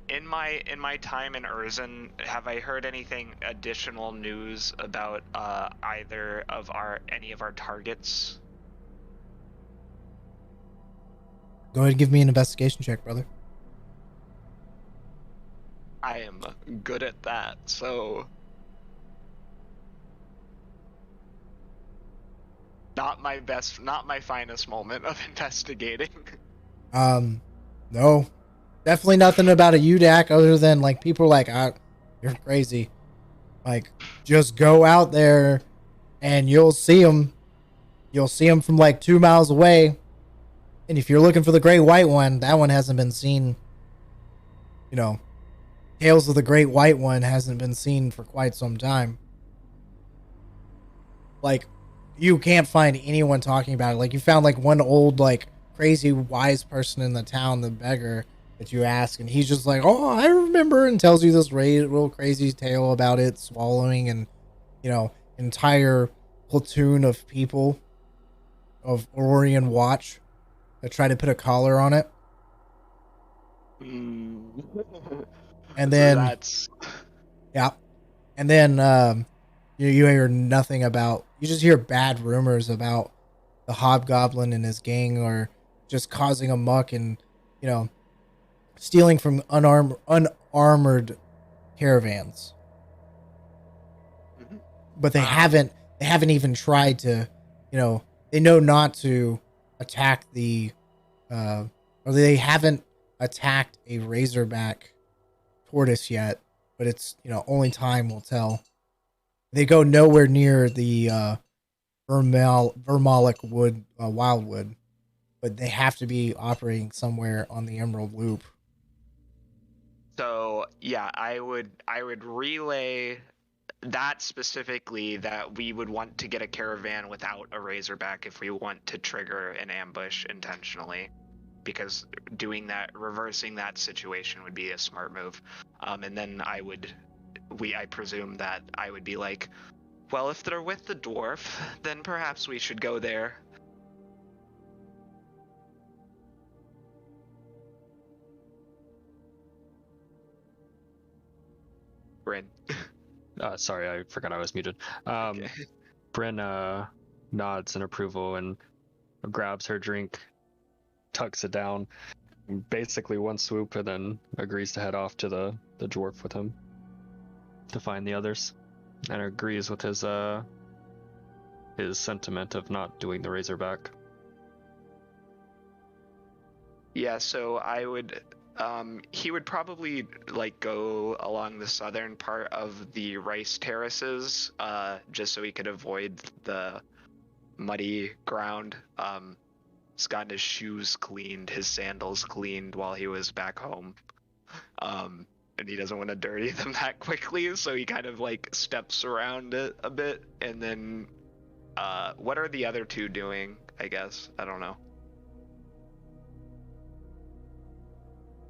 in my time in Urzen, have I heard anything additional news about either of any of our targets? Go ahead and give me an investigation check, brother. I am good at that, so not my finest moment of investigating. No. Definitely nothing about a UDAC other than like people are like, you're crazy. Like, just go out there and you'll see them. You'll see them from like 2 miles away. And if you're looking for the great white one, that one hasn't been seen. Tales of the Great White One hasn't been seen for quite some time. Like, you can't find anyone talking about it. Like, you found like one old, like, crazy wise person in the town, the beggar, that you ask, and he's just like, oh, I remember, and tells you this real crazy tale about it swallowing and, entire platoon of people of Aurorian Watch that try to put a collar on it. And then yeah, and then you hear nothing about. You just hear bad rumors about the Hobgoblin and his gang, or just causing a muck and stealing from unarmored caravans. But they haven't even tried to. They know not to attack or they haven't attacked a razorback tortoise yet, but it's, only time will tell. They go nowhere near the Vermalic wood, wildwood, but they have to be operating somewhere on the Emerald Loop. So yeah, I would relay that specifically, that we would want to get a caravan without a Razorback if we want to trigger an ambush intentionally, because doing that, reversing that situation would be a smart move. And then I presume that I would be like, well, if they're with the dwarf, then perhaps we should go there. Bryn. Sorry, I forgot I was muted. Okay. Bryn nods in approval and grabs her drink, tucks it down, basically one swoop, and then agrees to head off to the dwarf with him to find the others, and agrees with his sentiment of not doing the Razorback. Yeah, so I would he would probably like go along the southern part of the rice terraces, just so he could avoid the muddy ground. He's gotten his shoes cleaned, his sandals cleaned while he was back home. And he doesn't want to dirty them that quickly, so he kind of like steps around it a bit. And then what are the other two doing, I guess? I don't know.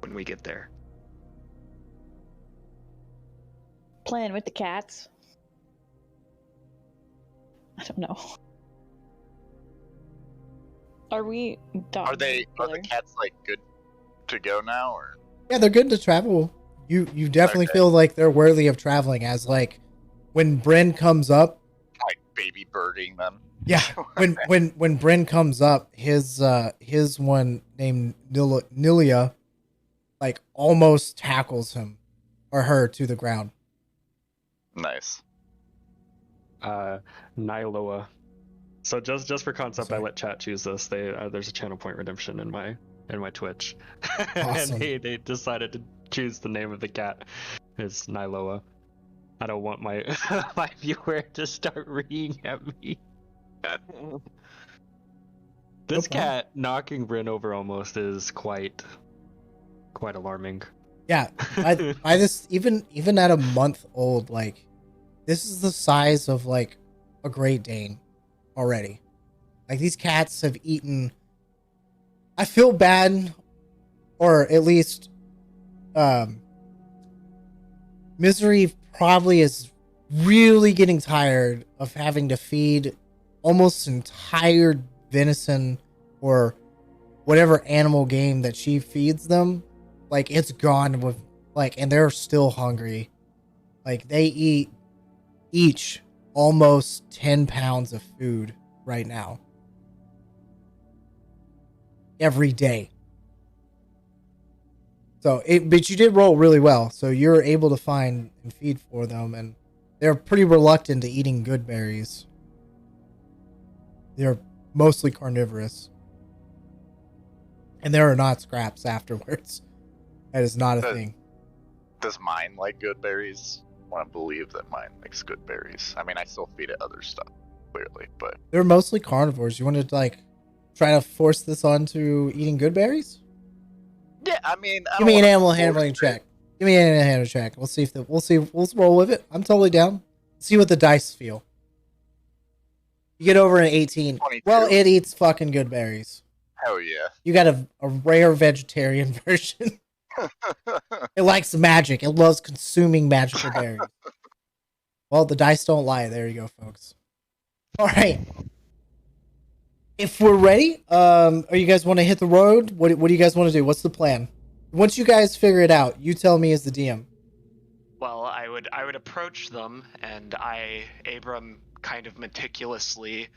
When we get there. Playing with the cats. I don't know. Are we done? Are the cats like good to go now, or? Yeah, they're good to travel. You definitely feel like they're worthy of traveling, as like when Bryn comes up, like baby birding them. Yeah, when Bryn comes up, his one named Nilia like almost tackles him or her to the ground. Nice. Niloa. So just for concept, I let chat choose this. There's a channel point redemption in my Twitch. Awesome. And they decided to choose the name of the cat. It's Niloa. I don't want my my viewer to start reading at me. This cat knocking Bryn over almost is quite alarming. Yeah, by this even at a month old, like this is the size of like a Great Dane already. Like these cats have eaten. I feel bad, or at least, Misery probably is really getting tired of having to feed almost entire venison or whatever animal game that she feeds them. Like it's gone with and they're still hungry. Like they eat each almost 10 pounds of food right now. Every day. So but you did roll really well. So you're able to find and feed for them, and they're pretty reluctant to eating good berries. They're mostly carnivorous. And there are not scraps afterwards. That is not a thing. Does mine like good berries? I want to believe that mine likes good berries. I mean, I still feed it other stuff, clearly, but... They're mostly carnivores. You want to, try to force this onto eating good berries? Yeah, I mean... Give me an animal handling check. Give me an animal handling check. We'll see. We'll roll with it. I'm totally down. See what the dice feel. You get over an 18. 22. Well, it eats fucking good berries. Hell yeah. You got a rare vegetarian version. It likes magic. It loves consuming magical berries. Well, the dice don't lie. There you go, folks. All right. If we're ready, are you guys want to hit the road? What do you guys want to do? What's the plan? Once you guys figure it out, you tell me as the DM. Well, I would approach them, and Abram, kind of meticulously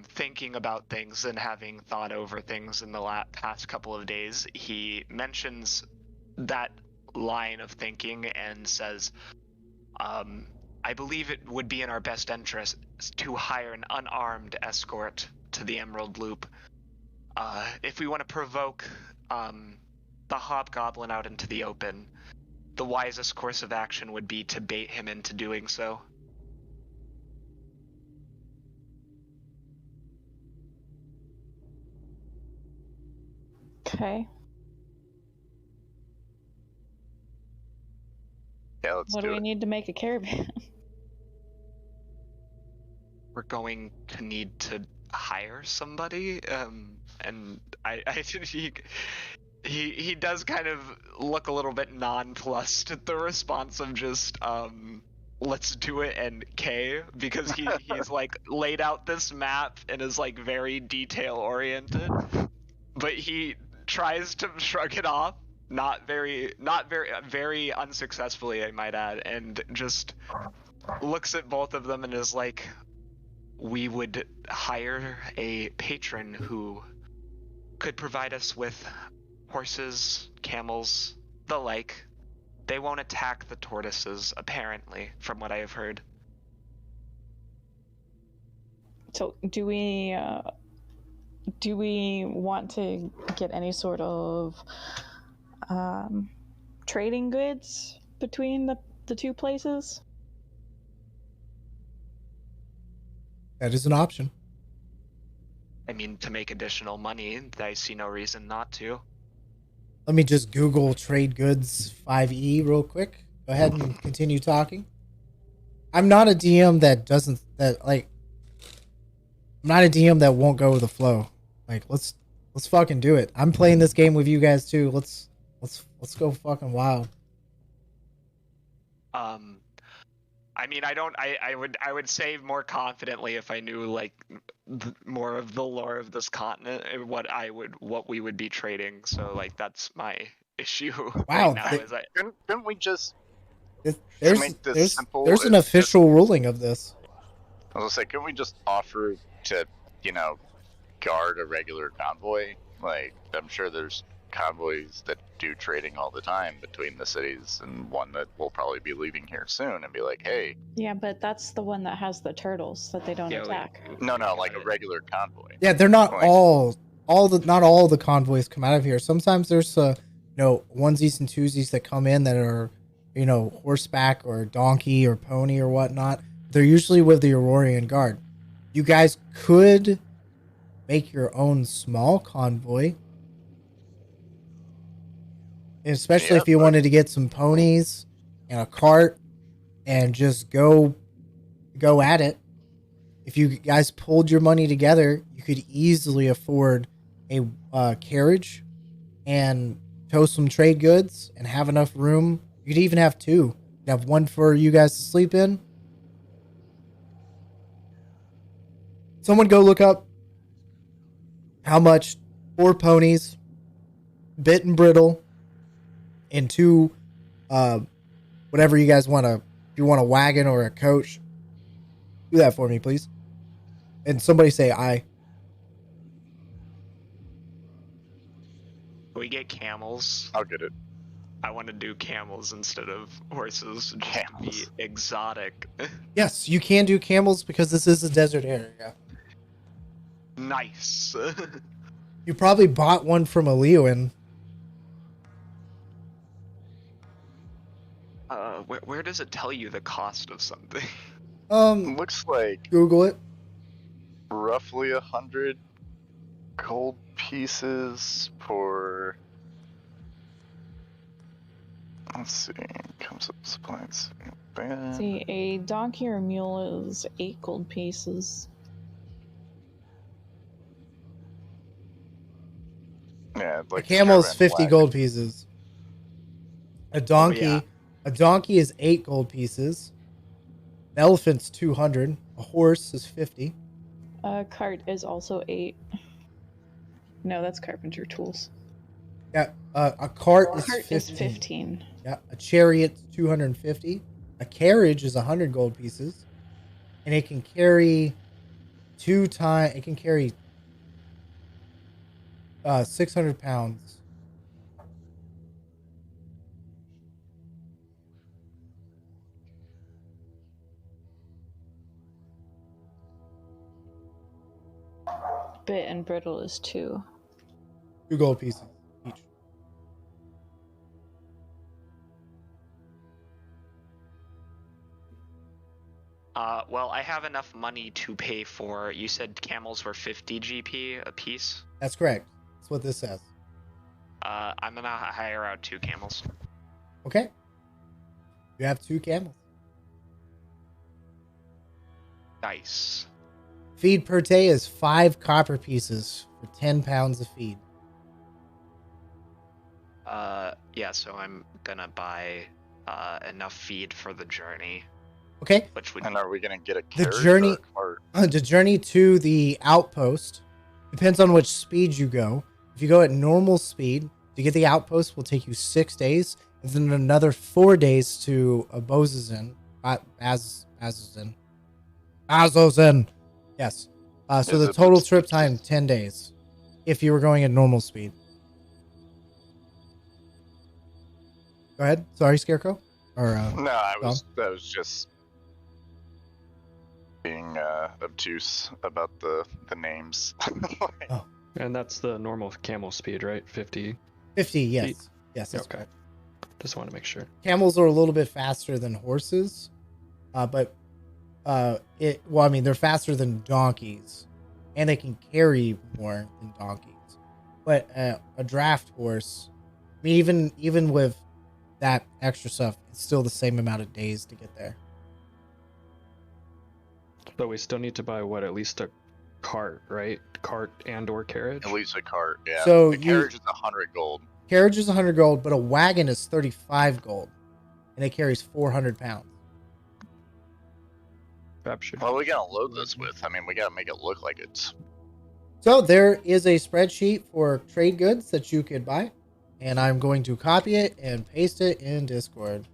thinking about things and having thought over things in the past couple of days, he mentions that line of thinking and says, I believe it would be in our best interest to hire an unarmed escort to the Emerald Loop. If we want to provoke the hobgoblin out into the open, the wisest course of action would be to bait him into doing so. Okay. Yeah, let's What do do we it. need to make a caravan? We're going to need to hire somebody, and I think he does kind of look a little bit nonplussed at the response of just let's do it and K, because he's like laid out this map and is like very detail oriented, but he tries to shrug it off, not very very unsuccessfully, I might add, and just looks at both of them and is like, we would hire a patron who could provide us with horses, camels, the like. They won't attack the tortoises, apparently, from what I have heard. So, do we want to get any sort of trading goods between the two places? That is an option. I mean, to make additional money, I see no reason not to. Let me just Google trade goods 5e real quick. Go ahead and continue talking. I'm not a DM I'm not a DM that won't go with the flow. Like, let's fucking do it. I'm playing this game with you guys too. Let's go fucking wild. I mean, I would say more confidently if I knew like more of the lore of this continent and what we would be trading. So like that's my issue Wow, right now. Couldn't we just there's make this simple? there's an official ruling of this. I was gonna say, couldn't we just offer to, guard a regular convoy? Like, I'm sure there's convoys that do trading all the time between the cities, and one that will probably be leaving here soon, and be like, hey. Yeah, but that's the one that has the turtles that they don't attack. No, like a regular convoy. Yeah, they're not Like, not all the convoys come out of here. Sometimes there's onesies and twosies that come in that are horseback or donkey or pony or whatnot. They're usually with the Aurorian Guard. You guys could make your own small convoy, especially if you wanted to get some ponies and a cart and just go at it. If you guys pulled your money together, you could easily afford a carriage and tow some trade goods and have enough room. You could even have two. You'd have one for you guys to sleep in. Someone go look up how much 4 ponies, bit and brittle, and 2, whatever you guys want to, if you want a wagon or a coach, do that for me, please. And somebody say aye. Can we get camels? I'll get it. I want to do camels instead of horses. Just to be exotic. Yes, you can do camels because this is a desert area. Nice. You probably bought one from a Leoin. Where does it tell you the cost of something? Looks like Google it. roughly 100 gold pieces for. Let's see. Comes up supplies. See, a donkey or mule is 8 gold pieces. Yeah, like A camel is caravan 50 black. gold pieces. A donkey, yeah. a donkey is 8 gold pieces. An elephant's 200. A horse is 50. A cart is also 8. No, that's carpenter tools. Yeah, a cart is Cart 15. is 15. Yeah, a chariot's 250. A carriage is 100 gold pieces, and it can carry 600 pounds. Bit and brittle is 2. 2 gold pieces each. Well, I have enough money to pay for. You said camels were 50 GP a piece. That's correct. That's what this says. I'm gonna hire out 2 camels. Okay. You have 2 camels. Nice. Feed per day is 5 copper pieces for 10 pounds of feed. Yeah. So I'm gonna buy enough feed for the journey, Okay. which would. And are we gonna get a The carriage journey, or a cart? the journey to the outpost depends on which speed you go. If you go at normal speed, to get the outpost will take you 6 days, and then another 4 days to Bozizin. Azozin. Yes. So Is the it total just- trip time 10 days. If you were going at normal speed. Go ahead. Sorry, Scarecrow. Or No, I was just being obtuse about the names. And that's the normal camel speed, right? 50. 50. Yes. Feet. Yes. That's Okay. correct. Just want to make sure. Camels are a little bit faster than horses, but they're faster than donkeys, and they can carry more than donkeys. But a draft horse, I mean, even with that extra stuff, it's still the same amount of days to get there. But we still need to buy at least a cart, right? Cart and or carriage. At least a cart, yeah. So the carriage is 100 gold. Carriage is 100 gold, but a wagon is 35 gold, and it carries 400 pounds. Captured. What are we gonna load this with? I mean, we gotta make it look like it's. So there is a spreadsheet for trade goods that you could buy, and I'm going to copy it and paste it in Discord.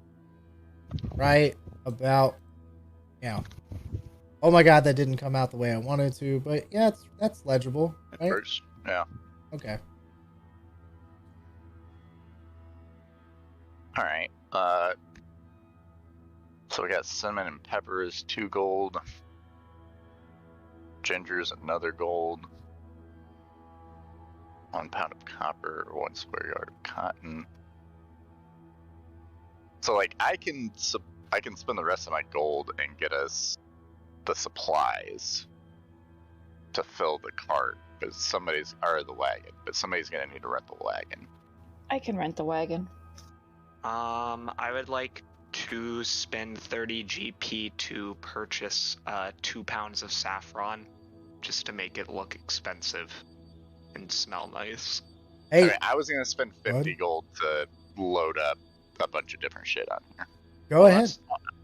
Right about now. Oh my god, that didn't come out the way I wanted to, but yeah, that's legible, right? First. Yeah. Okay. All right. So we got cinnamon and pepper is 2 gold. Ginger's another gold. 1 pound of copper, 1 square yard of cotton. So like I can spend the rest of my gold and get us the supplies to fill the cart because the wagon, but somebody's gonna need to rent the wagon. I can rent the wagon. I would like to spend 30 GP to purchase 2 pounds of saffron, just to make it look expensive and smell nice. Hey, Okay, I was gonna spend 50 Bud? gold to load up a bunch of different shit on here. go ahead. That's-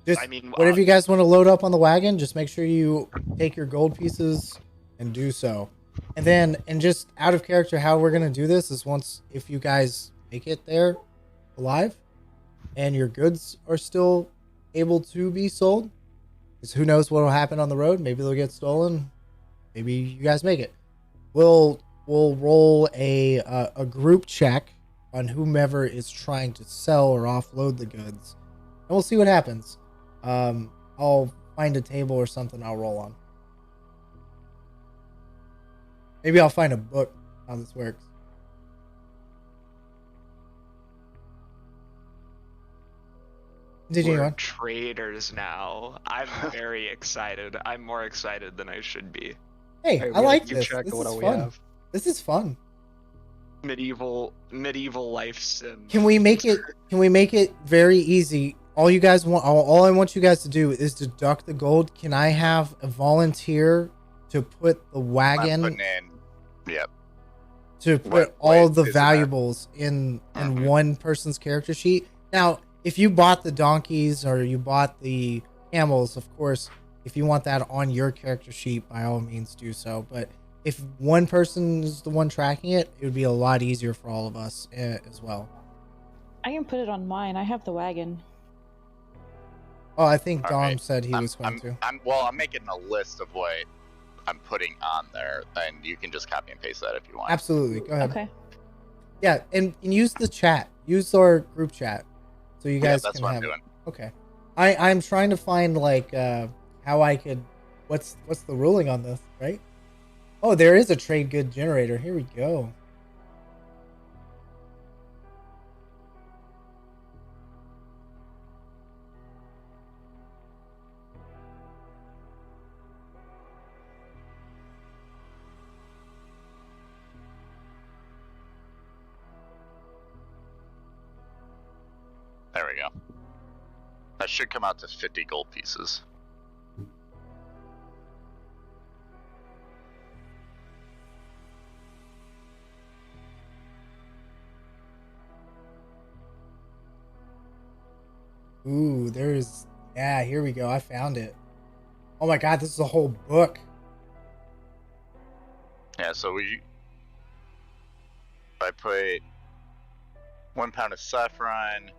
Just I mean, whatever you guys want to load up on the wagon, just make sure you take your gold pieces and do so. And just out of character, how we're gonna do this is if you guys make it there alive, and your goods are still able to be sold, because who knows what will happen on the road? Maybe they'll get stolen. Maybe you guys make it. We'll roll a group check on whomever is trying to sell or offload the goods, and we'll see what happens. I'll find a table or something I'll roll on. Maybe I'll find a book how this works. Continue we're on. traders now. I'm very excited. I'm more excited than I should be. Hey, Hey, we I gotta like keep this. track This of what is all we fun. have. This is fun. Medieval life sim. Can we make it very easy? All you guys want, all I want you guys to do is deduct the gold. Can I have a volunteer to put the I'm wagon, putting in. Yep. to put What all way of the is that? valuables in Mhm. one person's character sheet? Now, if you bought the donkeys or you bought the camels, of course, if you want that on your character sheet, by all means do so. But if one person is the one tracking it, it would be a lot easier for all of us as well. I can put it on mine. I have the wagon. Oh, I think All Dom right. said he was going to. I'm making a list of what I'm putting on there, and you can just copy and paste that if you want. Absolutely. Go ahead. Okay. Yeah, and use the chat. Use our group chat. So you Yeah, guys that's can what have I'm it. doing. Okay. I'm trying to find like how I could what's the ruling on this, right? Oh, there is a trade good generator. Here we go. we go. That should come out to 50 gold pieces. Ooh, there's... Yeah, here we go. I found it. Oh my god, this is a whole book. Yeah, so I put 1 pound of saffron,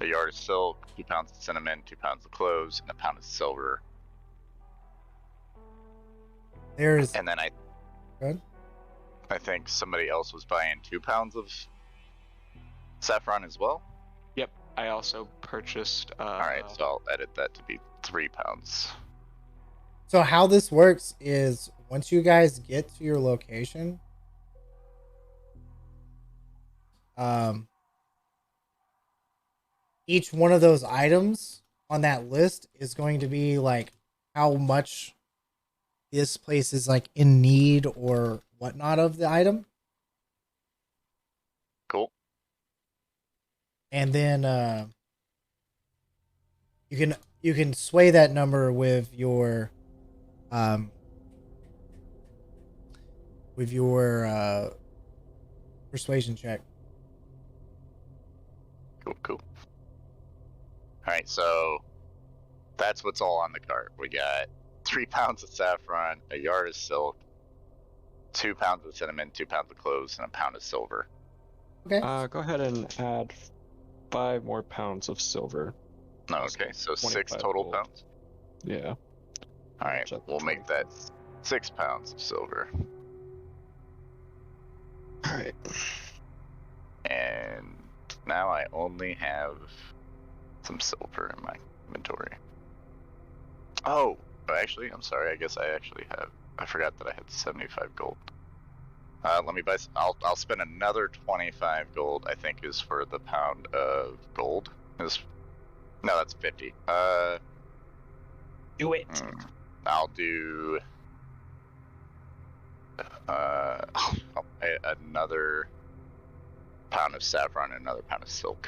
a yard of silk, 2 pounds of cinnamon, 2 pounds of cloves, and a pound of silver. There's... And then Good. I think somebody else was buying 2 pounds of saffron as well. Yep, I also purchased. Alright, so I'll edit that to be 3 pounds. So how this works is once you guys get to your location, each one of those items on that list is going to be like how much this place is like in need or whatnot of the item. Cool. And then you can sway that number with your persuasion check. Cool. Alright, so that's what's all on the cart. We got 3 pounds of saffron, a yard of silk, 2 pounds of cinnamon, 2 pounds of cloves, and a pound of silver. Okay. Go ahead and add 5 more pounds of silver. Okay, so 6 25 total gold. pounds. Yeah. Alright, Match up we'll to make that 6 pounds of silver. Alright. And now I only have some silver in my inventory. Oh, actually, I'm sorry. I guess I forgot that I had 75 gold. Let me buy. I'll spend another 25 gold. I think is for the pound of gold. No, that's 50. Do it. I'll do. I'll pay another pound of saffron and another pound of silk.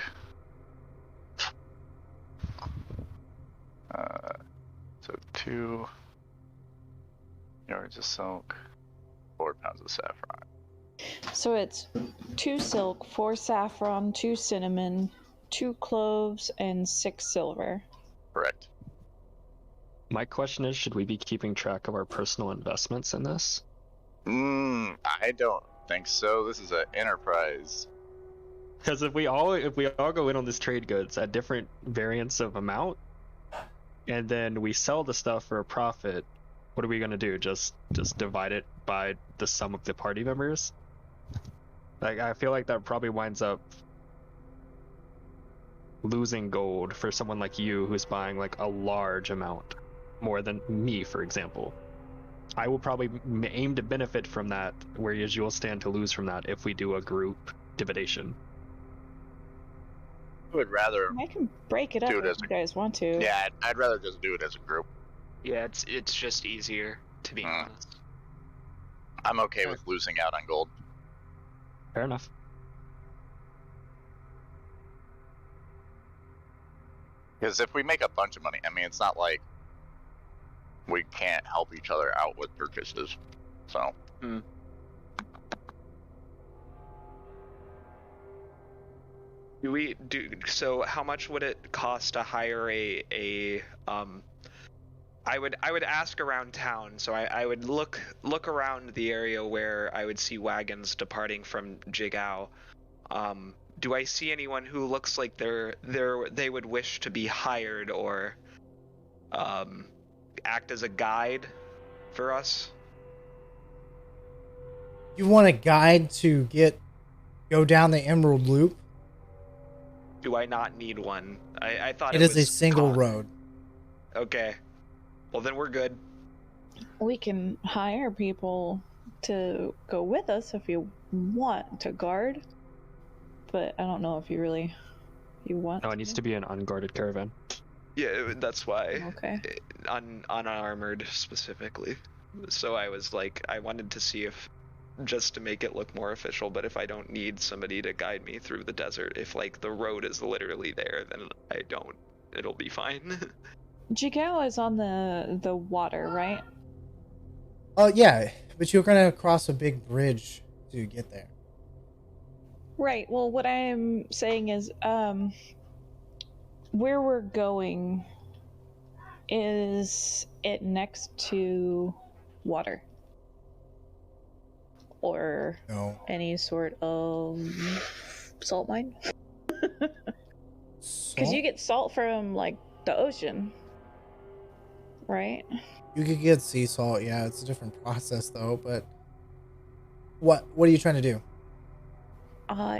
So 2 yards of silk, 4 pounds of saffron. So it's 2 silk, 4 saffron, 2 cinnamon, 2 cloves, and 6 silver. Correct. My question is, should we be keeping track of our personal investments in this? I don't think so. This is an enterprise. Because if we all go in on this trade goods at different variants of amount, and then we sell the stuff for a profit, what are we gonna do? Just divide it by the sum of the party members? Like, I feel like that probably winds up losing gold for someone like you who's buying like a large amount, more than me, for example. I will probably aim to benefit from that, whereas you'll stand to lose from that if we do a group dividation. I would rather. I can break it up Do it if as you guys want to. Yeah, I'd rather just do it as a group. Yeah, it's just easier, to be honest. I'm okay with losing out on gold. Fair enough. Because if we make a bunch of money, I mean, it's not like we can't help each other out with purchases. So. So how much would it cost to hire I would ask around town, so I would look around the area where I would see wagons departing from Jihao. Do I see anyone who looks like they would wish to be hired or act as a guide for us? You want a guide to go down the Emerald Loop? Do I not need one? I thought It is a single road. Okay. Well, then we're good. We can hire people to go with us if you want to guard, but I don't know if you want. No, it needs to be an unguarded caravan. Yeah, that's why. Okay. Unarmored specifically. So I was like, I wanted to see if just to make it look more official, but if I don't need somebody to guide me through the desert, if like the road is literally there, then I don't. It'll be fine. Jihao is on the water, right? Oh yeah, but you're gonna cross a big bridge to get there. Right. Well, what I'm saying is, where we're going, is it next to water? Or No. any sort of salt mine? Because you get salt from, like, the ocean, right? You could get sea salt, yeah, it's a different process though, but what are you trying to do?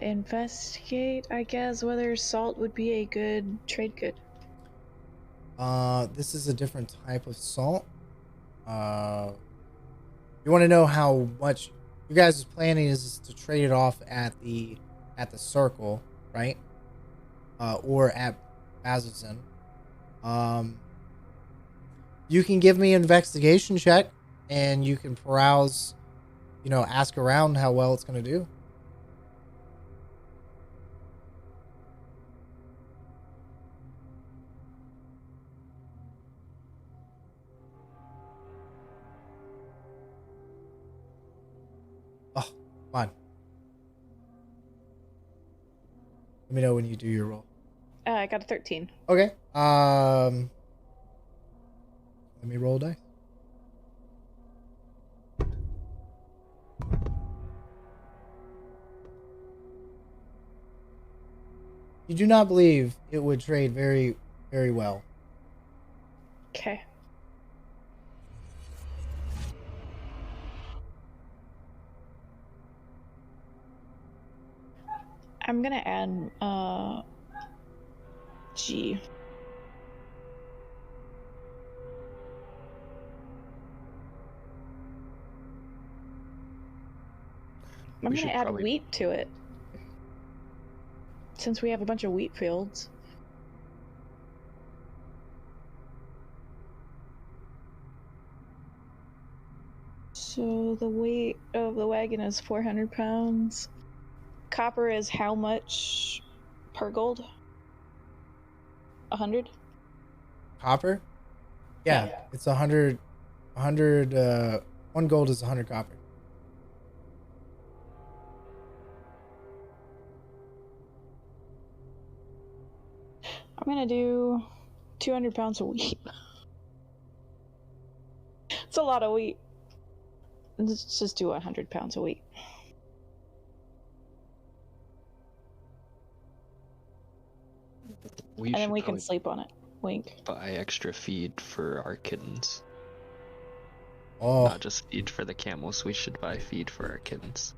Investigate, I guess, whether salt would be a good trade good. This is a different type of salt. You want to know how much you guys' planning is to trade it off at the circle, right? Or at Bazzoxan. You can give me an investigation check, and you can peruse, ask around how well it's going to do. Oh, come on. Let me know when you do your roll. I got a 13. Okay. Let me roll a dice. You do not believe it would trade very, very well. Okay. I'm gonna add, G. I'm gonna add wheat to it. Since we have a bunch of wheat fields. So the weight of the wagon is 400 pounds. Copper is how much per gold? 100? Copper? Yeah, it's 100. 100. 1 gold is 100 copper. I'm gonna do 200 pounds of wheat. It's a lot of wheat. Let's just do 100 pounds of wheat. And then we can sleep on it. Wink. Buy extra feed for our kittens. Oh. Not just feed for the camels, we should buy feed for our kittens.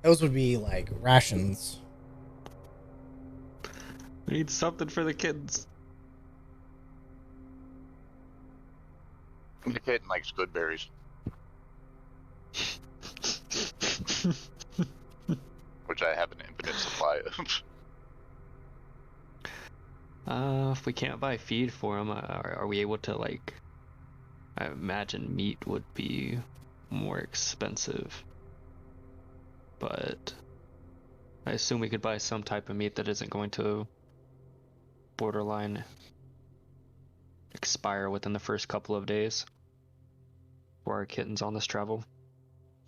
Those would be like rations. We need something for the kittens. The kitten likes good berries. Which I have an infinite supply of. If we can't buy feed for them, are we able to, like... I imagine meat would be more expensive. But... I assume we could buy some type of meat that isn't going to... borderline... expire within the first couple of days. For our kittens on this travel.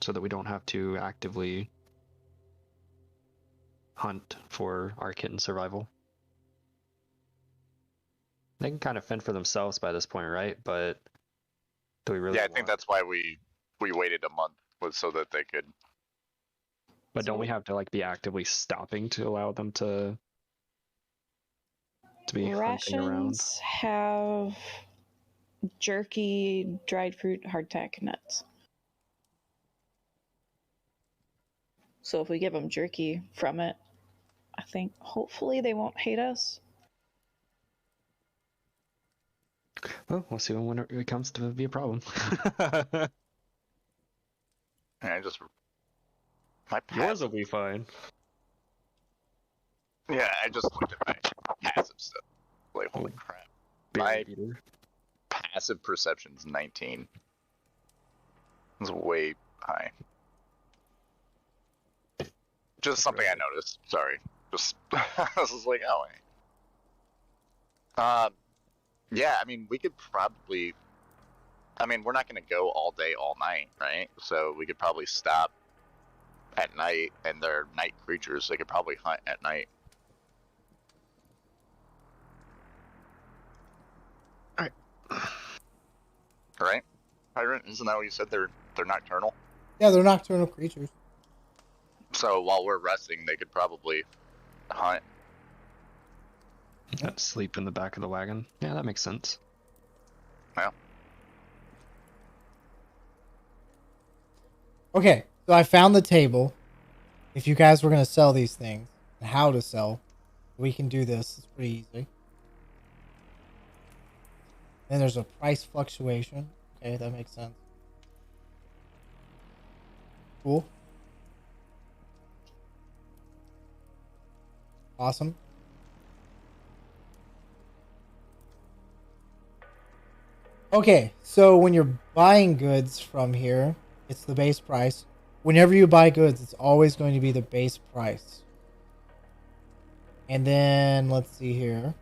So that we don't have to actively... hunt for our kitten survival. They can kind of fend for themselves by this point, right? But do we really? Yeah, I think that's why we waited a month, was so that they could. But don't we have to like be actively stopping to allow them to be hunting around? Rations have jerky, dried fruit, hardtack, nuts. So if we give them jerky from it, I think hopefully they won't hate us. Well, we'll see when it comes to be a problem. Yours will be fine. Yeah, I just looked at my passive stuff. Like, holy crap. My passive perception's 19. It's way high. Just something I noticed. Sorry. Just I was just like, oh wait. Yeah, I mean, we could probably. I mean, we're not going to go all day, all night, right? So we could probably stop at night, and they're night creatures. They could probably hunt at night. Right? Tyrant, isn't that what you said? They're nocturnal. Yeah, they're nocturnal creatures. So while we're resting, they could probably hunt. Sleep in the back of the wagon. Yeah, that makes sense. Well. Okay, so I found the table. If you guys were going to sell these things, and how to sell, we can do this. It's pretty easy. Then there's a price fluctuation. Okay, that makes sense. Cool. Awesome. Okay, so when you're buying goods from here, it's the base price. Whenever you buy goods, it's always going to be the base price. And then, let's see here.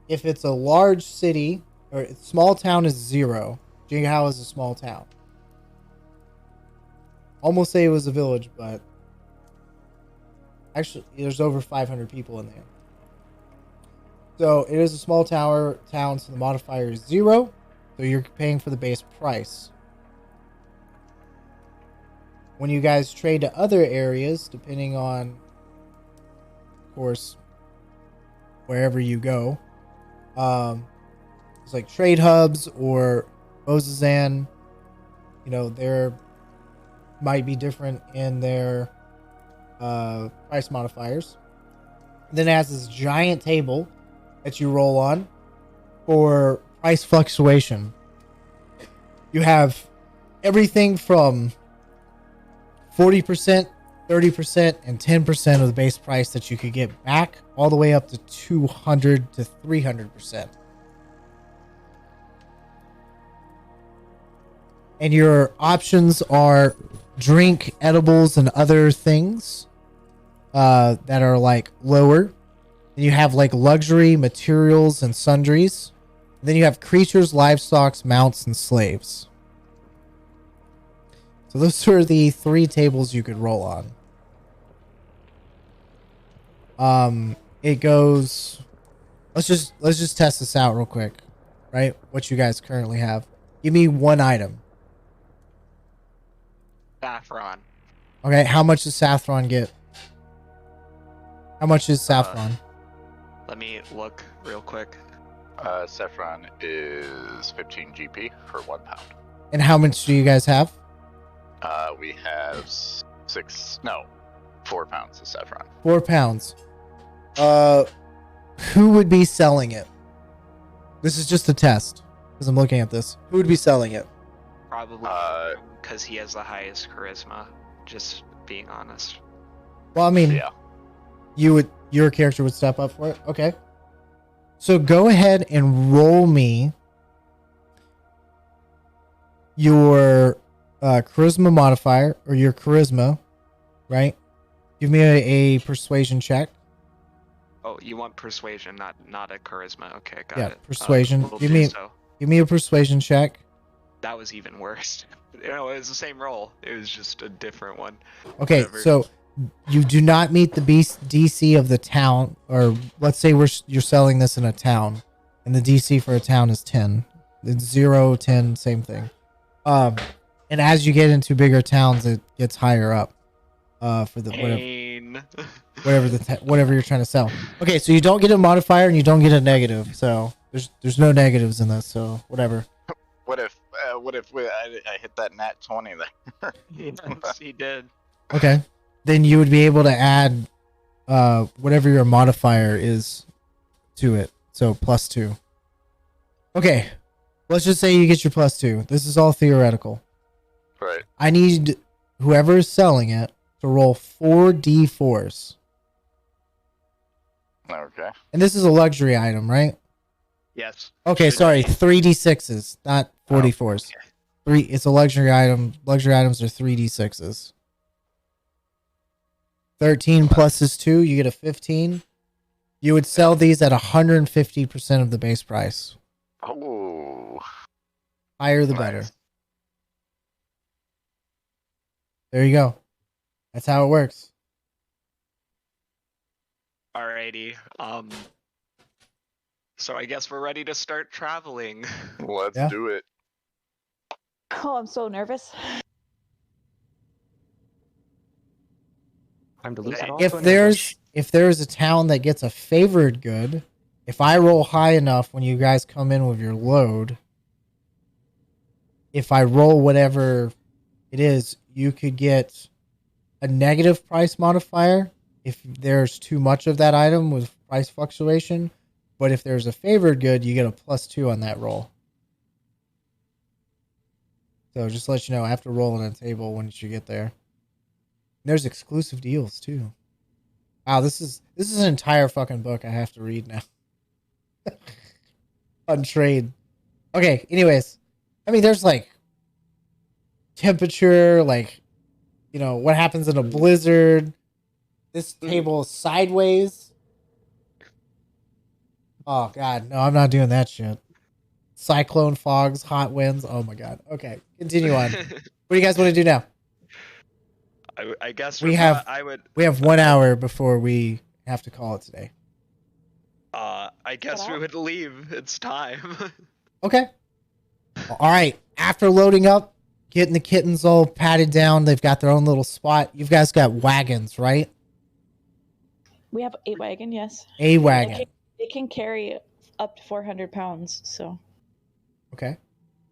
If it's a large city, or small town is 0. Jihao is a small town. Almost say it was a village, but actually, there's over 500 people in there. So it is a small town, so the modifier is 0. So you're paying for the base price. When you guys trade to other areas, depending on, of course, wherever you go, it's like trade hubs or Bozazan, there might be different in their price modifiers. And then it has this giant table that you roll on for price fluctuation. You have everything from 40%, 30%, and 10% of the base price that you could get back, all the way up to 200 to 300%. And your options are drink, edibles, and other things that are like lower. Then you have like luxury, materials, and sundries. And then you have creatures, livestock, mounts, and slaves. So those are the 3 tables you could roll on. It goes. Let's just test this out real quick, right? What you guys currently have. Give me one item. Saffron. Okay, how much does saffron get? How much is saffron? Let me look real quick. Saffron is 15 GP for 1 pound. And how much do you guys have? We have 4 pounds of saffron. 4 pounds. Who would be selling it? This is just a test, because I'm looking at this. Who would be selling it? Probably because he has the highest charisma. Just being honest. Well, I mean, Yeah. your character would step up for it. Okay. So go ahead and roll me your charisma modifier, or your charisma, right? Give me a persuasion check. Oh, you want persuasion, not a charisma. Okay, got Yeah, it. persuasion. We'll Give do me- so. Give me a persuasion check. That was even worse. It was the same roll. It was just a different one. Okay, Whatever. so you do not meet the DC of the town, or let's say you're selling this in a town, and the DC for a town is 10. It's 0, 10, same thing. And as you get into bigger towns, it gets higher up. For the Pain. whatever you're trying to sell. Okay, so you don't get a modifier and you don't get a negative. So there's no negatives in this. So whatever. What if I hit that nat 20 there? Yes, he did. Okay, then you would be able to add whatever your modifier is to it. So +2. Okay, let's just say you get your +2. This is all theoretical. Right. I need whoever is selling it to roll 4d4s. Okay. And this is a luxury item, right? Yes. Okay, Should sorry, be. 3d6s, not 44s. It's a luxury item. Luxury items are 3d6s. 13 plus is 2, you get a 15. You would sell these at 150% of the base price. Oh. Higher the better. There you go. That's how it works. Alrighty. So I guess we're ready to start traveling. Let's do it. Oh, I'm so nervous. I'm to lose it all. If there's a town that gets a favored good, if I roll high enough when you guys come in with your load, if I roll whatever it is, you could get a negative price modifier if there's too much of that item with price fluctuation. But if there's a favored good, you get a +2 on that roll. So just to let you know, after rolling a table once you get there. There's exclusive deals too. Wow, this is an entire fucking book I have to read now. On trade. Okay, anyways. I mean, there's like temperature, like, you know, what happens in a blizzard. This table is sideways. Oh god, no, I'm not doing that shit. Cyclone fogs, hot winds. Oh my god. Okay, continue on. What do you guys want to do now? I guess we have 1 hour before we have to call it today. I guess we would leave. It's time. Okay. All right. After loading up, getting the kittens all patted down, they've got their own little spot. You guys got wagons, right? We have a wagon, yes. A wagon. It can carry up to 400 pounds, so. Okay.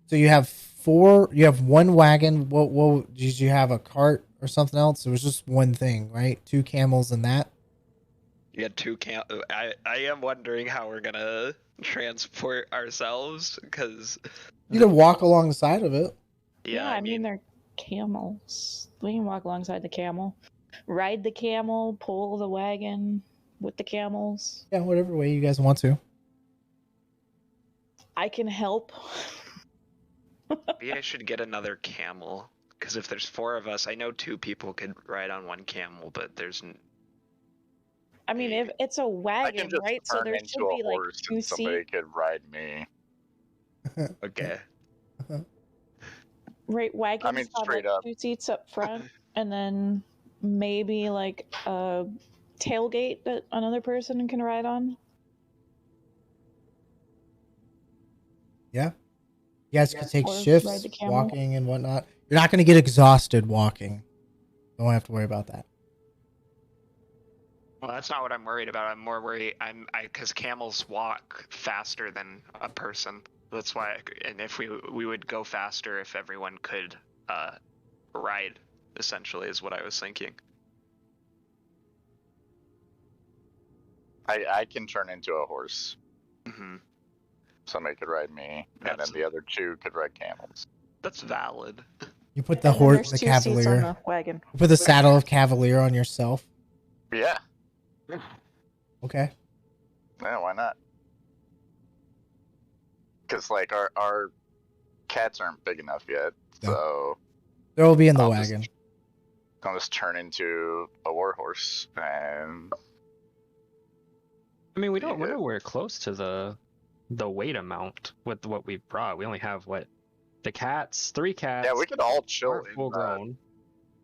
So you have 4. You have 1 wagon. What did you have, a cart or something else? It was just one thing, right? 2 camels and that. You had 2 I am wondering how we're gonna transport ourselves, because you can walk along the side of it. Yeah, I mean they're camels. We can walk alongside the camel, ride the camel, pull the wagon with the camels. Yeah, whatever way you guys want to. I can help. Maybe I should get another camel, because if there's 4 of us, I know 2 people could ride on 1 camel, but there's. I mean, if it's a wagon, right? So there should be like 2 seats. Somebody could ride me. Okay. Right, wagons have like 2 seats up front, and then maybe like a tailgate that another person can ride on. Yeah. You guys can take shifts walking and whatnot. You're not going to get exhausted walking. Don't have to worry about that. Well, that's not what I'm worried about. I'm more worried because camels walk faster than a person. That's why, and if we would go faster if everyone could ride, essentially, is what I was thinking. I can turn into a horse. Mm-hmm. Somebody could ride me, and then the other 2 could ride camels. That's valid. You put the horse, the cavalier. On the wagon. You put the saddle of cavalier on yourself. Yeah. Okay. Yeah, why not? Because like our cats aren't big enough yet, so there will be in the wagon. I'll just turn into a warhorse, and I mean, we're nowhere close to the weight amount with what we've brought. We only have the cats, 3 cats. Yeah, we could all chill full grown.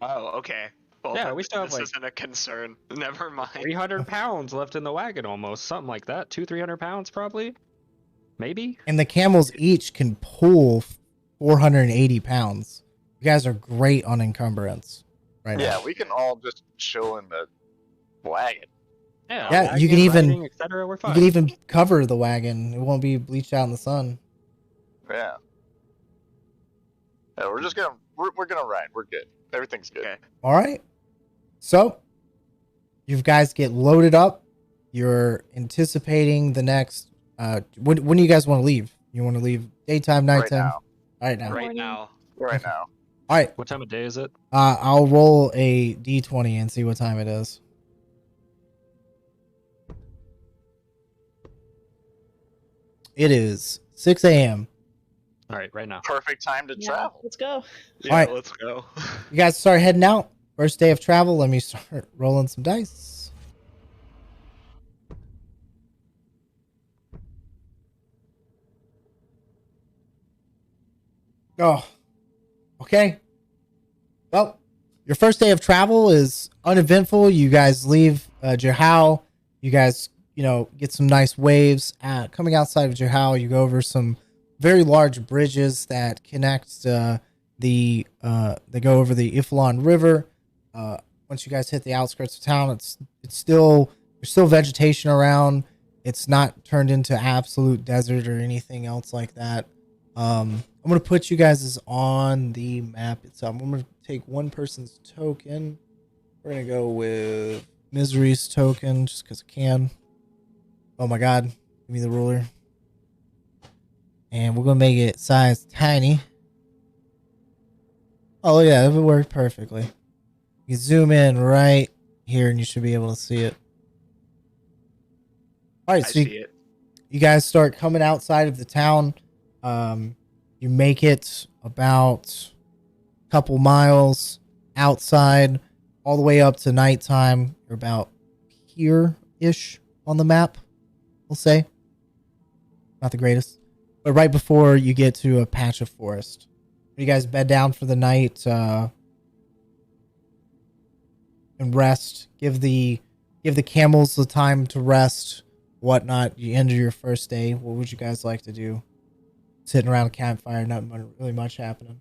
Oh, okay. Well, yeah, we still have this isn't a concern. Never mind. 300 pounds left in the wagon, almost something like that. 200-300 pounds, probably, maybe. And the camels each can pull 480 pounds. You guys are great on encumbrance, right? Yeah, now. we can all just chill in the wagon. Yeah, wagon, you can even riding, etc. We're fine. You can even cover the wagon. It won't be bleached out in the sun. Yeah. Yeah, we're just gonna ride. We're good. Everything's good. Okay. All right. So, you guys get loaded up. You're anticipating the next. When do you guys want to leave? You want to leave daytime, nighttime? Right now. Right now. Right now. All right. What time of day is it? I'll roll a d20 and see what time it is. It is 6 a.m. All right, right now. Perfect time to travel. Let's go. Yeah, Alright. let's go. You guys start heading out. First day of travel. Let me start rolling some dice. Oh, okay. Well, your first day of travel is uneventful. You guys leave Jihao. You guys, get some nice waves. Coming outside of Jihao, you go over some very large bridges that connect they go over the Iflon River. Once you guys hit the outskirts of town, there's still vegetation around. It's not turned into absolute desert or anything else like that. I'm gonna put you guys on the map itself. I'm gonna take one person's token. We're gonna go with Misery's token just because I can. Oh my god, give me the ruler. And we're gonna make it size tiny. Oh look at that, it worked perfectly. You zoom in right here and you should be able to see it. Alright, so you guys start coming outside of the town. You make it about a couple miles outside, all the way up to nighttime. You're about here-ish on the map, we'll say. Not the greatest. But right before you get to a patch of forest. You guys bed down for the night and rest. Give the camels the time to rest, whatnot. You end your first day. What would you guys like to do? Sitting around a campfire, not really much happening.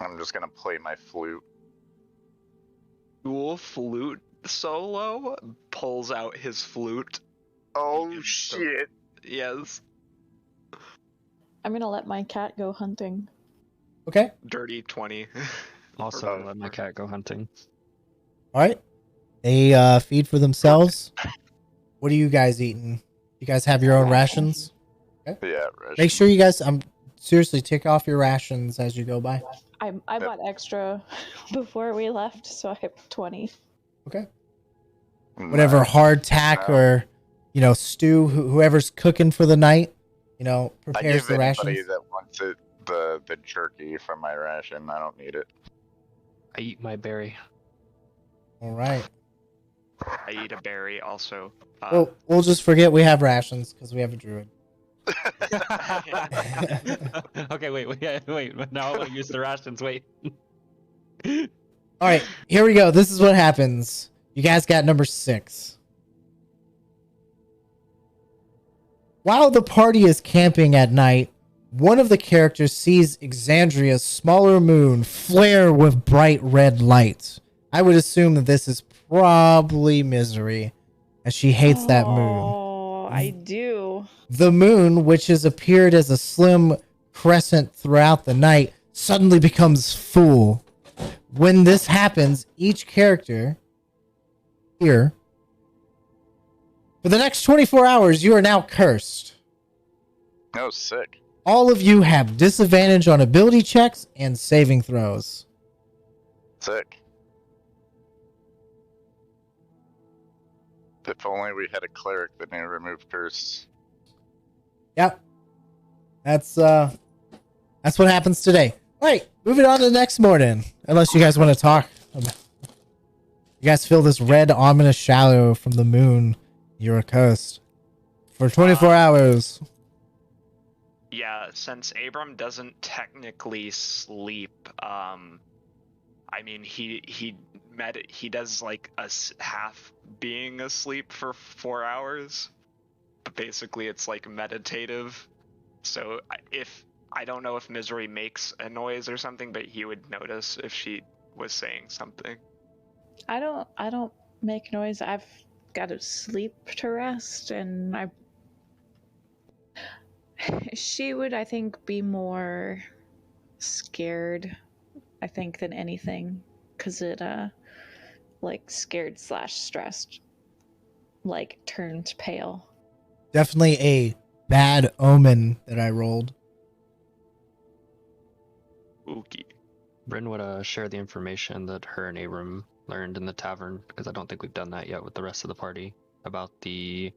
I'm just gonna play my flute. Dual flute solo pulls out his flute. Oh shit! Yes. I'm gonna let my cat go hunting. Okay. Dirty 20. Also, let my cat go hunting. All right. They feed for themselves. What are you guys eating? You guys have your own rations? Okay. Yeah, rations. Make sure you guys seriously tick off your rations as you go by. I bought extra before we left, so I have 20. Okay. Whatever hardtack or stew, whoever's cooking for the night, prepares the rations. I give anybody that wants it the jerky from my ration. I don't need it. I eat my berry. All right. I eat a berry also. Well, we'll just forget we have rations because we have a druid. Okay, wait. Now I'll use the rations. Wait. All right, here we go. This is what happens. You guys got number 6. While the party is camping at night, one of the characters sees Exandria's smaller moon flare with bright red light. I would assume that this is probably Misery, as she hates that moon. Oh, I do. The moon, which has appeared as a slim crescent throughout the night, suddenly becomes full. When this happens, each character here, for the next 24 hours, you are now cursed. Oh, sick. All of you have disadvantage on ability checks and saving throws. Sick. If only we had a cleric that knew remove curse. Yep. That's what happens today. All right, moving on to the next morning. Unless you guys want to talk. You guys feel this red ominous shadow from the moon. You're a coast for 24 hours. Yeah, since Abram doesn't technically sleep, I mean he does like half being asleep for 4 hours, but basically it's like meditative. So I don't know if Misery makes a noise or something, but he would notice if she was saying something. I don't make noise. I've got to sleep to rest, and she would, I think, be more scared, I think, than anything, because it like scared / stressed, like turned pale. Definitely a bad omen that I rolled. Spooky. Bryn would share the information that her and Abram learned in the tavern, because I don't think we've done that yet with the rest of the party, about the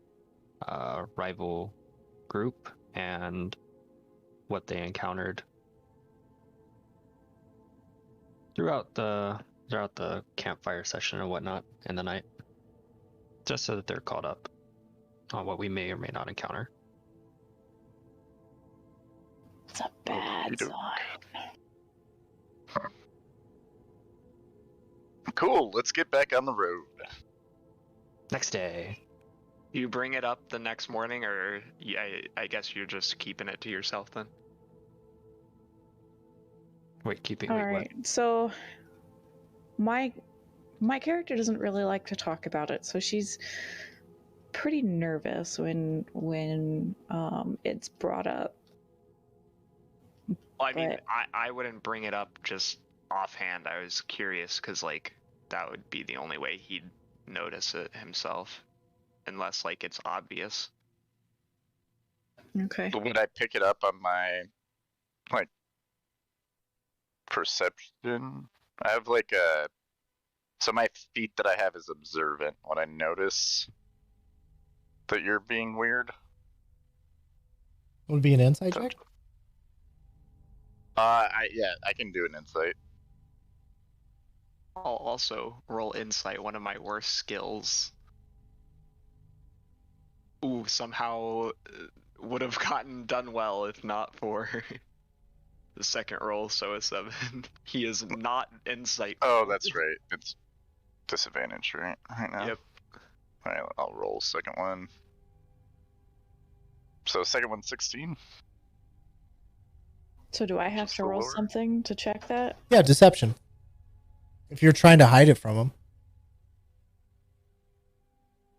rival group and what they encountered throughout the campfire session and whatnot in the night, just so that they're caught up on what we may or may not encounter. It's a bad Okey-doke. sign. Cool, let's get back on the road. Next day. You bring it up the next morning, or I guess you're just keeping it to yourself then? Wait, All wait, right. So my character doesn't really like to talk about it, so she's pretty nervous when it's brought up. Well, I mean, But- I wouldn't bring it up just offhand. I was curious because, like, that would be the only way he'd notice it himself, unless, like, it's obvious. Okay. But would I pick it up on my, like, perception? I have, like, a... So my feat that I have is observant. Would I notice that you're being weird? Would it be an insight check? Yeah, I can do an insight. I'll also roll insight, one of my worst skills. Ooh, somehow would have done well if not for the second roll, so a 7. He is not insight. Oh, that's right. It's disadvantage, right? Right now. Yep. Alright, I'll roll second one. So second one's 16. So do I have Just to the roll lower. something to check that? Yeah, deception. If you're trying to hide it from them.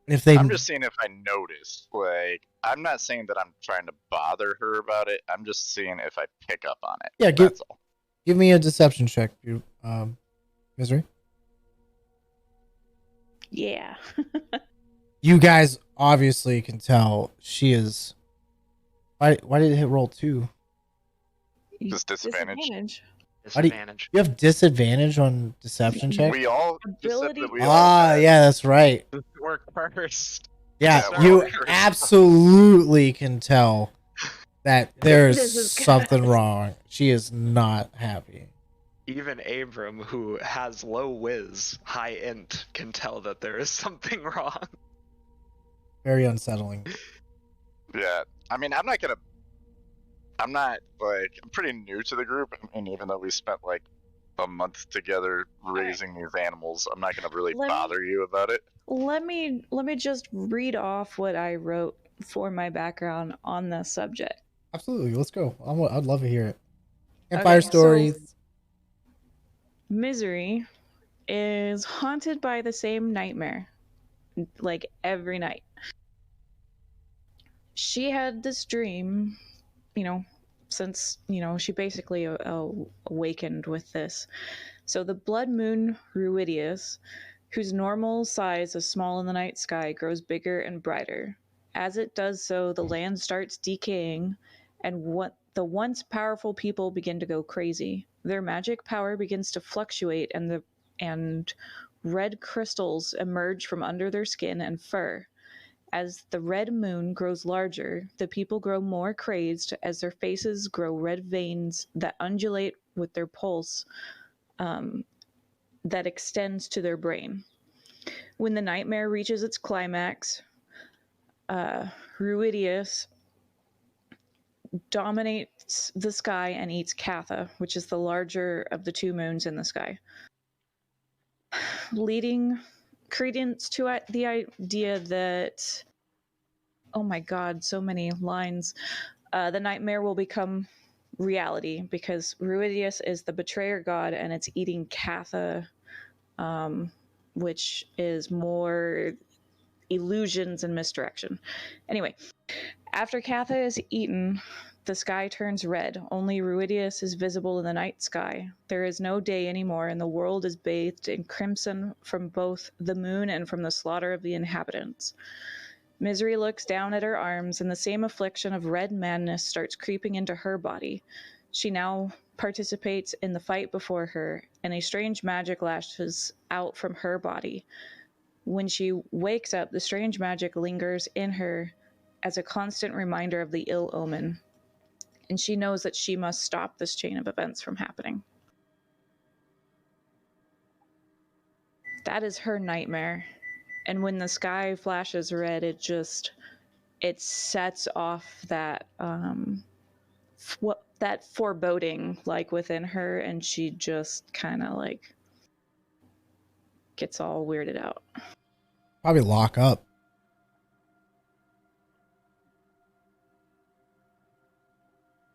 If they, I'm just saying if I notice. Like, I'm not saying that I'm trying to bother her about it. I'm just seeing if I pick up on it. Yeah, That's all. give me a deception check, you Misery. Yeah. You guys obviously can tell she is. Why did it hit roll 2? Just disadvantage. Why do you- Disadvantage. You have disadvantage on deception check? We all just said Ability- that we all Ah, had- yeah, that's right. Work first. Yeah, Yeah, you we're all- absolutely can tell that there's This is something good. wrong. She is not happy. Even Abram, who has low whiz, high int, can tell that there is something wrong. Very unsettling. Yeah, I mean, I'm pretty new to the group, and even though we spent like a month together raising these animals, I'm not gonna really Let me- bother you about it. Let me just read off what I wrote for my background on this subject. Absolutely, let's go. I'd love to hear it. Campfire so- stories. Misery is haunted by the same nightmare, like every night. She had this dream, since, she basically awakened with this. So the blood moon Ruidius, whose normal size is small in the night sky, grows bigger and brighter. As it does so, the land starts decaying, and the once powerful people begin to go crazy. Their magic power begins to fluctuate, and red crystals emerge from under their skin and fur. As the red moon grows larger, the people grow more crazed as their faces grow red veins that undulate with their pulse that extends to their brain. When the nightmare reaches its climax, Ruidius dominates the sky and eats Catha, which is the larger of the two moons in the sky, leading credence to the idea that, oh my god, so many lines, the nightmare will become reality because Ruidius is the betrayer god and it's eating Catha, which is more illusions and misdirection. Anyway, after Catha is eaten, the sky turns red. Only Ruidius is visible in the night sky. There is no day anymore, and the world is bathed in crimson from both the moon and from the slaughter of the inhabitants. Misery looks down at her arms, and the same affliction of red madness starts creeping into her body. She now participates in the fight before her, and a strange magic lashes out from her body. When she wakes up, the strange magic lingers in her as a constant reminder of the ill omen. and she knows that she must stop this chain of events from happening. That is her nightmare. And when the sky flashes red, it sets off that that foreboding like within her, and she just kind of like gets all weirded out. Probably lock up.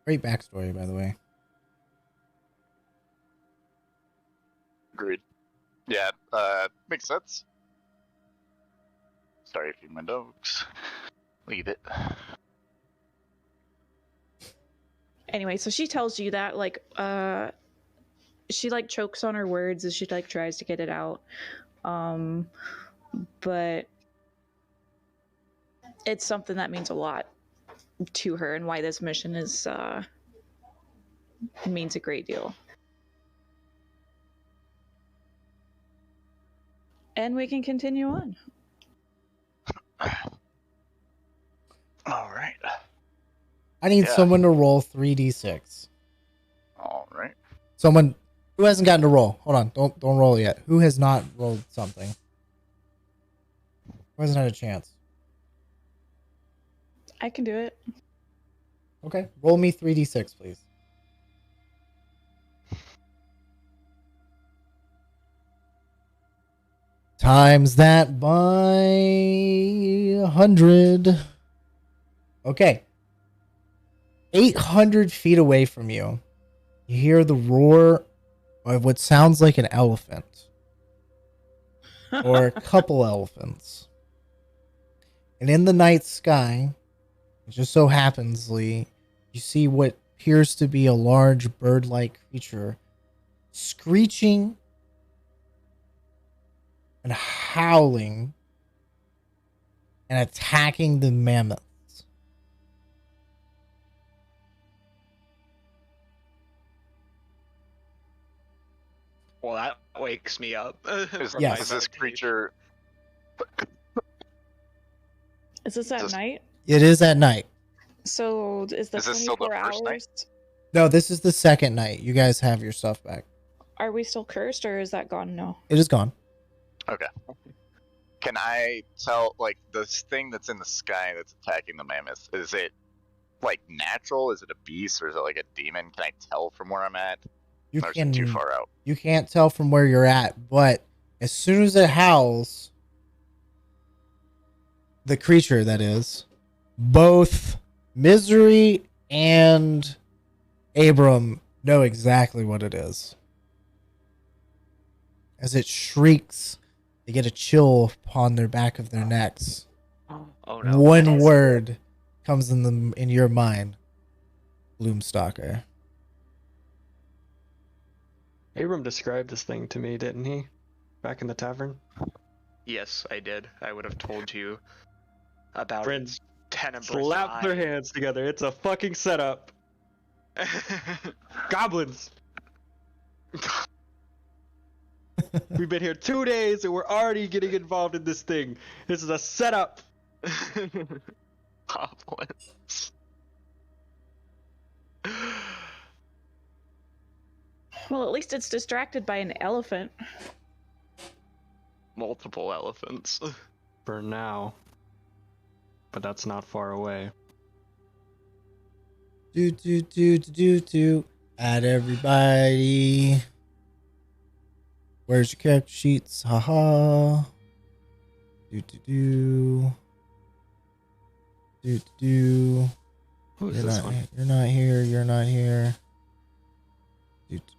Great backstory, by the way. Agreed. Yeah, makes sense. Sorry if you my dogs. Leave it. Anyway, so she tells you that, like, she, like, chokes on her words as she, like, tries to get it out. But it's something that means a lot to her, and why this mission is, means a great deal. And we can continue on. All right. I need someone to roll 3d6. All right. Someone who hasn't gotten to roll. Hold on, don't roll yet. Who has not rolled something? Who hasn't had a chance? I can do it. Okay, roll me 3d6, please. Times that by 100. Okay. 800 feet away from you, you hear the roar of what sounds like an elephant. Or a couple elephants. And in the night sky, it just so happens, Lee, you see what appears to be a large bird-like creature screeching and howling and attacking the mammoths. Well, that wakes me up. Is this creature? Is this at night? It is at night. So is this still the 24 first night? hours? No, this is the second night. You guys have your stuff back. Are we still cursed, or is that gone now? It is gone. Okay. Can I tell, like, this thing that's in the sky that's attacking the mammoth, is it, like, natural? Is it a beast, or is it, like, a demon? Can I tell from where I'm at? You or is it too far out? You can't tell from where you're at, but as soon as it howls, the creature, that is, both Misery and Abram know exactly what it is. As it shrieks, they get a chill upon their back of their necks. Oh no! One word comes in your mind: Gloomstalker. Abram described this thing to me, didn't he? Back in the tavern? Yes, I did. I would have told you about Friends, its tenebrous slap their eye. hands together. It's a fucking setup. Goblins! We've been here 2 days and we're already getting involved in this thing. This is a setup. Goblins. Well, at least it's distracted by an elephant. Multiple elephants. For now. But that's not far away. Do. Add everybody. Where's your character sheets? Haha. Do. Who is this one? You're not here. You're not here.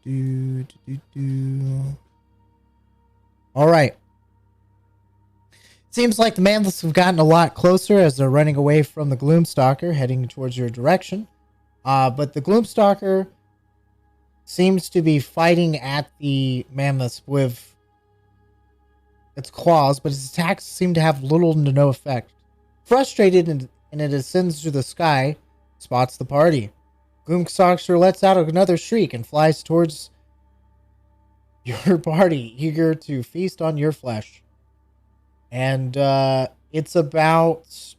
Do. All right. Seems like the mammoths have gotten a lot closer as they're running away from the Gloomstalker, heading towards your direction. But the Gloomstalker seems to be fighting at the mammoths with its claws, but its attacks seem to have little to no effect. Frustrated, and it ascends to the sky, spots the party. Gloomstalker lets out another shriek and flies towards your party, eager to feast on your flesh. And it's about...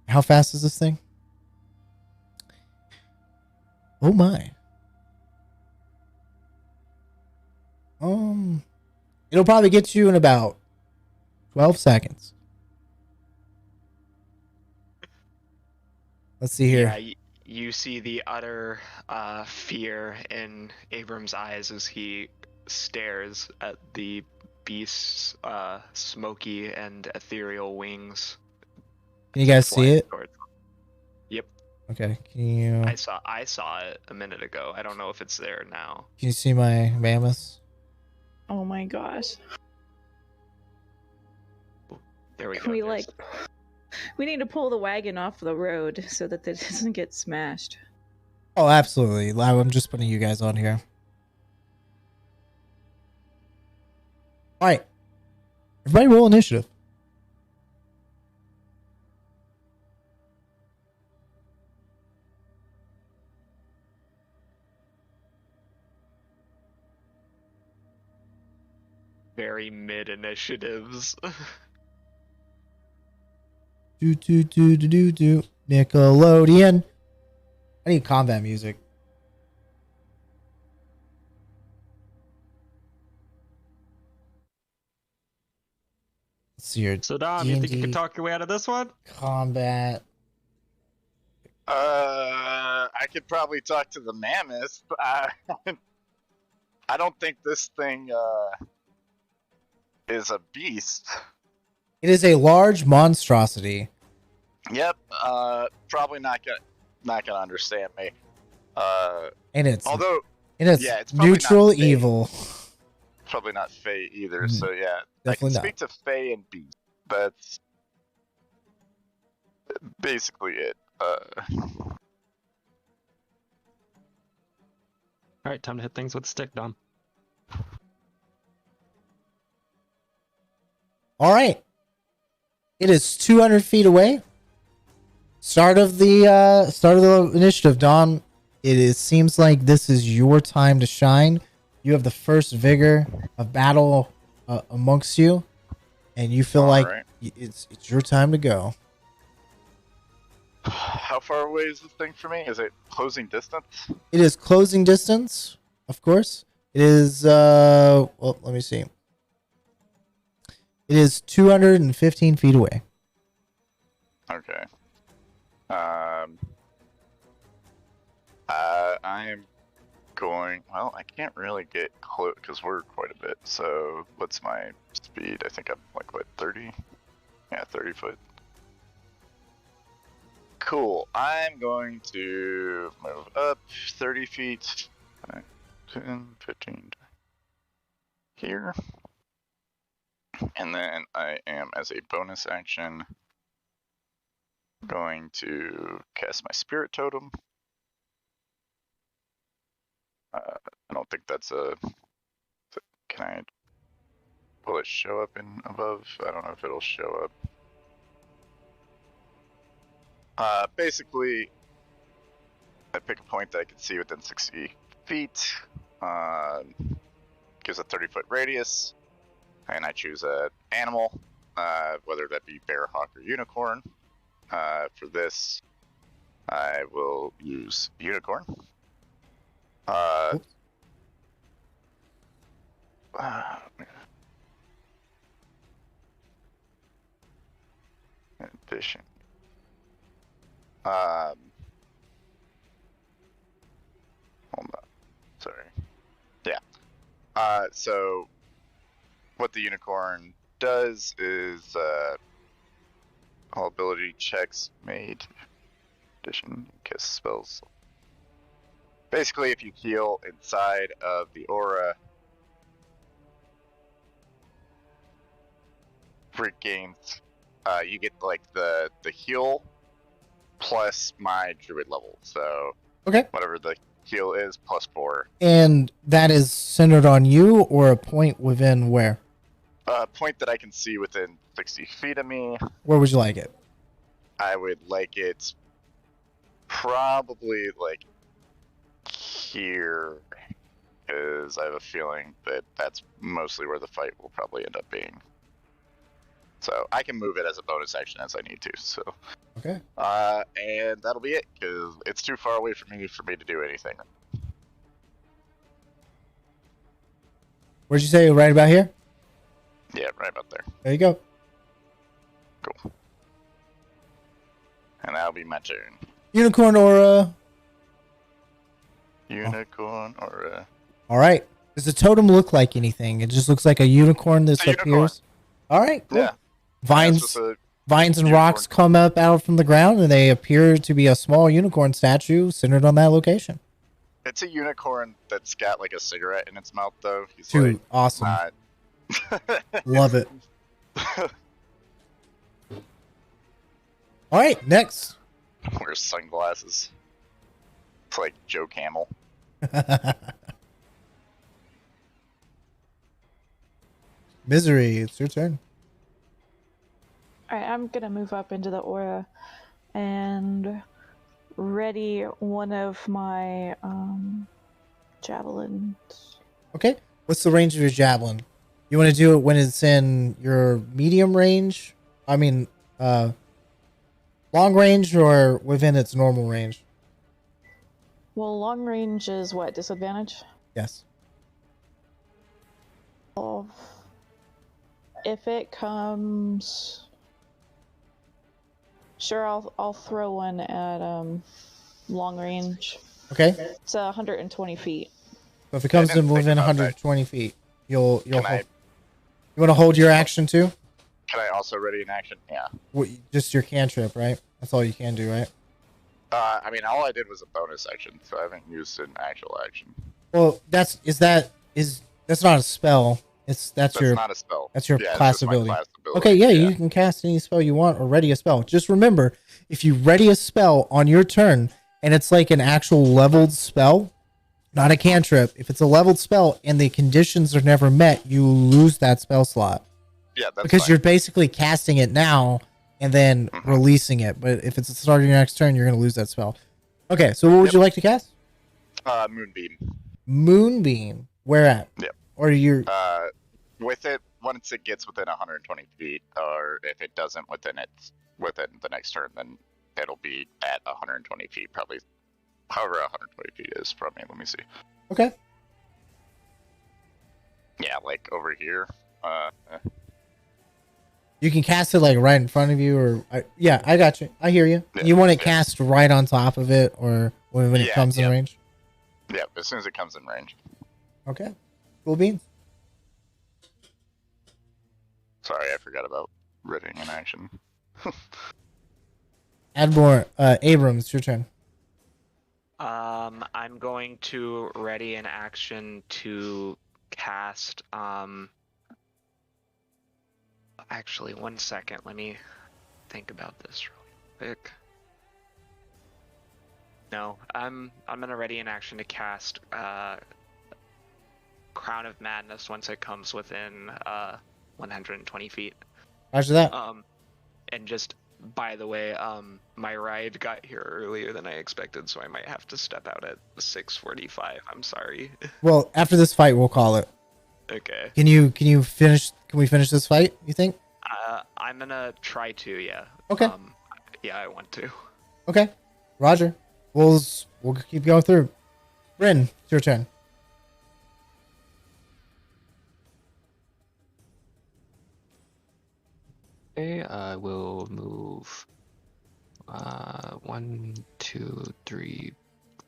How fast is this thing? Oh my. It'll probably get you in about 12 seconds. Let's see here. Yeah, you see the utter fear in Abram's eyes as he stares at the beast's smoky and ethereal wings. Can you guys see flying it? towards- Yep, Okay. Can you I saw it a minute ago. I don't know if it's there now. see my mammoths? Oh my gosh. There we Can go. we there's- we need to pull the wagon off the road so that it doesn't get smashed. Oh, absolutely. I'm just putting you guys on here. All right. Everybody roll initiative. very mid initiatives. Do. Nickelodeon. I need combat music. Let's see here. So Dom, you think you D&D can talk your way out of this one? combat. I could probably talk to the mammoth. I don't think this thing is a beast. It is a large monstrosity. Yep. Probably not gonna understand me. And it's Although it's it's probably neutral not fake. evil. Probably not Fey either. So yeah, I Definitely can not. speak to Fey and beast. That's basically it. Alright, time to hit things with a stick, Dom. All right. It is 200 feet away. Start of the initiative, Dawn. Seems like this is your time to shine. You have the first vigor of battle amongst you, and you feel like Alright. it's your time to go. How far away is this thing from me? Is it closing distance? It is closing distance, of course. It is well, let me see. It is 215 feet away. Okay. I am going. Well, I can't really get close because we're quite a bit. So, what's my speed? I think I'm like what 30? Yeah, 30 foot. Cool. I'm going to move up 30 feet. 10, 15 here. And then I am, as a bonus action, going to cast my spirit totem. I don't think that's a. Can I? Will it show up in above? I don't know if it'll show up. Basically, I pick a point that I can see within 60 feet. Gives a 30-foot radius, and I choose an animal, whether that be bear, hawk, or unicorn. For this, I will use unicorn. In addition, hold on, sorry. Yeah. So what the unicorn does is all ability checks made. Addition, cast spells. Basically, if you heal inside of the aura, regains. You get like the heal plus my druid level. So Okay. whatever the heal is plus 4. And that is centered on you or a point within where? A point that I can see within 60 feet of me. Where would you like it? I would like it probably like here, because I have a feeling that that's mostly where the fight will probably end up being. So I can move it as a bonus action as I need to. So Okay. And that'll be it, because it's too far away from me for me to do anything. Where'd you say? Right about here? Yeah, right about there. There you go. Cool. And that'll be my turn. Unicorn aura. Unicorn aura. All right. Does the totem look like anything? It just looks like a unicorn that appears. Unicorn. All right. Cool. Yeah. Vines and unicorn. rocks come up out from the ground, and they appear to be a small unicorn statue centered on that location. It's a unicorn that's got like a cigarette in its mouth, though. He's Dude, like, awesome. not... Love it. All right, next. Wears sunglasses. It's like Joe Camel. Misery, it's your turn. Alright, I'm gonna move up into the aura and ready one of my javelins. Okay. What's the range of your javelin? You want to do it when it's in your medium range? I mean, long range or within its normal range? Well, long range is what? Disadvantage? Yes. Oh. If it comes... Sure, I'll throw one at long range. Okay. It's 120 feet. So if it comes in within 120 feet, you'll hold. You want to hold your action too? Can I also ready an action? Yeah. Just your cantrip, right? That's all you can do, right? I mean, all I did was a bonus action, so I haven't used an actual action. Well, that's not a spell. That's your not a spell. That's your yeah, class it's just my ability. class ability. Okay, yeah, you can cast any spell you want or ready a spell. Just remember, if you ready a spell on your turn and it's like an actual leveled spell, not a cantrip, if it's a leveled spell and the conditions are never met, you lose that spell slot. Yeah, that's because fine. you're basically casting it now and then releasing it. But if it's the start of your next turn, you're going to lose that spell. Okay, so what would you like to cast? Moonbeam. Moonbeam. Where at? Yep. Or you're... with it, once it gets within 120 feet, or if it doesn't within the next turn, then it'll be at 120 feet, probably however 120 feet is from me. Let me see. Okay. Yeah, like over here. You can cast it like right in front of you, or I got you. I hear you. Yeah, you want it cast right on top of it, or when it comes in range? Yeah, as soon as it comes in range. Okay. Cool beans. Sorry, I forgot about readying an action. Admore, Abrams, it's your turn. I'm going to ready an action to cast. Actually, 1 second. Let me think about this really quick. No, I'm gonna ready an action to cast Crown of Madness once it comes within 120 feet. Roger that. And just by the way, my ride got here earlier than I expected, so I might have to step out at 6:45. I'm sorry. Well, after this fight, we'll call it. Okay. Can we finish this fight, you think? I'm gonna try to, yeah. Okay. Yeah, I want to. Okay. Roger. We'll keep going through. Bryn, it's your turn. Okay, I will move 1, 2, 3,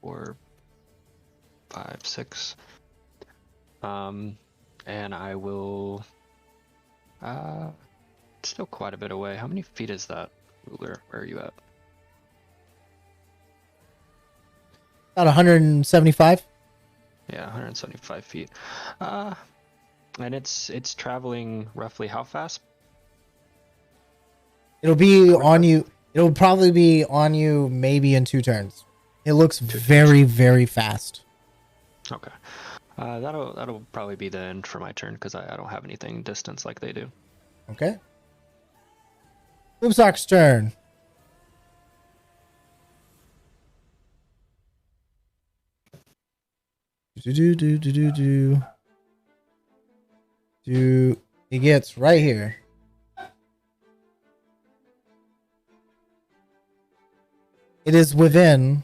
4, 5, 6. And I will still quite a bit away. How many feet is that, ruler? Where are you at? About 175. Yeah, 175 feet. And it's traveling roughly how fast? It'll be on you. It'll probably be on you maybe in 2 turns. It looks very, very fast. Okay. That'll probably be the end for my turn because I don't have anything distance like they do. Okay. Boomsock's turn. He gets right here. It is within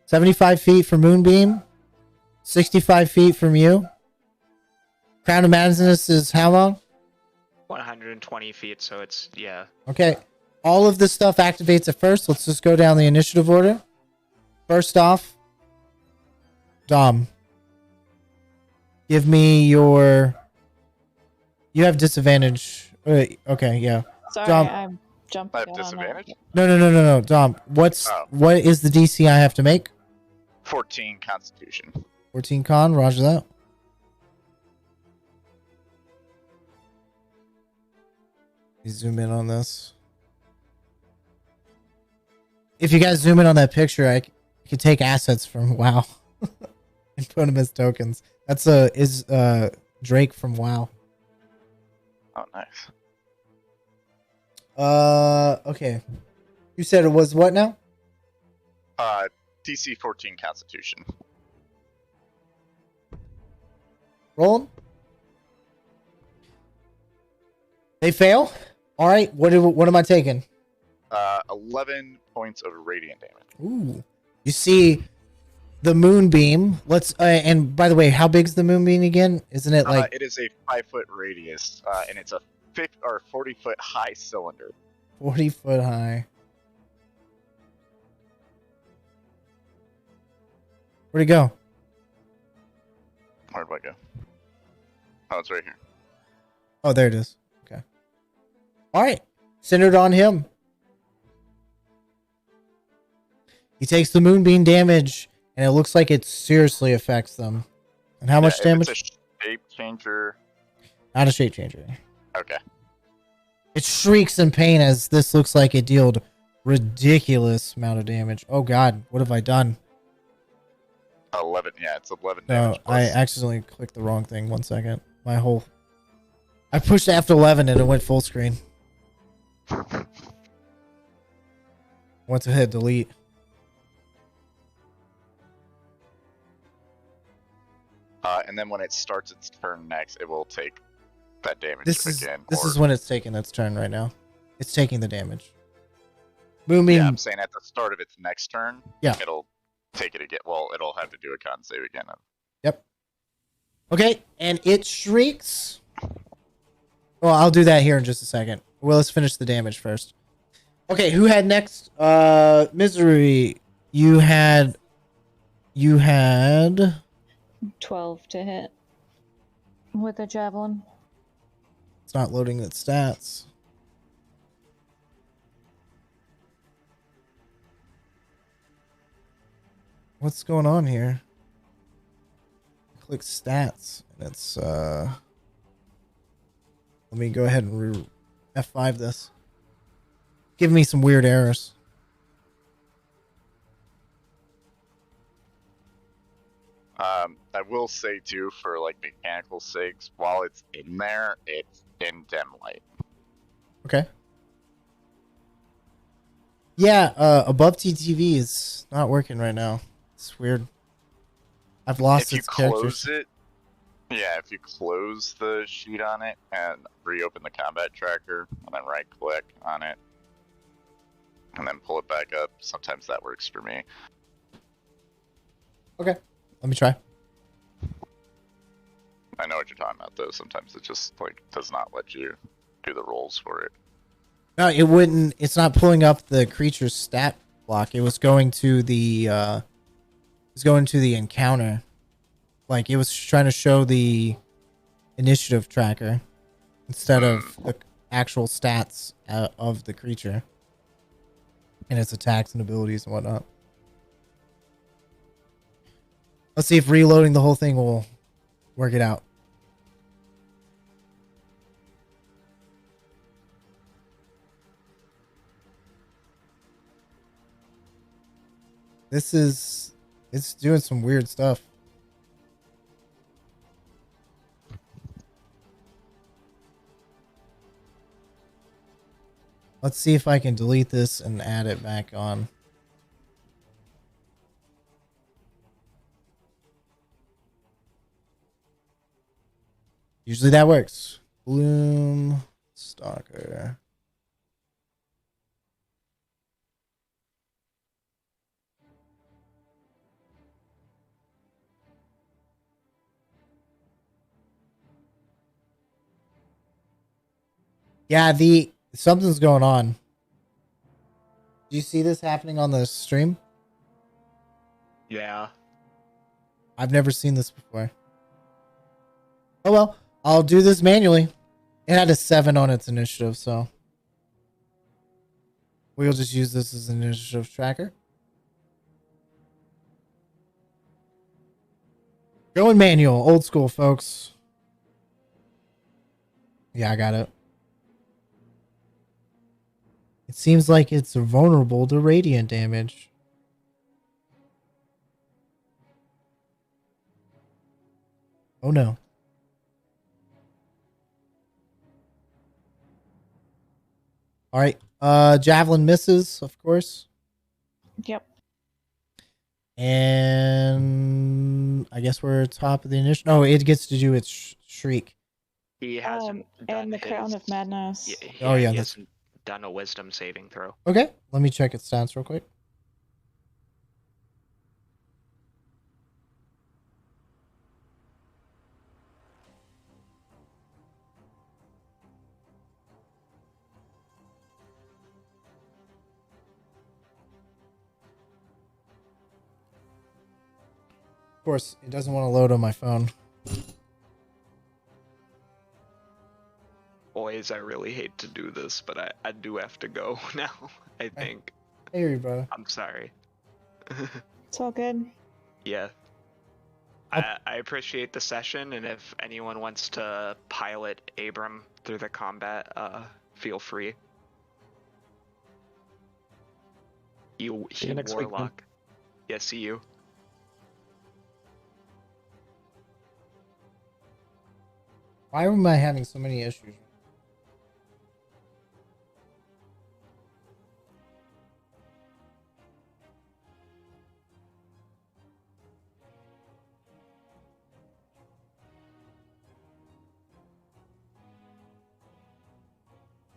75 feet from Moonbeam, 65 feet from you. Crown of Madness is how long? 120 feet, so it's, yeah. Okay. All of this stuff activates at first. Let's just go down the initiative order. First off, Dom. Give me your... You have disadvantage. Okay, yeah. Sorry, Dom. I'm jumping. I have in on that. disadvantage? No. Dom, what is the DC I have to make? 14 Constitution. 14 con, roger that. Let me zoom in on this. If you guys zoom in on that picture, I could take assets from WoW and put them as tokens. That's Drake from WoW. Oh, nice. Okay. You said it was what now? DC 14 Constitution. Rolling. They fail. All right. What am I taking? 11 points of radiant damage. Ooh. You see the moonbeam. Let's and by the way, how big is the moonbeam again? Isn't it like it is a 5-foot radius, and it's a 40-foot high cylinder. 40 foot high? Where'd it go? Where'd I go? Oh, it's right here. Oh, there it is. Okay. All right. Centered on him. He takes the moonbeam damage, and it looks like it seriously affects them. And how much damage? It's a shape changer. Not a shape changer. Okay. It shrieks in pain as this looks like it dealt ridiculous amount of damage. Oh god, what have I done? 11. Yeah, it's 11 No, damage. I accidentally clicked the wrong thing. 1 second. I pushed after 11 and it went full screen. Went to hit delete. And then when it starts its turn next, it will take that damage again. This is when it's taking its turn right now. It's taking the damage. Moonbeam. Yeah, I'm saying at the start of its next turn, yeah, it'll take it again. Well, it'll have to do a con save again. Yep. Okay, and it shrieks. Well, I'll do that here in just a second. Well, let's finish the damage first. Okay, who had next? Misery. You had 12 to hit with a javelin. It's not loading its stats. What's going on here? Click stats and it's let me go ahead and F5 this. Give me some weird errors. I will say too, for like mechanical sakes, while it's in there, it's in dim light. Okay. Yeah, above TTV is not working right now. It's weird. I've lost its characters. If you close the sheet on it and reopen the combat tracker, and then right click on it, and then pull it back up, sometimes that works for me. Okay, let me try. I know what you're talking about though. Sometimes it just like does not let you do the rolls for it. No, it wouldn't. It's not pulling up the creature's stat block. It was going to the encounter. Like it was trying to show the initiative tracker instead of the actual stats of the creature and its attacks and abilities and whatnot. Let's see if reloading the whole thing will work it out. It's doing some weird stuff. Let's see if I can delete this and add it back on. Usually that works. Bloom Stalker. Yeah, something's going on. Do you see this happening on the stream? Yeah. I've never seen this before. Oh well, I'll do this manually. It had a 7 on its initiative, so we'll just use this as an initiative tracker. Going manual, old school, folks. Yeah, I got it. It seems like it's vulnerable to radiant damage. Oh no. All right. Javelin misses, of course. Yep. And I guess we're top of the initiative. No, it gets to do its shriek. He hasn't done and the Crown of Madness. Oh, yeah, he that's- hasn't done a wisdom saving throw. Okay, let me check its stats real quick. Of course, it doesn't want to load on my phone. Boys, I really hate to do this, but I do have to go now, I think. Hey, brother. I'm sorry. It's all good. Yeah. I appreciate the session, and if anyone wants to pilot Abram through the combat, feel free. You next week, man. warlock. Yeah, see you. Why am I having so many issues?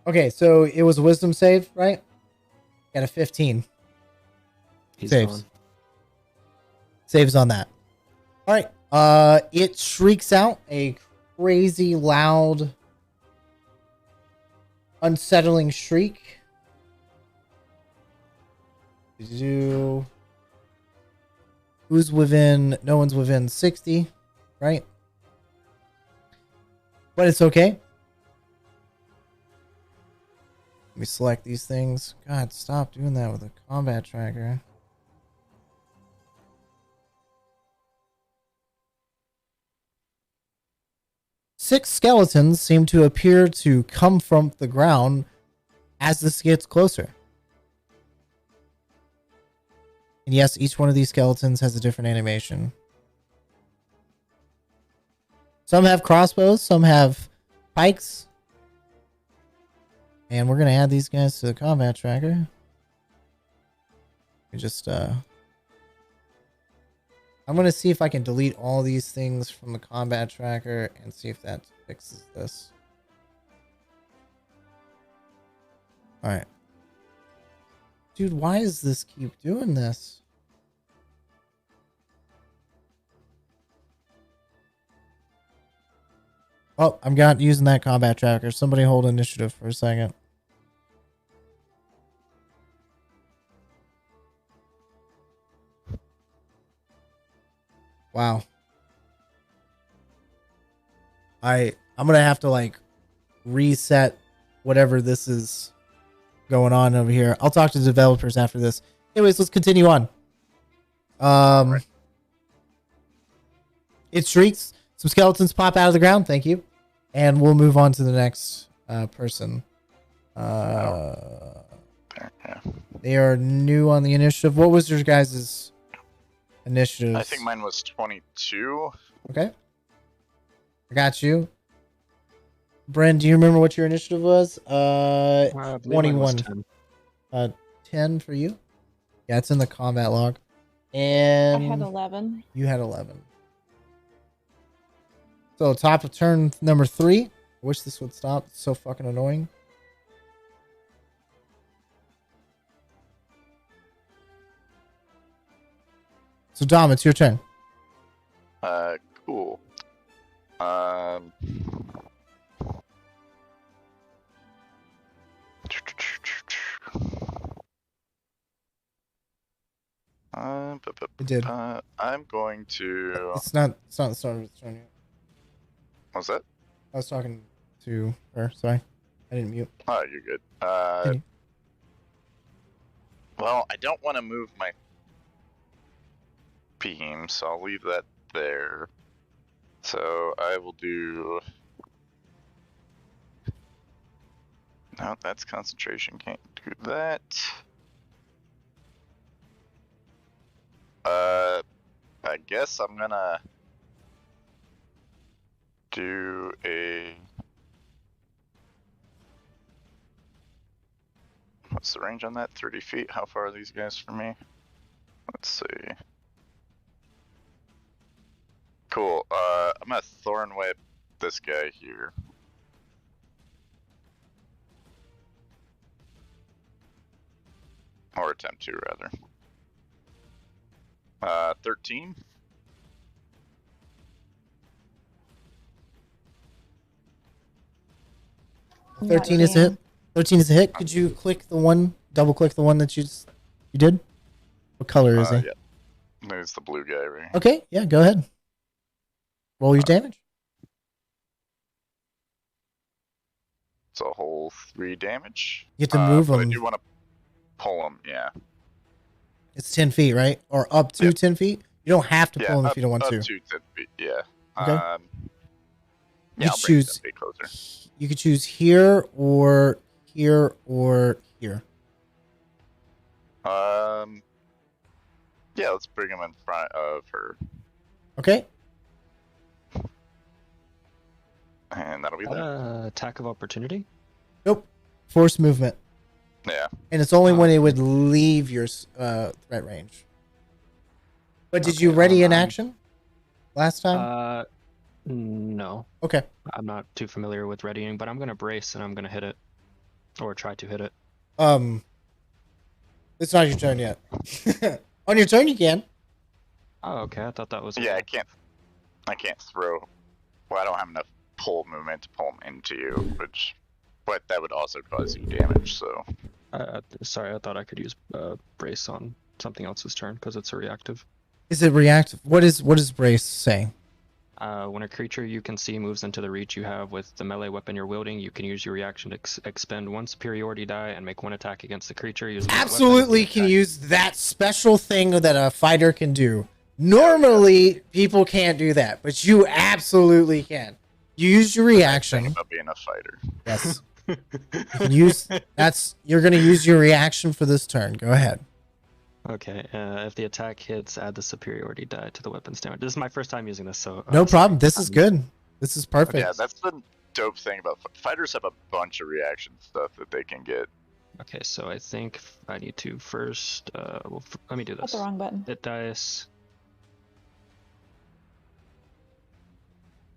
Okay, so it was a wisdom save, right? Got a 15. He's Saves. gone. Saves on that. All right. It shrieks out a crazy loud, unsettling shriek. Who's within? No one's within 60, right? But it's okay. Let me select these things. God, stop doing that with a combat tracker. Six skeletons seem to appear to come from the ground as this gets closer. And yes, each one of these skeletons has a different animation. Some have crossbows, some have pikes. And we're going to add these guys to the combat tracker. We just, I'm going to see if I can delete all these things from the combat tracker and see if that fixes this. All right. Dude, why does this keep doing this? Oh, I'm not using that combat tracker. Somebody hold initiative for a second. Wow. I'm gonna have to like reset whatever this is going on over here. I'll talk to the developers after this. Anyways, let's continue on. Right. It shrieks. Some skeletons pop out of the ground. Thank you. And we'll move on to the next person. Yeah. They are new on the initiative. What was your guys' initiative? I think mine was 22. Okay. I got you. Bren, do you remember what your initiative was? I believe mine was 21. 10. 10 for you? Yeah, it's in the combat log. And I had 11. you had 11. So top of turn number 3. I wish this would stop. It's so fucking annoying. So Dom, it's your turn. Cool. It did. I'm going to. It's not the start of its turn yet. What's that? I was talking to her. Sorry, I didn't mute. Oh, you're good. Continue. Well, I don't want to move my beam, so I'll leave that there. So I will do. No, that's concentration. Can't do that. I guess I'm gonna do a. What's the range on that? 30 feet? How far are these guys from me? Let's see. Cool. I'm gonna thorn whip this guy here. Or attempt to, rather. 13. Not 13 is a seeing. hit. 13 is a hit. Could you double click the one that you did? What color is he? Yeah. There's the blue guy right here. Okay, yeah, go ahead. Roll your damage. It's a whole 3 damage. You have to move but I him. do want to pull him, yeah. It's 10 feet, right? Or up to 10 feet? You don't have to pull him if you don't want up to. to 10 feet, yeah. Okay. Yeah, You I'll bring it choose- a bit closer. You could choose here or here or here. Yeah, let's bring him in front of her. Okay? And that'll be that. Attack of opportunity. Nope. Force movement. Yeah. And it's only when it would leave your threat range. But did you ready in action last time? No. Okay. I'm not too familiar with readying, but I'm gonna brace and I'm gonna hit it, or try to hit it. It's not your turn yet. On your turn, you can. Oh, okay. I thought that was. Yeah, I can't throw. Well, I don't have enough pull movement to pull him into you, but that would also cause you damage. So. Sorry, I thought I could use brace on something else's turn because it's a reactive. Is it reactive? What does brace say? When a creature you can see moves into the reach you have with the melee weapon you're wielding, you can use your reaction to expend 1 superiority die and make 1 attack against the creature using that weapon. Absolutely can use that special thing that a fighter can do. Normally, people can't do that, but you absolutely can. You use your reaction. About being a fighter. Yes. You're gonna use your reaction for this turn. Go ahead. Okay, if the attack hits, add the superiority die to the weapon's damage. This is my first time using this, so... No problem. This is good. This is perfect. Yeah, that's the dope thing about fighters have a bunch of reaction stuff that they can get. Okay, so I think I need to first... let me do That's this. the wrong button. Hit dice.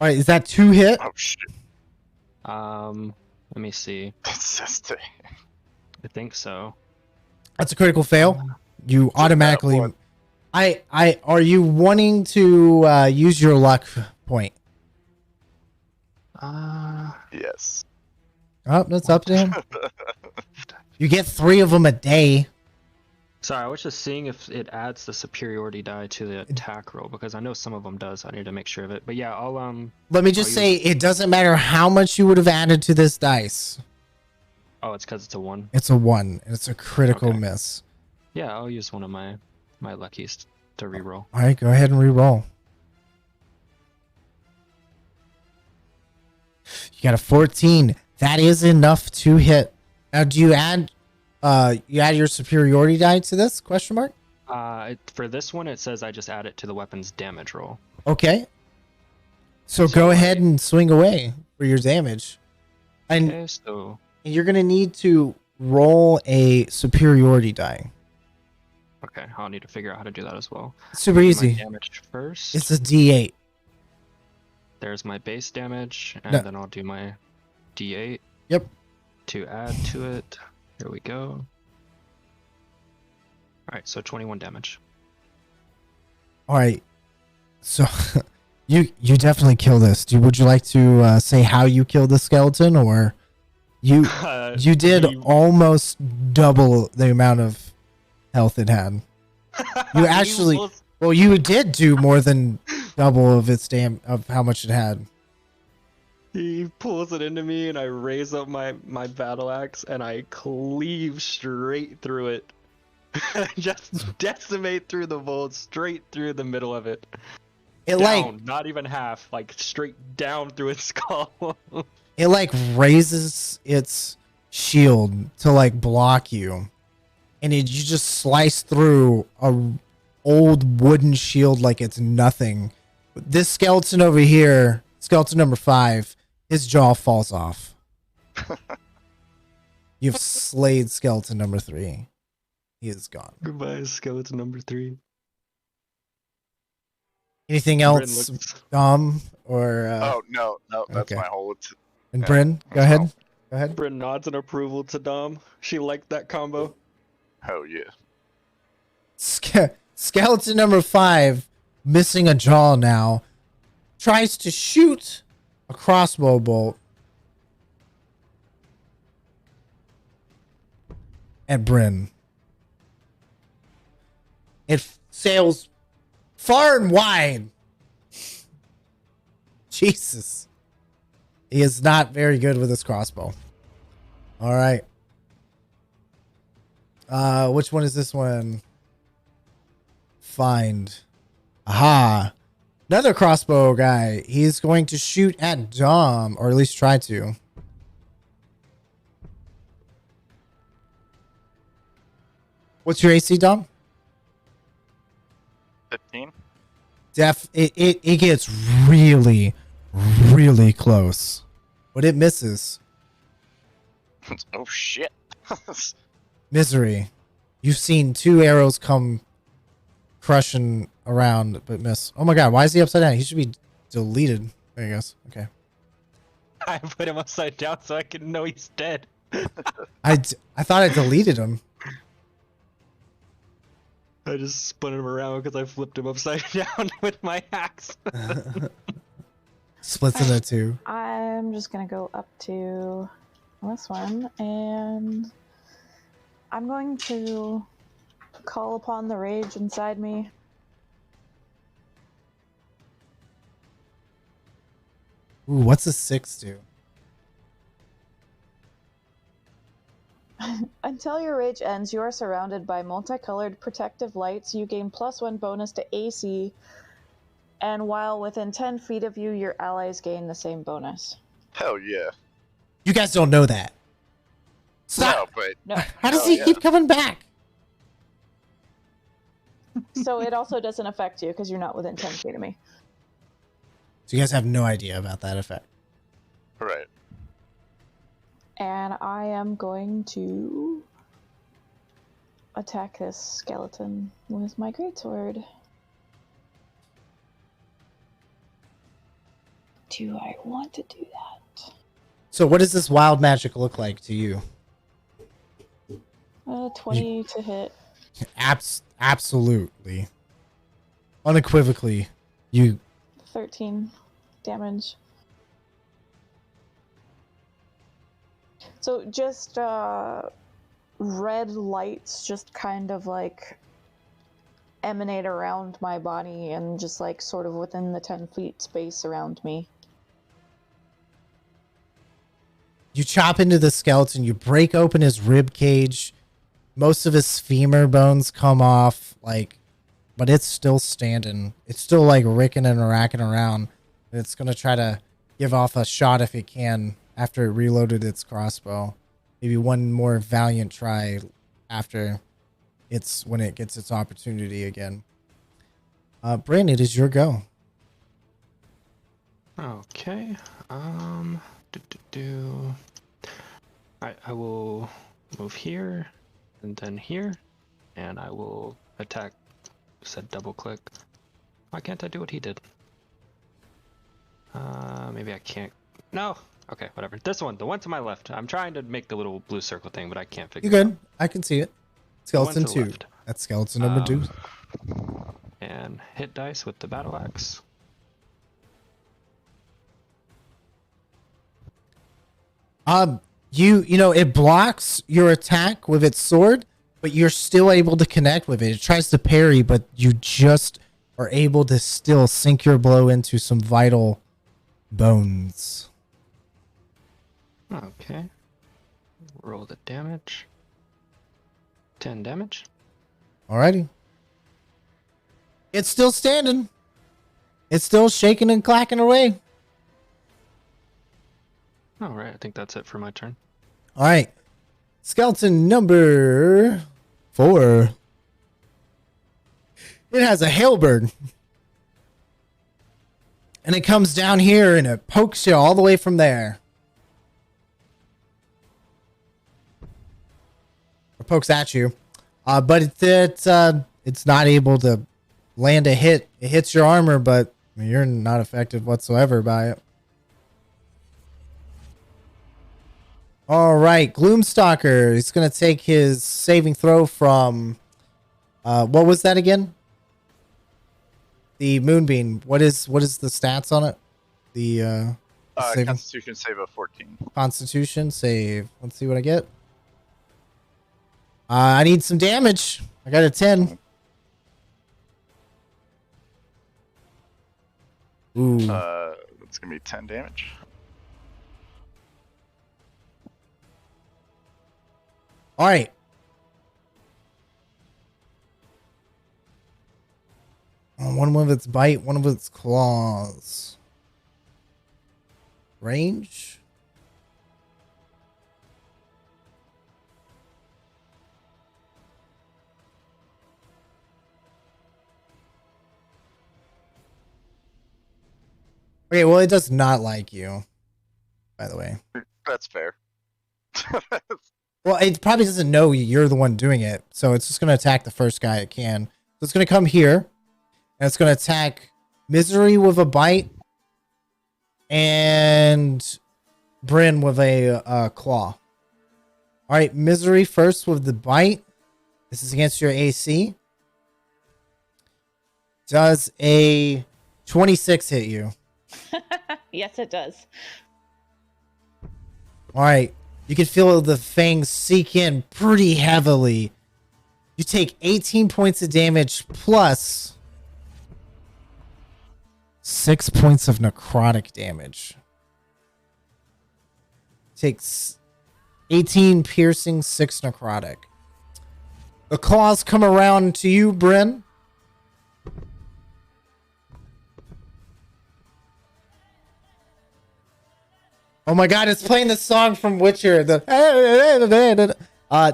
All right, is that 2 hit? Oh shit. Let me see. It's just a... I think so. That's a critical fail. You automatically... one. Are you wanting to use your luck point? Yes. Oh, that's up to him. You get 3 of them a day. Sorry, I was just seeing if it adds the superiority die to the attack roll, because I know some of them does. I need to make sure of it. But yeah, I'll Let me just say, it doesn't matter how much you would have added to this dice. Oh, it's because it's a 1. It's a 1, and it's a critical Okay. miss. Yeah, I'll use one of my luckies to reroll. All right, go ahead and re-roll. You got a 14. That is enough to hit. Now, do you add your superiority die to this? Question mark. For this one, it says I just add it to the weapon's damage roll. Okay. So go ahead and swing away for your damage, and Okay, so you're gonna need to roll a superiority die. okay, I'll need to figure out how to do that as well. Super Do my easy. damage first. It's a D8. There's my base damage, and No. then I'll do my D8. Yep. To add to it. Here we go. Alright, so 21 damage. All right. So you definitely kill this. Would you like to say how you killed the skeleton, or you did almost double the amount of health it had? You actually, well, you did do more than double of its of how much it had. He pulls it into me, and I raise up my battle axe, and I cleave straight through it. Just decimate through the mold, straight through the middle of it. It Down, not even half, like straight down through its skull. It like raises its shield to like block you, and you just slice through a old wooden shield like it's nothing. This skeleton over here, skeleton number 5, his jaw falls off. You've slayed skeleton number 3. He is gone. Goodbye, skeleton number 3. Anything else, Dom? Or oh no, that's okay. my whole. And Bryn, go ahead. Go ahead. Bryn nods in approval to Dom. She liked that combo. Oh yeah. Skeleton number 5, missing a jaw now, tries to shoot a crossbow bolt at Bryn. It sails far and wide. Jesus. He is not very good with his crossbow. All right. Which one is this one? Find. Aha. Another crossbow guy. He's going to shoot at Dom, or at least try to. What's your AC, Dom? 15. It gets really, really close, but it misses. Oh shit. Misery. You've seen 2 arrows come crushing around but miss. Oh my god, why is he upside down? He should be deleted. There he goes. Okay. I put him upside down so I can know he's dead. I thought I deleted him. I just spun him around because I flipped him upside down with my axe. Splits into 2. I'm just gonna go up to this one, and I'm going to call upon the rage inside me. Ooh, what's a 6 do? Until your rage ends, you are surrounded by multicolored protective lights. You gain +1 bonus to AC, and while within 10 feet of you, your allies gain the same bonus. Hell yeah. You guys don't know that. Stop. No, but No. How does he keep coming back? So it also doesn't affect you because you're not within 10 feet of me. So you guys have no idea about that effect. right. And I am going to attack this skeleton with my greatsword. Do I want to do that? So what does this wild magic look like to you? 20 to hit. Absolutely. Unequivocally. You 13 damage. So just red lights just kind of like emanate around my body and just like sort of within the 10 feet space around me. You chop into the skeleton, you break open his rib cage. Most of his femur bones come off, like, but it's still standing. It's still like ricking and racking around. It's gonna try to give off a shot if it can after it reloaded its crossbow. Maybe one more valiant try after when it gets its opportunity again. Bryn, it is your go. Okay. Alright, I will move here and then here, and I will attack. Said double click. Why can't I do what he did? Maybe I can't. No. Okay, whatever. This one, the one to my left. I'm trying to make the little blue circle thing, but I can't figure You're it out. good. I can see it. Skeleton 2. left. That's skeleton number 2. And hit dice with the battle axe. You know, it blocks your attack with its sword, but you're still able to connect with it. It tries to parry, but you just are able to still sink your blow into some vital bones. Okay. Roll the damage. 10 damage. Alrighty. It's still standing. It's still shaking and clacking away. Alright, I think that's it for my turn. Alright. Skeleton number 4. It has a halberd. And it comes down here and it pokes you all the way from there. Or pokes at you. But it's not able to land a hit. It hits your armor, but you're not affected whatsoever by it. All right, Gloomstalker. He's going to take his saving throw from... what was that again? The Moonbeam. What is the stats on it? The Constitution save of 14. Constitution save. Let's see what I get. I need some damage. I got a 10. Ooh. That's gonna be 10 damage. All right. One of its bite, one of its claws. Range. Okay, well, it does not like you, by the way. That's fair. Well, it probably doesn't know you're the one doing it, so it's just going to attack the first guy it can. So it's going to come here, and it's going to attack Misery with a bite, and Bryn with a claw. All right, Misery first with the bite. This is against your AC. Does a 26 hit you? Yes, it does. All right. You can feel the fangs sink in pretty heavily. You take 18 points of damage plus 6 points of necrotic damage. Takes 18 piercing, 6 necrotic. The claws come around to you, Bryn. Oh my god, it's playing the song from Witcher. The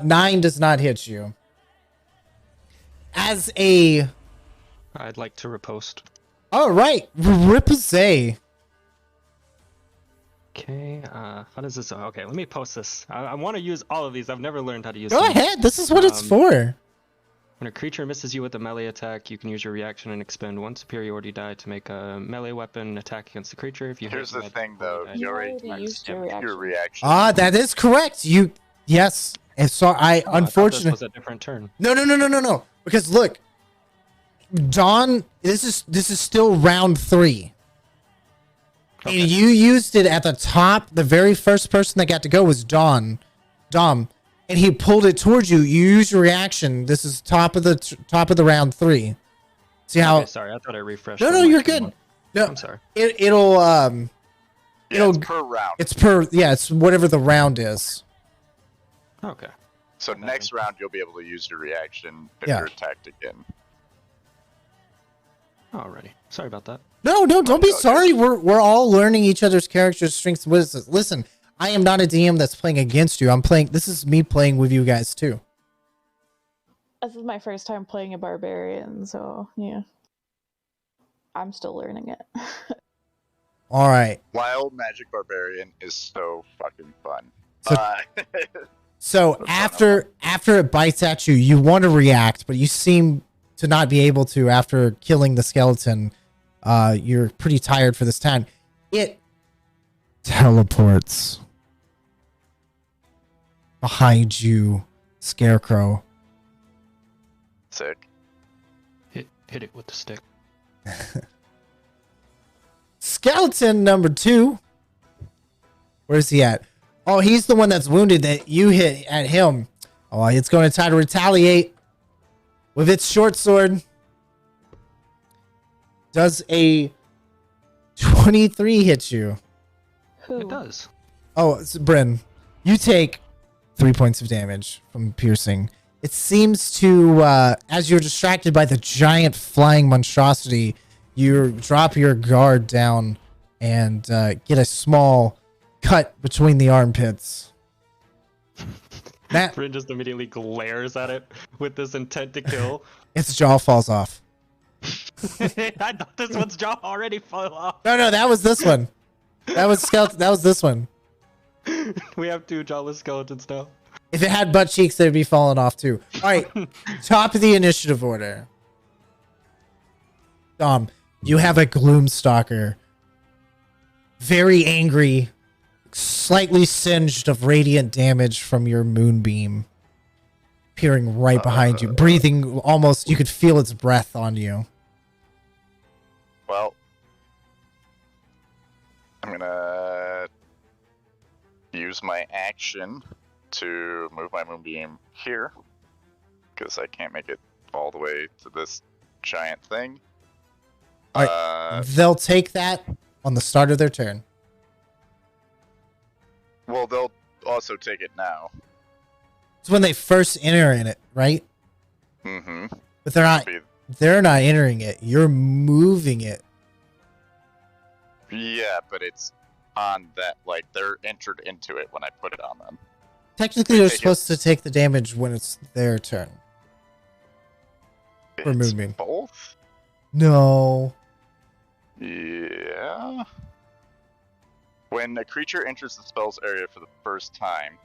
9 does not hit you. As a... I'd like to riposte. Alright, Ripazay. Okay, how does this... Okay, let me post this. I want to use all of these. I've never learned how to use Go them. ahead, this is what it's for. When a creature misses you with a melee attack, you can use your reaction and expend 1 superiority die to make a melee weapon attack against the creature. If you Here's the thing, though. You already used your reaction. Ah, that is correct. Yes. And so unfortunately... This was a different turn. No. Because look, Dawn, this is still round 3. Okay. And you used it at the top. The very first person that got to go was Dom. And he pulled it towards you. You use your reaction. This is top of the round 3. See how? Okay, sorry, I thought I refreshed. No, you're good. No, I'm sorry. It'll It's per round. It's whatever the round is. Okay. So next round you'll be able to use your reaction if Yeah. you're attacked again. Alrighty. Sorry about that. No, don't be sorry. We're all learning each other's characters' strengths and weaknesses. Listen, I am not a DM that's playing against you. This is me playing with you guys too. This is my first time playing a barbarian, so yeah. I'm still learning it. All right. Wild Magic Barbarian is so fucking fun. So after it bites at you, you want to react, but you seem to not be able to after killing the skeleton. You're pretty tired for this time. It teleports behind you, Scarecrow. Sick. Hit it with the stick. Skeleton number 2. Where's he at? Oh, he's the one that's wounded that you hit at him. Oh, it's going to try to retaliate with its short sword. Does a 23 hit you? Who? It does. Oh, it's Bryn. You take 3 points of damage from piercing. It seems to, as you're distracted by the giant flying monstrosity, you drop your guard down and get a small cut between the armpits. That Bryn just immediately glares at it with this intent to kill. its jaw falls off. I thought this one's jaw already fell off. No, that was this one. That was skeleton. That was this one. We have 2 jawless skeletons now. If it had butt cheeks, they'd be falling off too. All right, top of the initiative order. Dom, you have a Gloomstalker. Very angry, slightly singed of radiant damage from your moonbeam. Peering right behind you, breathing almost, you could feel its breath on you. Well, I'm gonna use my action to move my moonbeam here, because I can't make it all the way to this giant thing. All they'll take that on the start of their turn. Well, they'll also take it now. It's when they first enter in it, right? Mm-hmm. But they're not entering it. You're moving it. Yeah, but it's on that, like, they're entered into it when I put it on them. Technically, they're supposed to take the damage when it's their turn. For It's moonbeam. both? No. Yeah. When a creature enters the spell's area for the first time,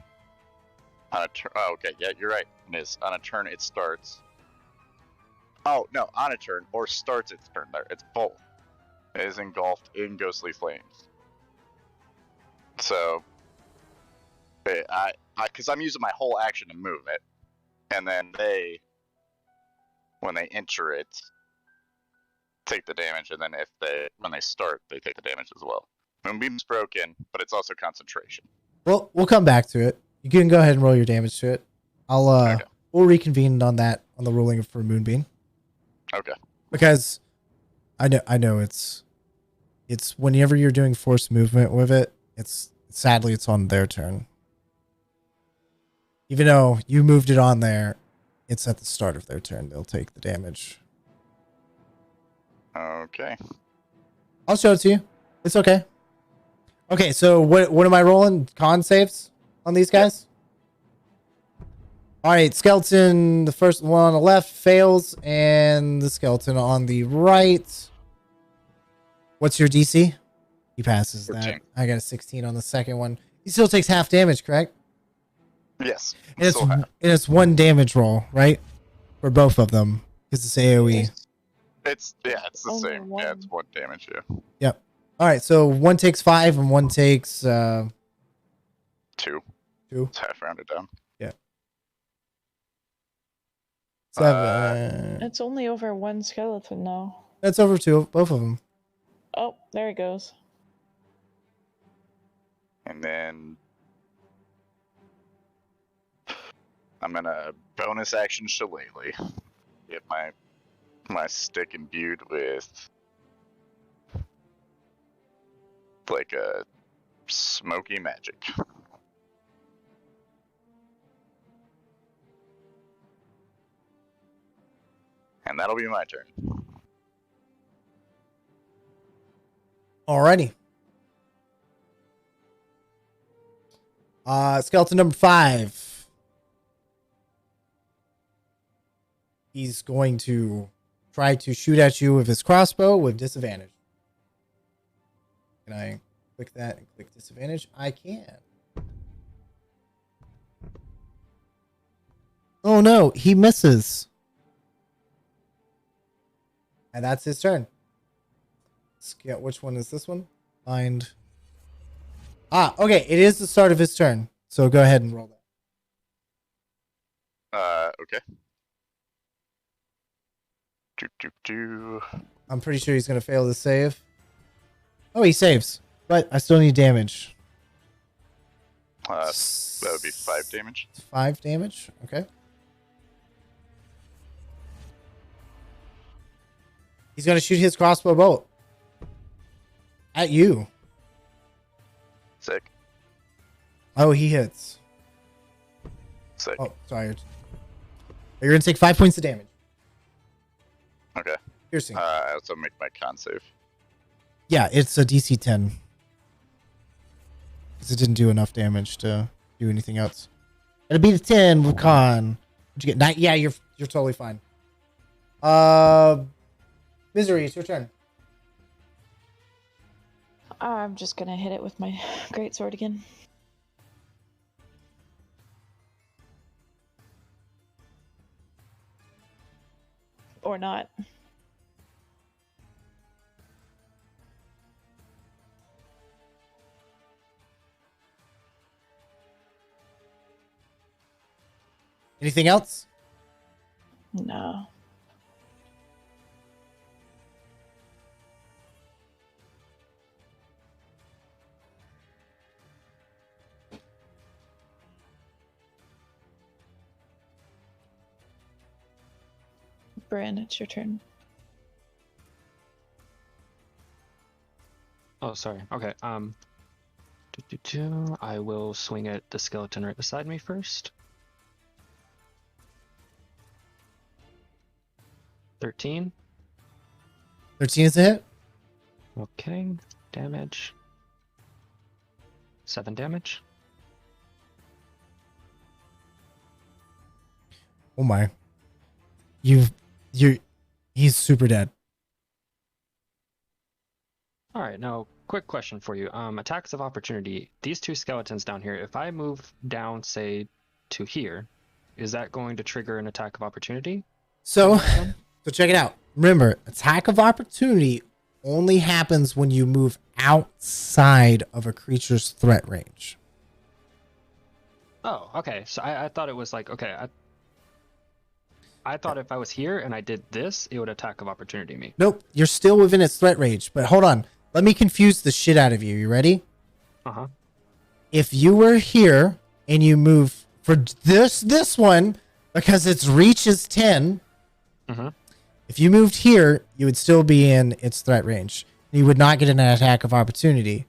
on a turn. Oh, okay, yeah, you're right. It is. On a turn, it starts. Oh, no, on a turn, or starts its turn there. It's both. It is engulfed in ghostly flames. So, because I'm using my whole action to move it, and then when they enter it, take the damage, and then when they start, they take the damage as well. Moonbeam's broken, but it's also concentration. Well, we'll come back to it. You can go ahead and roll your damage to it. Okay. We'll reconvene on that on the ruling for Moonbeam. Okay. Because I know it's whenever you're doing forced movement with it, sadly it's on their turn. Even though you moved it on there, it's at the start of their turn. They'll take the damage. Okay. I'll show it to you. It's okay. Okay, so what am I rolling? Con saves on these guys? All right, skeleton, the first one on the left fails, and the skeleton on the right. What's your DC? He passes 14. that. I got a 16 on the second one. He still takes half damage, correct? Yes. And it's 1 damage roll, right? For both of them, because it's AoE. It's the Only same. one. Yeah, it's 1 damage, yeah. Yep. All right, so 1 takes 5 and 1 takes 2. 2. It's half rounded down. 7. It's only over 1 skeleton now. That's over 2, both of them. Oh, there he goes. And then I'm gonna bonus action Shillelagh. Get my stick imbued with like a smoky magic. And that'll be my turn. Alrighty. Skeleton number 5. He's going to try to shoot at you with his crossbow with disadvantage. Can I click that and click disadvantage? I can. Oh no, he misses. And that's his turn. Which one is this one? Find. Okay. It is the start of his turn. So go ahead and roll that. Okay. I'm pretty sure he's going to fail the save. Oh, he saves. But I still need damage. That would be 5 damage. 5 damage. Okay. He's gonna shoot his crossbow bolt at you. Sick. Oh, he hits. Sick. Oh, sorry. You're gonna take 5 points of damage. Okay. Piercing. I also make my con save. Yeah, it's a DC 10. Because it didn't do enough damage to do anything else. It'll be the 10 with con. What'd you get? 9? Yeah, you're totally fine. Misery, it's your turn. I'm just gonna hit it with my greatsword again. Or not. Anything else? No. Bryn, it's your turn. Oh, sorry. Okay. I will swing at the skeleton right beside me first. 13. 13 is a hit. Okay. Damage. 7 damage. Oh my. He's super dead. All right, now quick question for you. Attacks of opportunity. These 2 skeletons down here, if I move down, say, to here, is that going to trigger an attack of opportunity? So check it out. Remember, attack of opportunity only happens when you move outside of a creature's threat range. Oh, okay. So I thought it was like, okay, I thought if I was here and I did this, it would attack of opportunity me. Nope, you're still within its threat range. But hold on. Let me confuse the shit out of you. You ready? Uh-huh. If you were here and you move for this one, because its reach is 10, if you moved here, you would still be in its threat range. You would not get an attack of opportunity.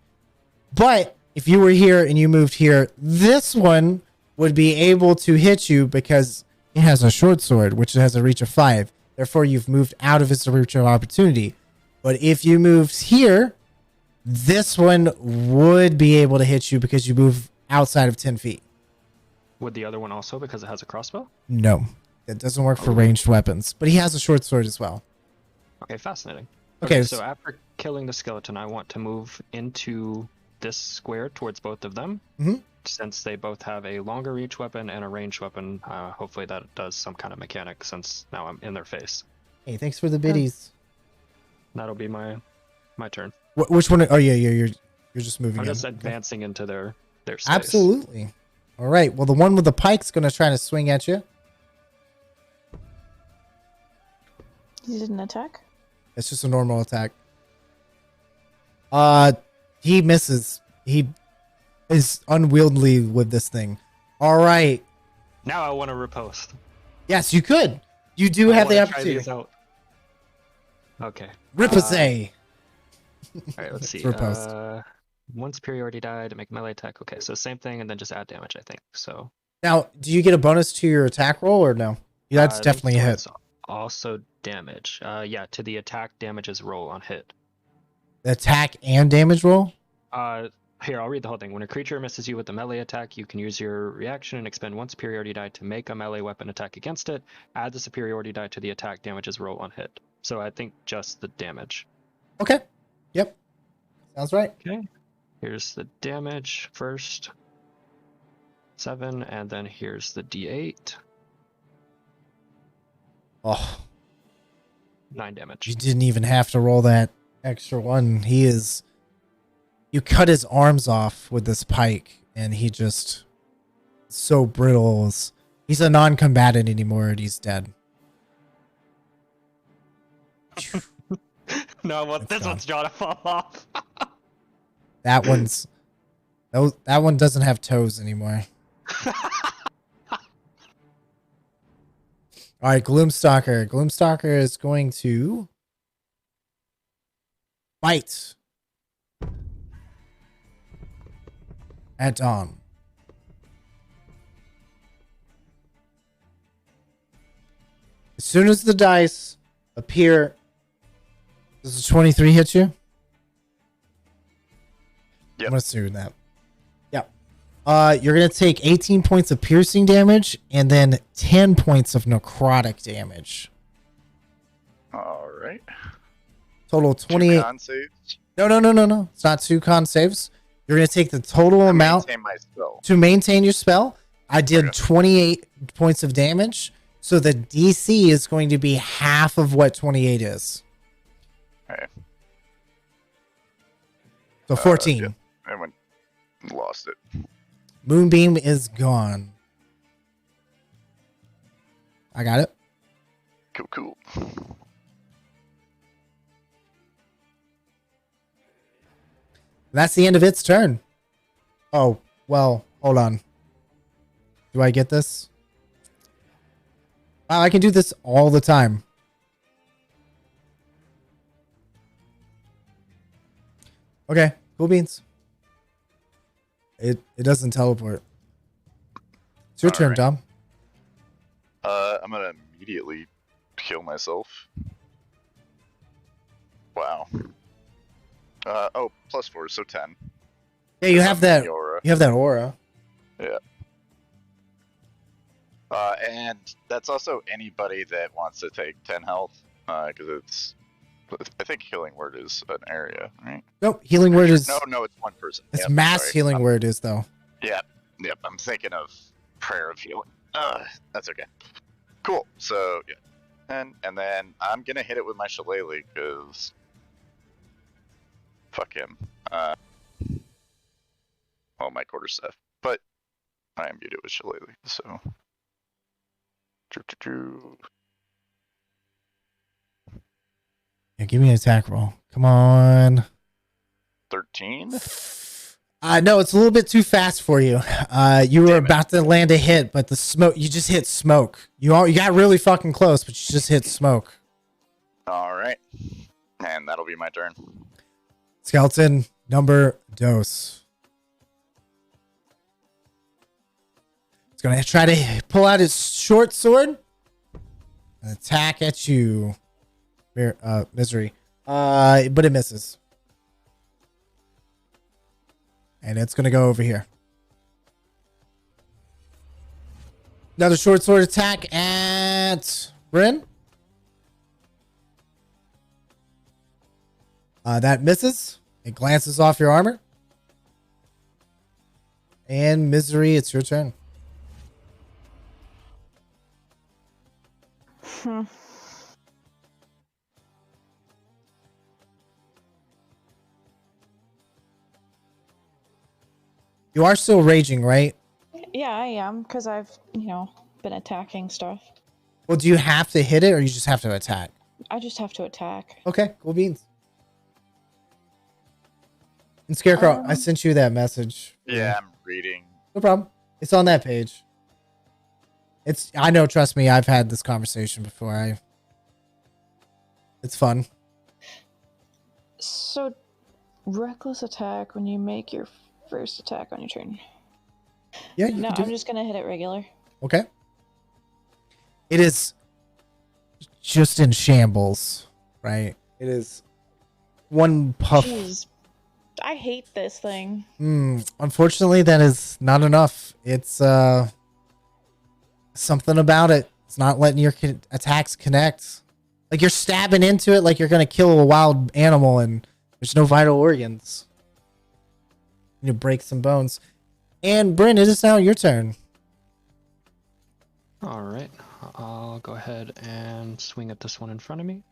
But if you were here and you moved here, this one would be able to hit you because it has a short sword, which has a reach of 5. Therefore, you've moved out of its reach of opportunity. But if you moved here, this one would be able to hit you because you move outside of 10 feet. Would the other one also because it has a crossbow? No, that doesn't work for ranged weapons. But he has a short sword as well. Okay, fascinating. Okay, so after killing the skeleton, I want to move into this square towards both of them. Since they both have a longer reach weapon and a ranged weapon, hopefully that does some kind of mechanic since now I'm in their face. Hey, thanks for the biddies. That'll be my turn. Which one? Oh yeah, you're just moving. I'm just in. advancing into their space. Absolutely. All right. Well, the one with the pike's gonna try to swing at you. You did an attack? It's just a normal attack. He misses. He is unwieldy with this thing. All right. Now I want to riposte. Yes, you could. You do have the opportunity. Okay. Ripose. All right, let's see. Riposte. One superiority die to make melee attack. Okay, so same thing, and then just add damage, I think. So Now, do you get a bonus to your attack roll or no? Yeah, that's definitely a hit. Also damage. Yeah, to the attack damages roll on hit. Attack and damage roll? Here, I'll read the whole thing. When a creature misses you with a melee attack, you can use your reaction and expend 1 superiority die to make a melee weapon attack against it. Add the superiority die to the attack damages roll on hit. So I think just the damage. Okay. Yep. Sounds right. Okay. Here's the damage first. 7, and then here's the d8. Oh, 9 damage. you didn't even have to roll that extra one. You cut his arms off with this pike, and he just so brittle. He's a non-combatant anymore, and he's dead. No, well, It's this gone. one's gotta fall off. That one doesn't have toes anymore. All right, Gloomstalker. Gloomstalker is going to bite at Dawn. As soon as the dice appear, does a 23 hit you? Yep. I'm gonna assume that. Yep. You're gonna take 18 points of piercing damage and then 10 points of necrotic damage. All right. Total 28. 2 con saves. No. It's not 2 con saves. You're gonna take the total amount Maintain my spell. to maintain your spell. I did Okay. 28 points of damage, so the DC is going to be half of what 28 is. Okay. So 14. Yep. I went lost it. Moonbeam is gone. I got it. Cool. That's the end of its turn. Oh, well, hold on. Do I get this? Wow, I can do this all the time. Okay, cool beans. It doesn't teleport. It's your All turn, right. Dom. I'm gonna immediately kill myself. Wow. +4, so 10. Yeah, you have that. Aura. You have that aura. Yeah. And that's also anybody that wants to take 10 health, because I think Healing Word is an area, right? Nope, healing word is. No, it's one person. It's Yep, mass sorry. healing word is though. Yep. I'm thinking of Prayer of Healing. That's okay. Cool. So yeah, and then I'm gonna hit it with my shillelagh because fuck him. Well, my quarterstaff, but I imbued it with shillelagh. So. Yeah, give me an attack roll. Come on. 13. No, it's a little bit too fast for you. You were about to land a hit, but the smoke, you just hit smoke. You got really fucking close, but you just hit smoke. All right, and that'll be my turn. Skeleton number dos. It's gonna try to pull out his short sword and attack at you, Misery. But it misses. And it's gonna go over here. Another short sword attack at Bryn. That misses. It glances off your armor. And Misery, it's your turn. You are still raging, right? Yeah, I am, because I've, been attacking stuff. Well, do you have to hit it or you just have to attack? I just have to attack. Okay, cool beans. And Scarecrow, I sent you that message. Yeah, I'm reading. No problem. It's on that page. I know, trust me, I've had this conversation before. It's fun. So, reckless attack when you make your first attack on your turn. Yeah, you No, can do I'm just gonna hit it regular. Okay. It is just in shambles, right? It is one puff. Jeez. I hate this thing. Unfortunately, that is not enough. It's something about it. It's not letting your attacks connect. Like you're stabbing into it like you're going to kill a wild animal and there's no vital organs. You break some bones. And Bryn, it is now your turn. All right, I'll go ahead and swing at this one in front of me.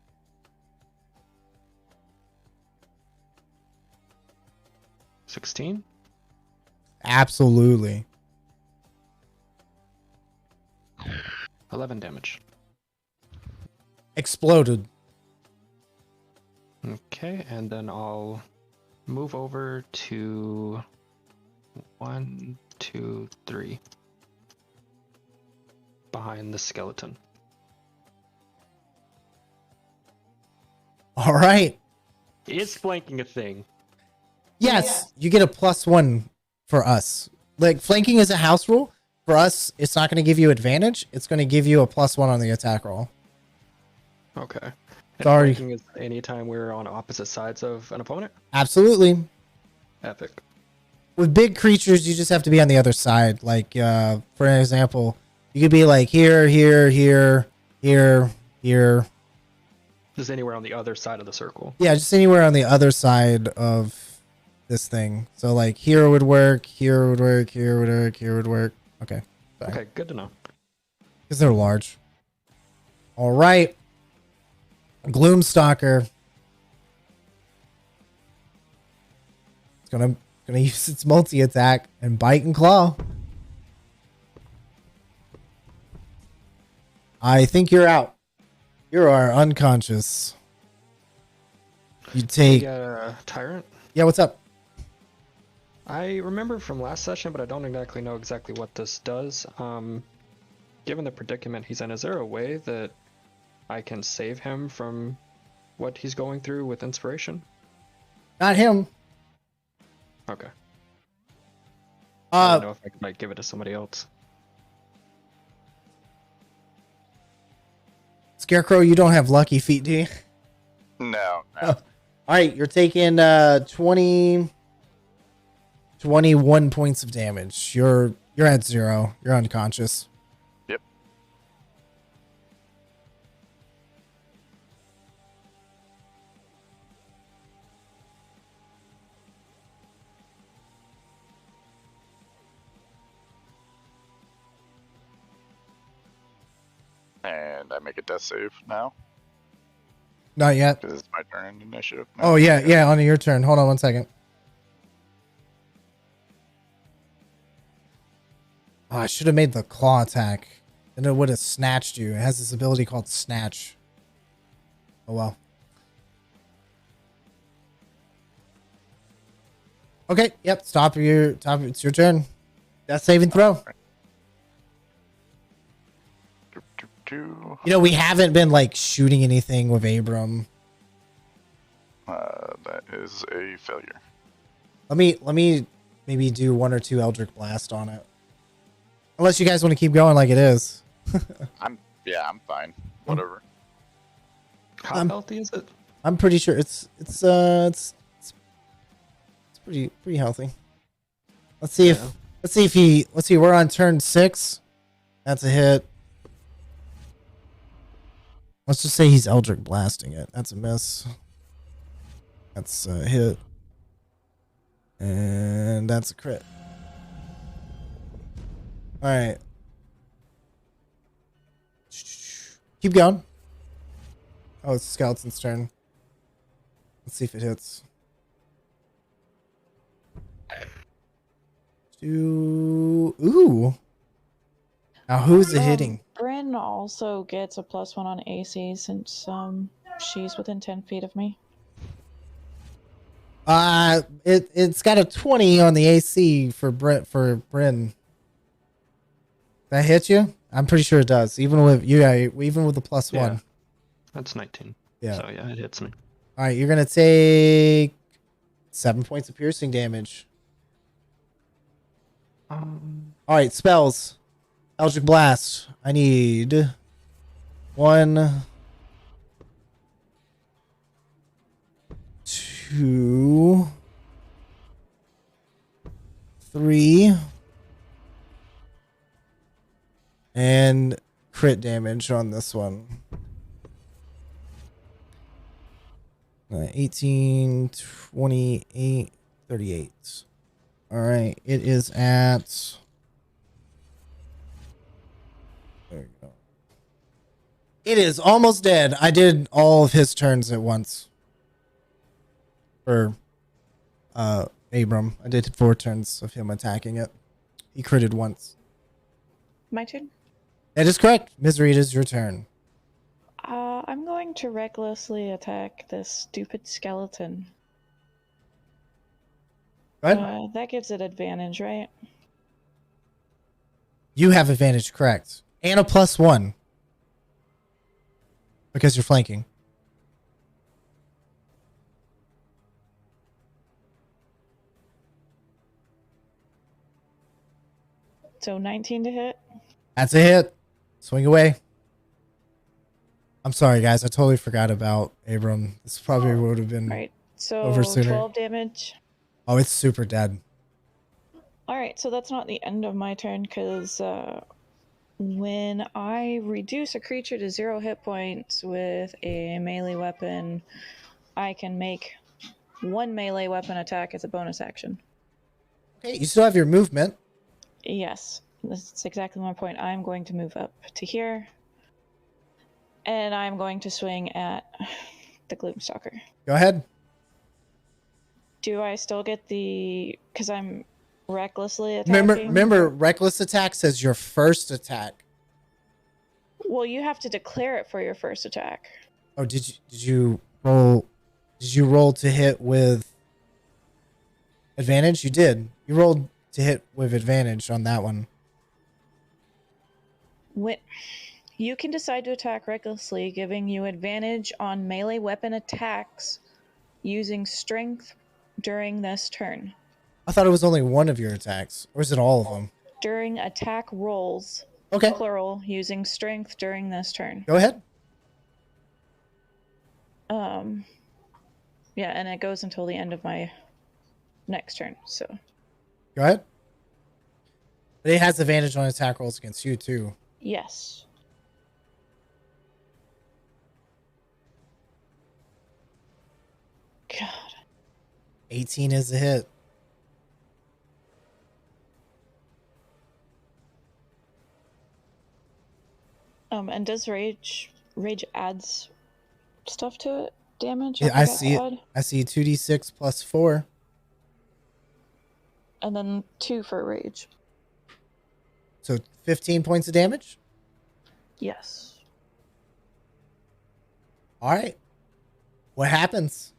$16. Absolutely. 11 damage. Exploded. Okay, and then I'll move over to 1, 2, 3. behind the skeleton. All right. Is flanking a thing? Yes, you get a +1 for us. Like, flanking is a house rule. For us, it's not going to give you advantage. It's going to give you a +1 on the attack roll. Okay. And Sorry. flanking is anytime we're on opposite sides of an opponent? Absolutely. Epic. With big creatures, you just have to be on the other side. Like, for an example, you could be like here, here, here, here, here. Just anywhere on the other side of the circle. Yeah, just anywhere on the other side of this thing. So, like, here would work, here would work, here would work, here would work. Okay. Sorry. Okay, good to know. Because they're large. All right. Gloomstalker. It's gonna use its multi-attack and bite and claw. I think you're out. You are unconscious. You take... Tyrant? Yeah, what's up? I remember from last session, but I don't exactly know exactly what this does. Given the predicament he's in, is there a way that I can save him from what he's going through with inspiration? Not him. Okay. I Uh, don't know if I could like give it to somebody else. Scarecrow, you don't have lucky feet, do you? No. All right, you're taking 21 points of damage. You're at 0. You're unconscious. Yep. And I make a death save now Not yet. because it's my turn in initiative. No. Oh, yeah, on your turn. Hold on 1 second. Oh, I should have made the claw attack. Then it would have snatched you. It has this ability called Snatch. Oh, well. Okay, yep, stop. It's your turn. Death saving throw. Two. You know, we haven't been, like, shooting anything with Abram. That is a failure. Let me maybe do 1 or 2 Eldritch Blast on it. Unless you guys want to keep going like it is. I'm fine. Whatever. How healthy is it? I'm pretty sure it's pretty healthy. Let's see if we're on turn 6. That's a hit. Let's just say he's Eldritch Blasting it. That's a miss. That's a hit. And that's a crit. Alright. Keep going. Oh, it's the skeleton's turn. Let's see if it hits. Ooh. Now who's it hitting? Bryn also gets a +1 on AC since she's within 10 feet of me. It's got a 20 on the AC for Bryn. That hit you? I'm pretty sure it does. Even with the +1. Yeah. That's 19. Yeah. So yeah, it hits me. All right, you're gonna take 7 points of piercing damage. All right, spells. Eldritch Blast. I need 1, 2, 3, and crit damage on this one. 18, 28, 38. All right, it is at... There we go. It is almost dead. I did all of his turns at once. For Abram. I did 4 turns of him attacking it. He critted once. My turn? That is correct. Misery, it is your turn. I'm going to recklessly attack this stupid skeleton. Go ahead. That gives it advantage, right? You have advantage, correct. And a +1. Because you're flanking. So 19 to hit. That's a hit. Swing away. I'm sorry, guys. I totally forgot about Abram. This probably would have been Right. So over sooner. 12 damage. Oh, it's super dead. All right, so that's not the end of my turn because when I reduce a creature to 0 hit points with a melee weapon, I can make one melee weapon attack as a bonus action. Okay, you still have your movement. Yes, that's exactly my point. I'm going to move up to here, and I'm going to swing at the Gloomstalker. Go ahead. Do I still get the... because I'm recklessly attacking? Remember, reckless attack says your first attack. Well, you have to declare it for your first attack. Oh, did you roll? Did you roll to hit with advantage? You did. You rolled to hit with advantage on that one. You can decide to attack recklessly, giving you advantage on melee weapon attacks using strength during this turn. I thought it was only one of your attacks, or is it all of them? During attack rolls, Okay. plural, using strength during this turn. Go ahead. Yeah, and it goes until the end of my next turn, so. Go ahead. But it has advantage on attack rolls against you, too. Yes. God. 18 is a hit. And does rage adds stuff to it? Damage? Yeah, I forgot see to it. add. I see 2d6 plus 4. And then 2 for rage. So 15 points of damage? Yes. All right. What happens?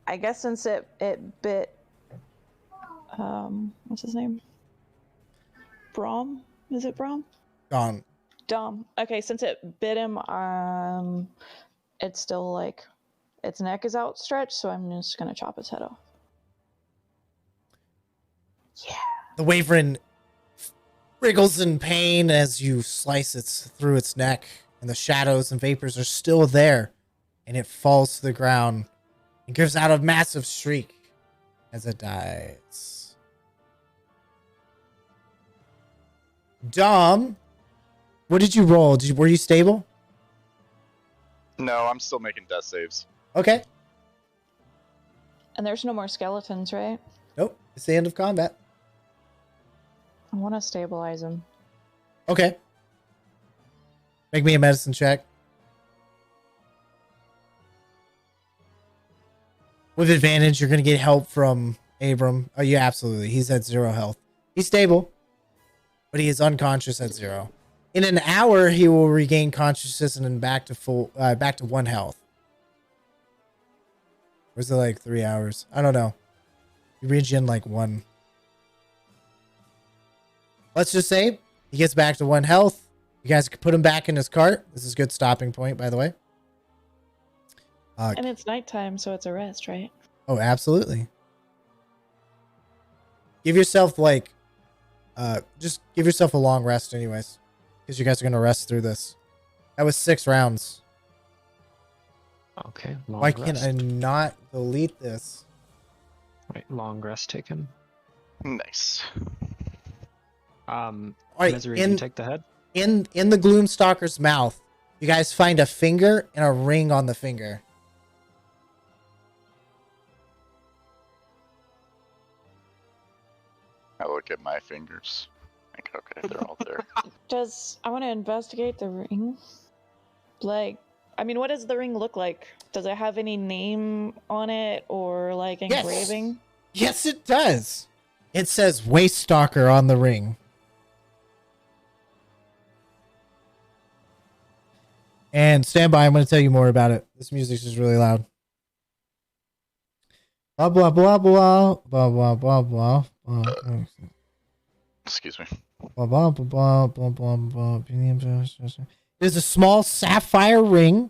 I guess since it bit what's his name? Brom? Is it Brom? Gone. Dom. Okay, since it bit him, it's still like its neck is outstretched, so I'm just gonna chop its head off. Yeah. The wyvern wriggles in pain as you slice it through its neck, and the shadows and vapors are still there, and it falls to the ground and gives out a massive shriek as it dies. Dom, what did you roll? Were you stable? No, I'm still making death saves. Okay. And there's no more skeletons, right? Nope. It's the end of combat. I want to stabilize him. Okay. Make me a medicine check. With advantage, you're going to get help from Abram. Oh, yeah, absolutely. He's at 0 health. He's stable, but he is unconscious at 0. In an hour, he will regain consciousness and then back to 1 health. Or is it like 3 hours? I don't know. You regen like 1. Let's just say he gets back to 1 health. You guys can put him back in his cart. This is a good stopping point, by the way. And it's nighttime, so it's a rest, right? Oh, absolutely. Give yourself just give yourself a long rest anyways. Because you guys are going to rest through this. That was 6 rounds. Okay. Long Why rest. can't I not delete this? Right, long rest taken. Nice. All right, Misery, do you take the head? in the Gloomstalker's mouth, you guys find a finger and a ring on the finger. I look at my fingers. Think, okay, they're all there. I want to investigate the ring? Like, I mean, what does the ring look like? Does it have any name on it or like engraving? Yes, it does. It says Waste Stalker on the ring. And stand by, I'm going to tell you more about it. This music is really loud. Blah blah blah blah blah blah blah blah. Excuse me. Blah blah blah blah blah blah. There's a small sapphire ring.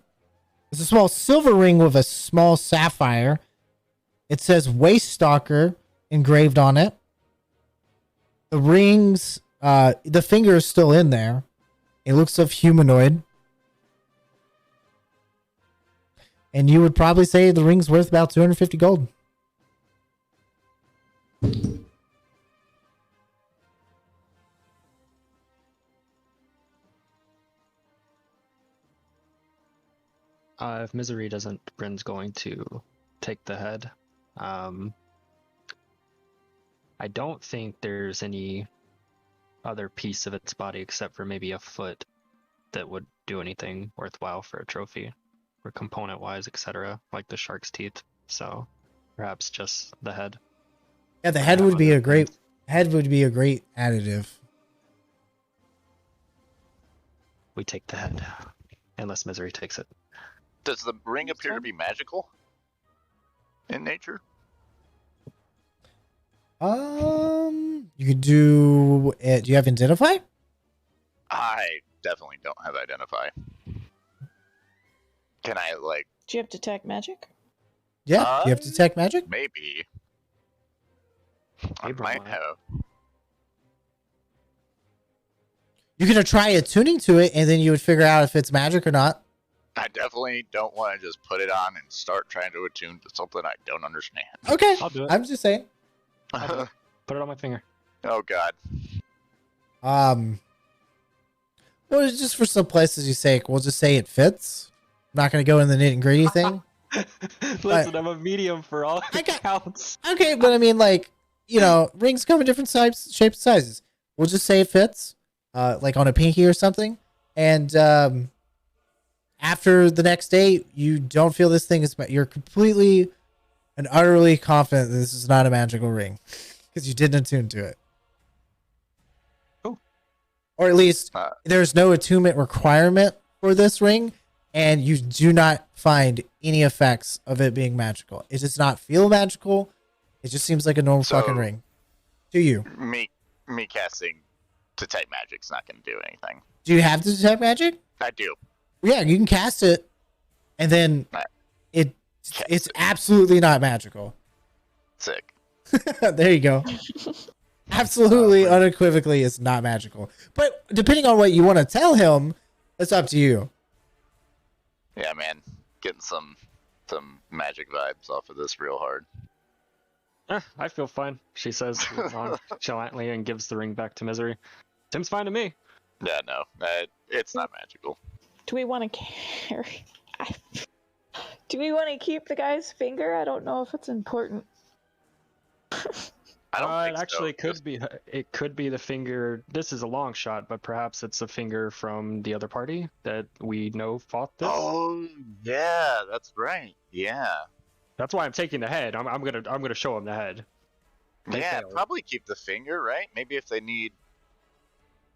There's a small silver ring with a small sapphire. It says Waste Stalker engraved on it. The rings, the finger is still in there. It looks of humanoid. And you would probably say the ring's worth about 250 gold. If Misery doesn't, Bryn's going to take the head. I don't think there's any other piece of its body except for maybe a foot that would do anything worthwhile for a trophy, or component-wise, etc., like the shark's teeth. So perhaps just the head. Yeah, the head would be a great additive. We take the head, unless Misery takes it. Does the ring appear to be magical in nature? You could do it. Do you have Identify? I definitely don't have Identify. Can I, like... Do you have Detect Magic? Yeah, you have Detect Magic? Maybe. I Abram might might. have. You could try attuning to it, and then you would figure out if it's magic or not. I definitely don't want to just put it on and start trying to attune to something I don't understand. Okay, I'll do it. I'm just saying. Put it on my finger. Oh, God. Well, it's just for simplicity's sake, we'll just say it fits. I'm not going to go in the nitty gritty thing. Listen, I'm a medium for all I got- accounts. Okay, but I mean, like, rings come in different shapes and sizes. We'll just say it fits, like on a pinky or something. And after the next day, you don't feel this thing is. You're completely and utterly confident that this is not a magical ring because you didn't attune to it. Oh. Or at least there's no attunement requirement for this ring, and you do not find any effects of it being magical. It does not feel magical. It just seems like a normal fucking ring to you. Me casting Detect Magic's not going to do anything. Do you have the Detect Magic? I do. Yeah, you can cast it, and then it's absolutely not magical. Sick. There you go. Absolutely, unequivocally, it's not magical. But depending on what you want to tell him, it's up to you. Yeah, man. Getting some magic vibes off of this real hard. I feel fine, she says nonchalantly and gives the ring back to Misery. Seems fine to me. Yeah, no. It's not magical. Do we want to carry? Do we want to keep the guy's finger? I don't know if it's important. I don't think it actually so. could be. It could be the finger. This is a long shot, but perhaps it's a finger from the other party that we know fought this. Oh, yeah, that's right. Yeah. That's why I'm taking the head. I'm gonna show him the head. They Yeah, failed. probably keep the finger, right? Maybe if they need...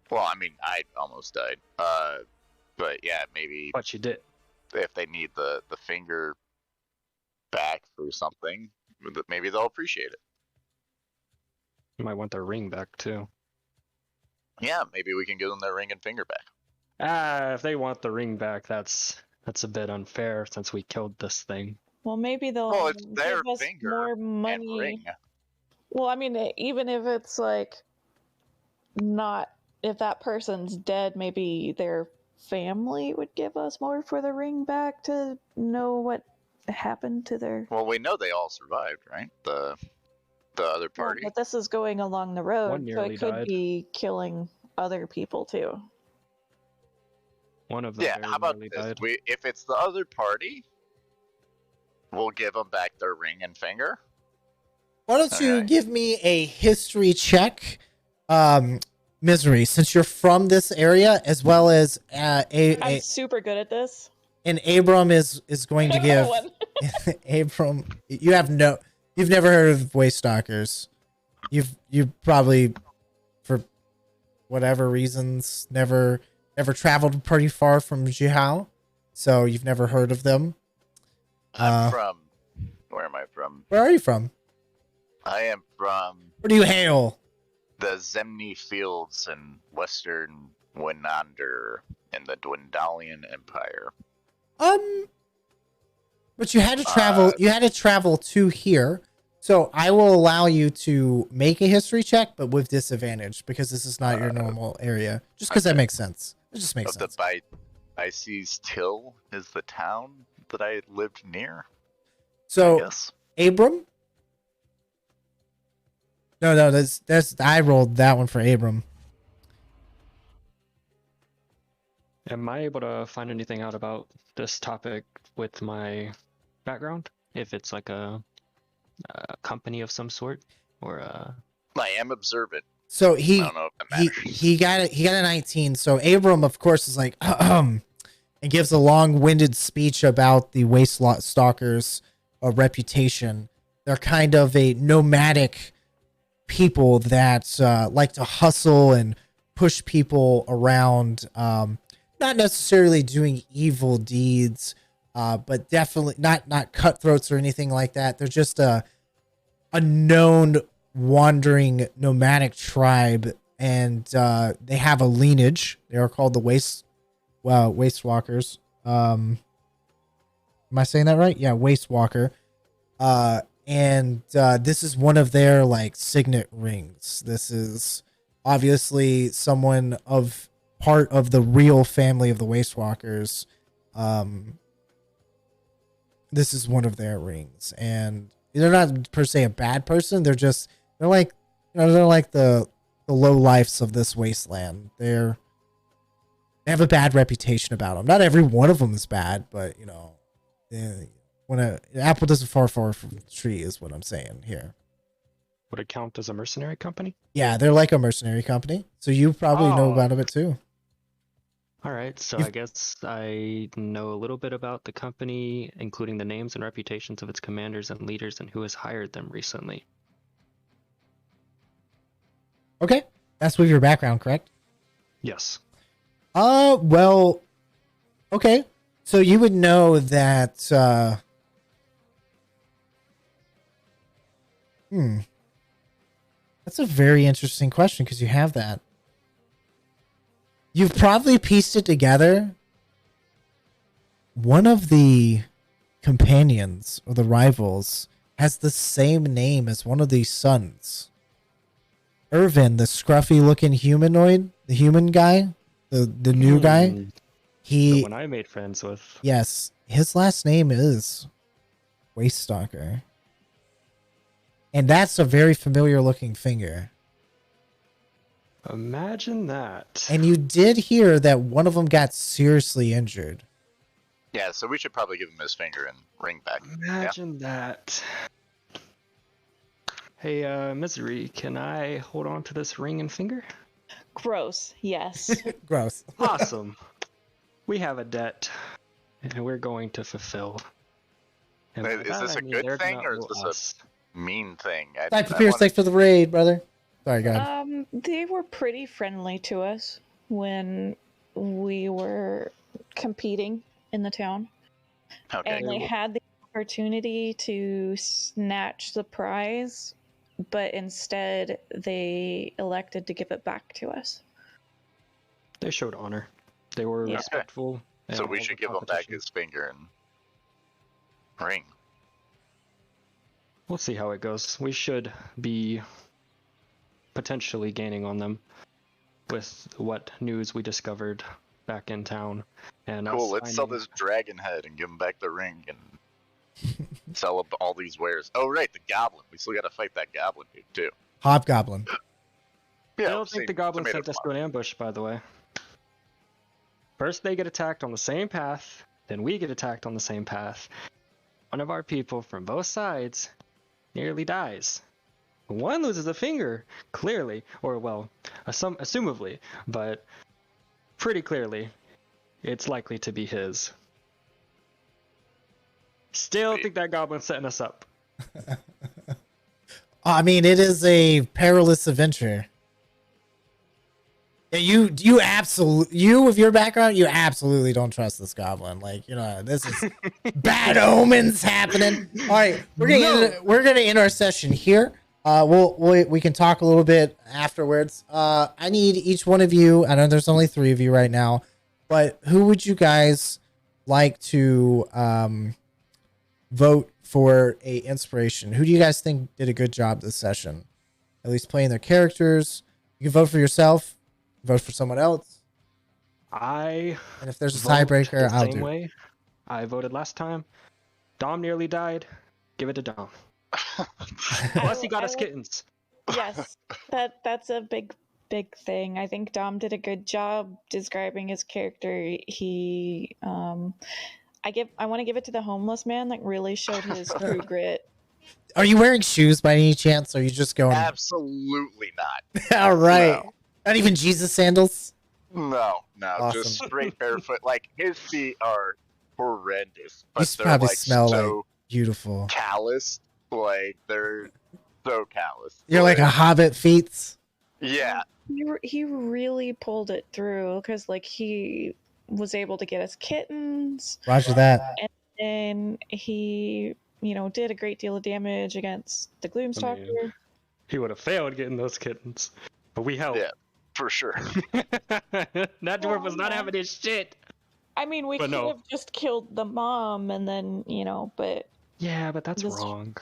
Well, I mean, I almost died. But yeah, maybe But you did. if they need the finger back for something, maybe they'll appreciate it. You might want their ring back too. Yeah, maybe we can give them their ring and finger back. If they want the ring back, that's a bit unfair since we killed this thing. Well, maybe they'll Well, it's their give us finger more and money. ring. Well, I mean, even if it's like not, if that person's dead, maybe their family would give us more for the ring back to know what happened to their. Well, we know they all survived, right? The other Well, party. but this is going along the One road, so nearly it could died. be killing other people too. One of them Yeah, very how about nearly this? died. If it's the other party, we'll give them back their ring and finger. Why don't you Okay. give me a history check, Misery, since you're from this area, as well as I'm super good at this. and Abram is going to give One. Abram. You've never heard of Waste Stalkers. You probably, for whatever reasons, never traveled pretty far from Jihao, so you've never heard of them. I'm from Where am I from? Where are you from? I am from Where do you hail? the Zemni Fields in western Wenander in the Dwendalian Empire. But you had to travel. You had to travel to here. So I will allow you to make a history check, but with disadvantage because this is not your normal area. Just because that makes sense. It just makes sense. The Bices Till is the town that I lived near. So Yes. Abram. No, that's I rolled that one for Abram. Am I able to find anything out about this topic with my background? If it's like a company of some sort, or I am observant. So I don't know if that matters. he got a 19. So Abram, of course, is like and gives a long-winded speech about the Waste Stalkers' reputation. They're kind of a nomadic people that like to hustle and push people around. Not necessarily doing evil deeds, but definitely not cutthroats or anything like that. They're just a known wandering nomadic tribe, and they have a lineage. They are called the Waste Walkers. Am I saying that right? Yeah, Waste Walker. And this is one of their like signet rings. This is obviously someone of part of the real family of the Waste Walkers. This is one of their rings, and they're not per se a bad person. They're like the low lifes of this wasteland. They have a bad reputation about them. Not every one of them is bad, but when an apple doesn't fall far from the tree is what I'm saying here. would it count as a mercenary company? Yeah, they're like a mercenary company. So you probably know about it too. All right, so I guess I know a little bit about the company, including the names and reputations of its commanders and leaders and who has hired them recently. Okay, that's with your background, correct? Yes. Well, okay. So you would know that, that's a very interesting question because you have that. You've probably pieced it together. One of the companions or the rivals has the same name as one of these sons. Irvin, the scruffy looking humanoid, the human guy, the new guy. The one I made friends with. Yes, his last name is Waste Stalker. And that's a very familiar looking finger. Imagine that. And you did hear that one of them got seriously injured. Yeah, so we should probably give him his finger and ring back. Imagine that. Hey, Misery, can I hold on to this ring and finger? Gross. Yes. Gross. Awesome. We have a debt, and we're going to fulfill. And by Is that, this I a mean good they're thing, gonna or is owe this us. a mean thing? I prepare steak for the raid, brother. Sorry, God. They were pretty friendly to us when we were competing in the town. Okay. And they had the opportunity to snatch the prize, but instead they elected to give it back to us. They showed honor. They were Yeah. respectful. So and we all should the give him back competition. his finger and ring. We'll see how it goes. We should be potentially gaining on them with what news we discovered back in town. And Cool, us let's sell finding- this dragon head and give him back the ring and sell up all these wares. Oh, right, the goblin. We still gotta fight that goblin dude, too. Hobgoblin. Yeah, I don't think the goblin tomato, sent us to an ambush, by the way. First they get attacked on the same path, then we get attacked on the same path. One of our people from both sides nearly dies. One loses a finger, clearly, or well, assumably, but pretty clearly, it's likely to be his. Still think that goblin's setting us up. I mean, it is a perilous adventure. Yeah, you absolutely, you with your background, you absolutely don't trust this goblin. Like, this is bad omens happening. All right, we're gonna end our session here. We can talk a little bit afterwards. I need each one of you. I know there's only 3 of you right now, but who would you guys like to vote for a inspiration? Who do you guys think did a good job this session? At least playing their characters. You can vote for yourself. Vote for someone else. And if there's a tiebreaker, I'll do. Way I voted last time. Dom nearly died. Give it to Dom. Plus, he got us kittens. Yes, that's a big thing. I think Dom did a good job describing his character. He, I want to give it to the homeless man that really showed his true grit. Are you wearing shoes by any chance? Or are you just going? Absolutely not. All right. No. Not even Jesus sandals? No, Awesome. just straight barefoot. Like, his feet are horrendous, but You they're probably like smell so like beautiful. calloused. Like, they're so calloused. You're like a hobbit feet. Yeah. He really pulled it through because like he was able to get us kittens. Roger that. And he, did a great deal of damage against the Gloomstalker. He would have failed getting those kittens, but we helped. Yeah, for sure. That dwarf was not having his shit. I mean, we could have just killed the mom and then, but... Yeah, but that's wrong.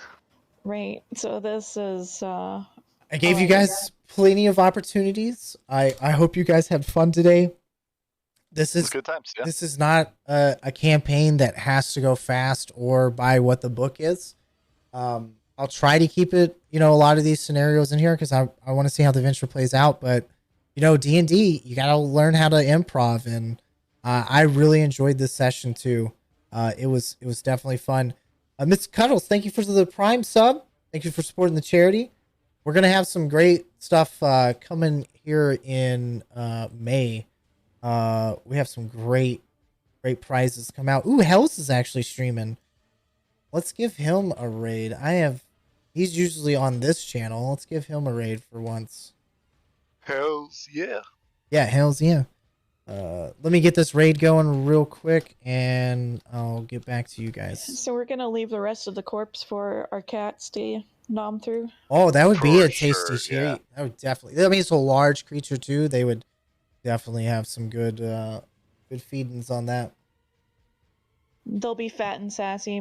Right. So this is... I gave you guys plenty of opportunities. I hope you guys had fun today. This is good times. Yeah. This is not a campaign that has to go fast or by what the book is. I'll try to keep it, a lot of these scenarios in here because I want to see how the adventure plays out. But, D&D, you got to learn how to improv. And I really enjoyed this session too. It was definitely fun. Miss Cuddles, thank you for the Prime sub. Thank you for supporting the charity. We're going to have some great stuff coming here in May. We have some great prizes come out. Ooh, Hells is actually streaming. Let's give him a raid. He's usually on this channel. Let's give him a raid for once. Hells yeah. Yeah, hells yeah. Let me get this raid going real quick and I'll get back to you guys. So we're going to leave the rest of the corpse for our cats to nom through. Oh, that would be a tasty sure, treat. yeah. That would definitely. I mean, it's a large creature too. They would definitely have some good feedings on that. They'll be fat and sassy.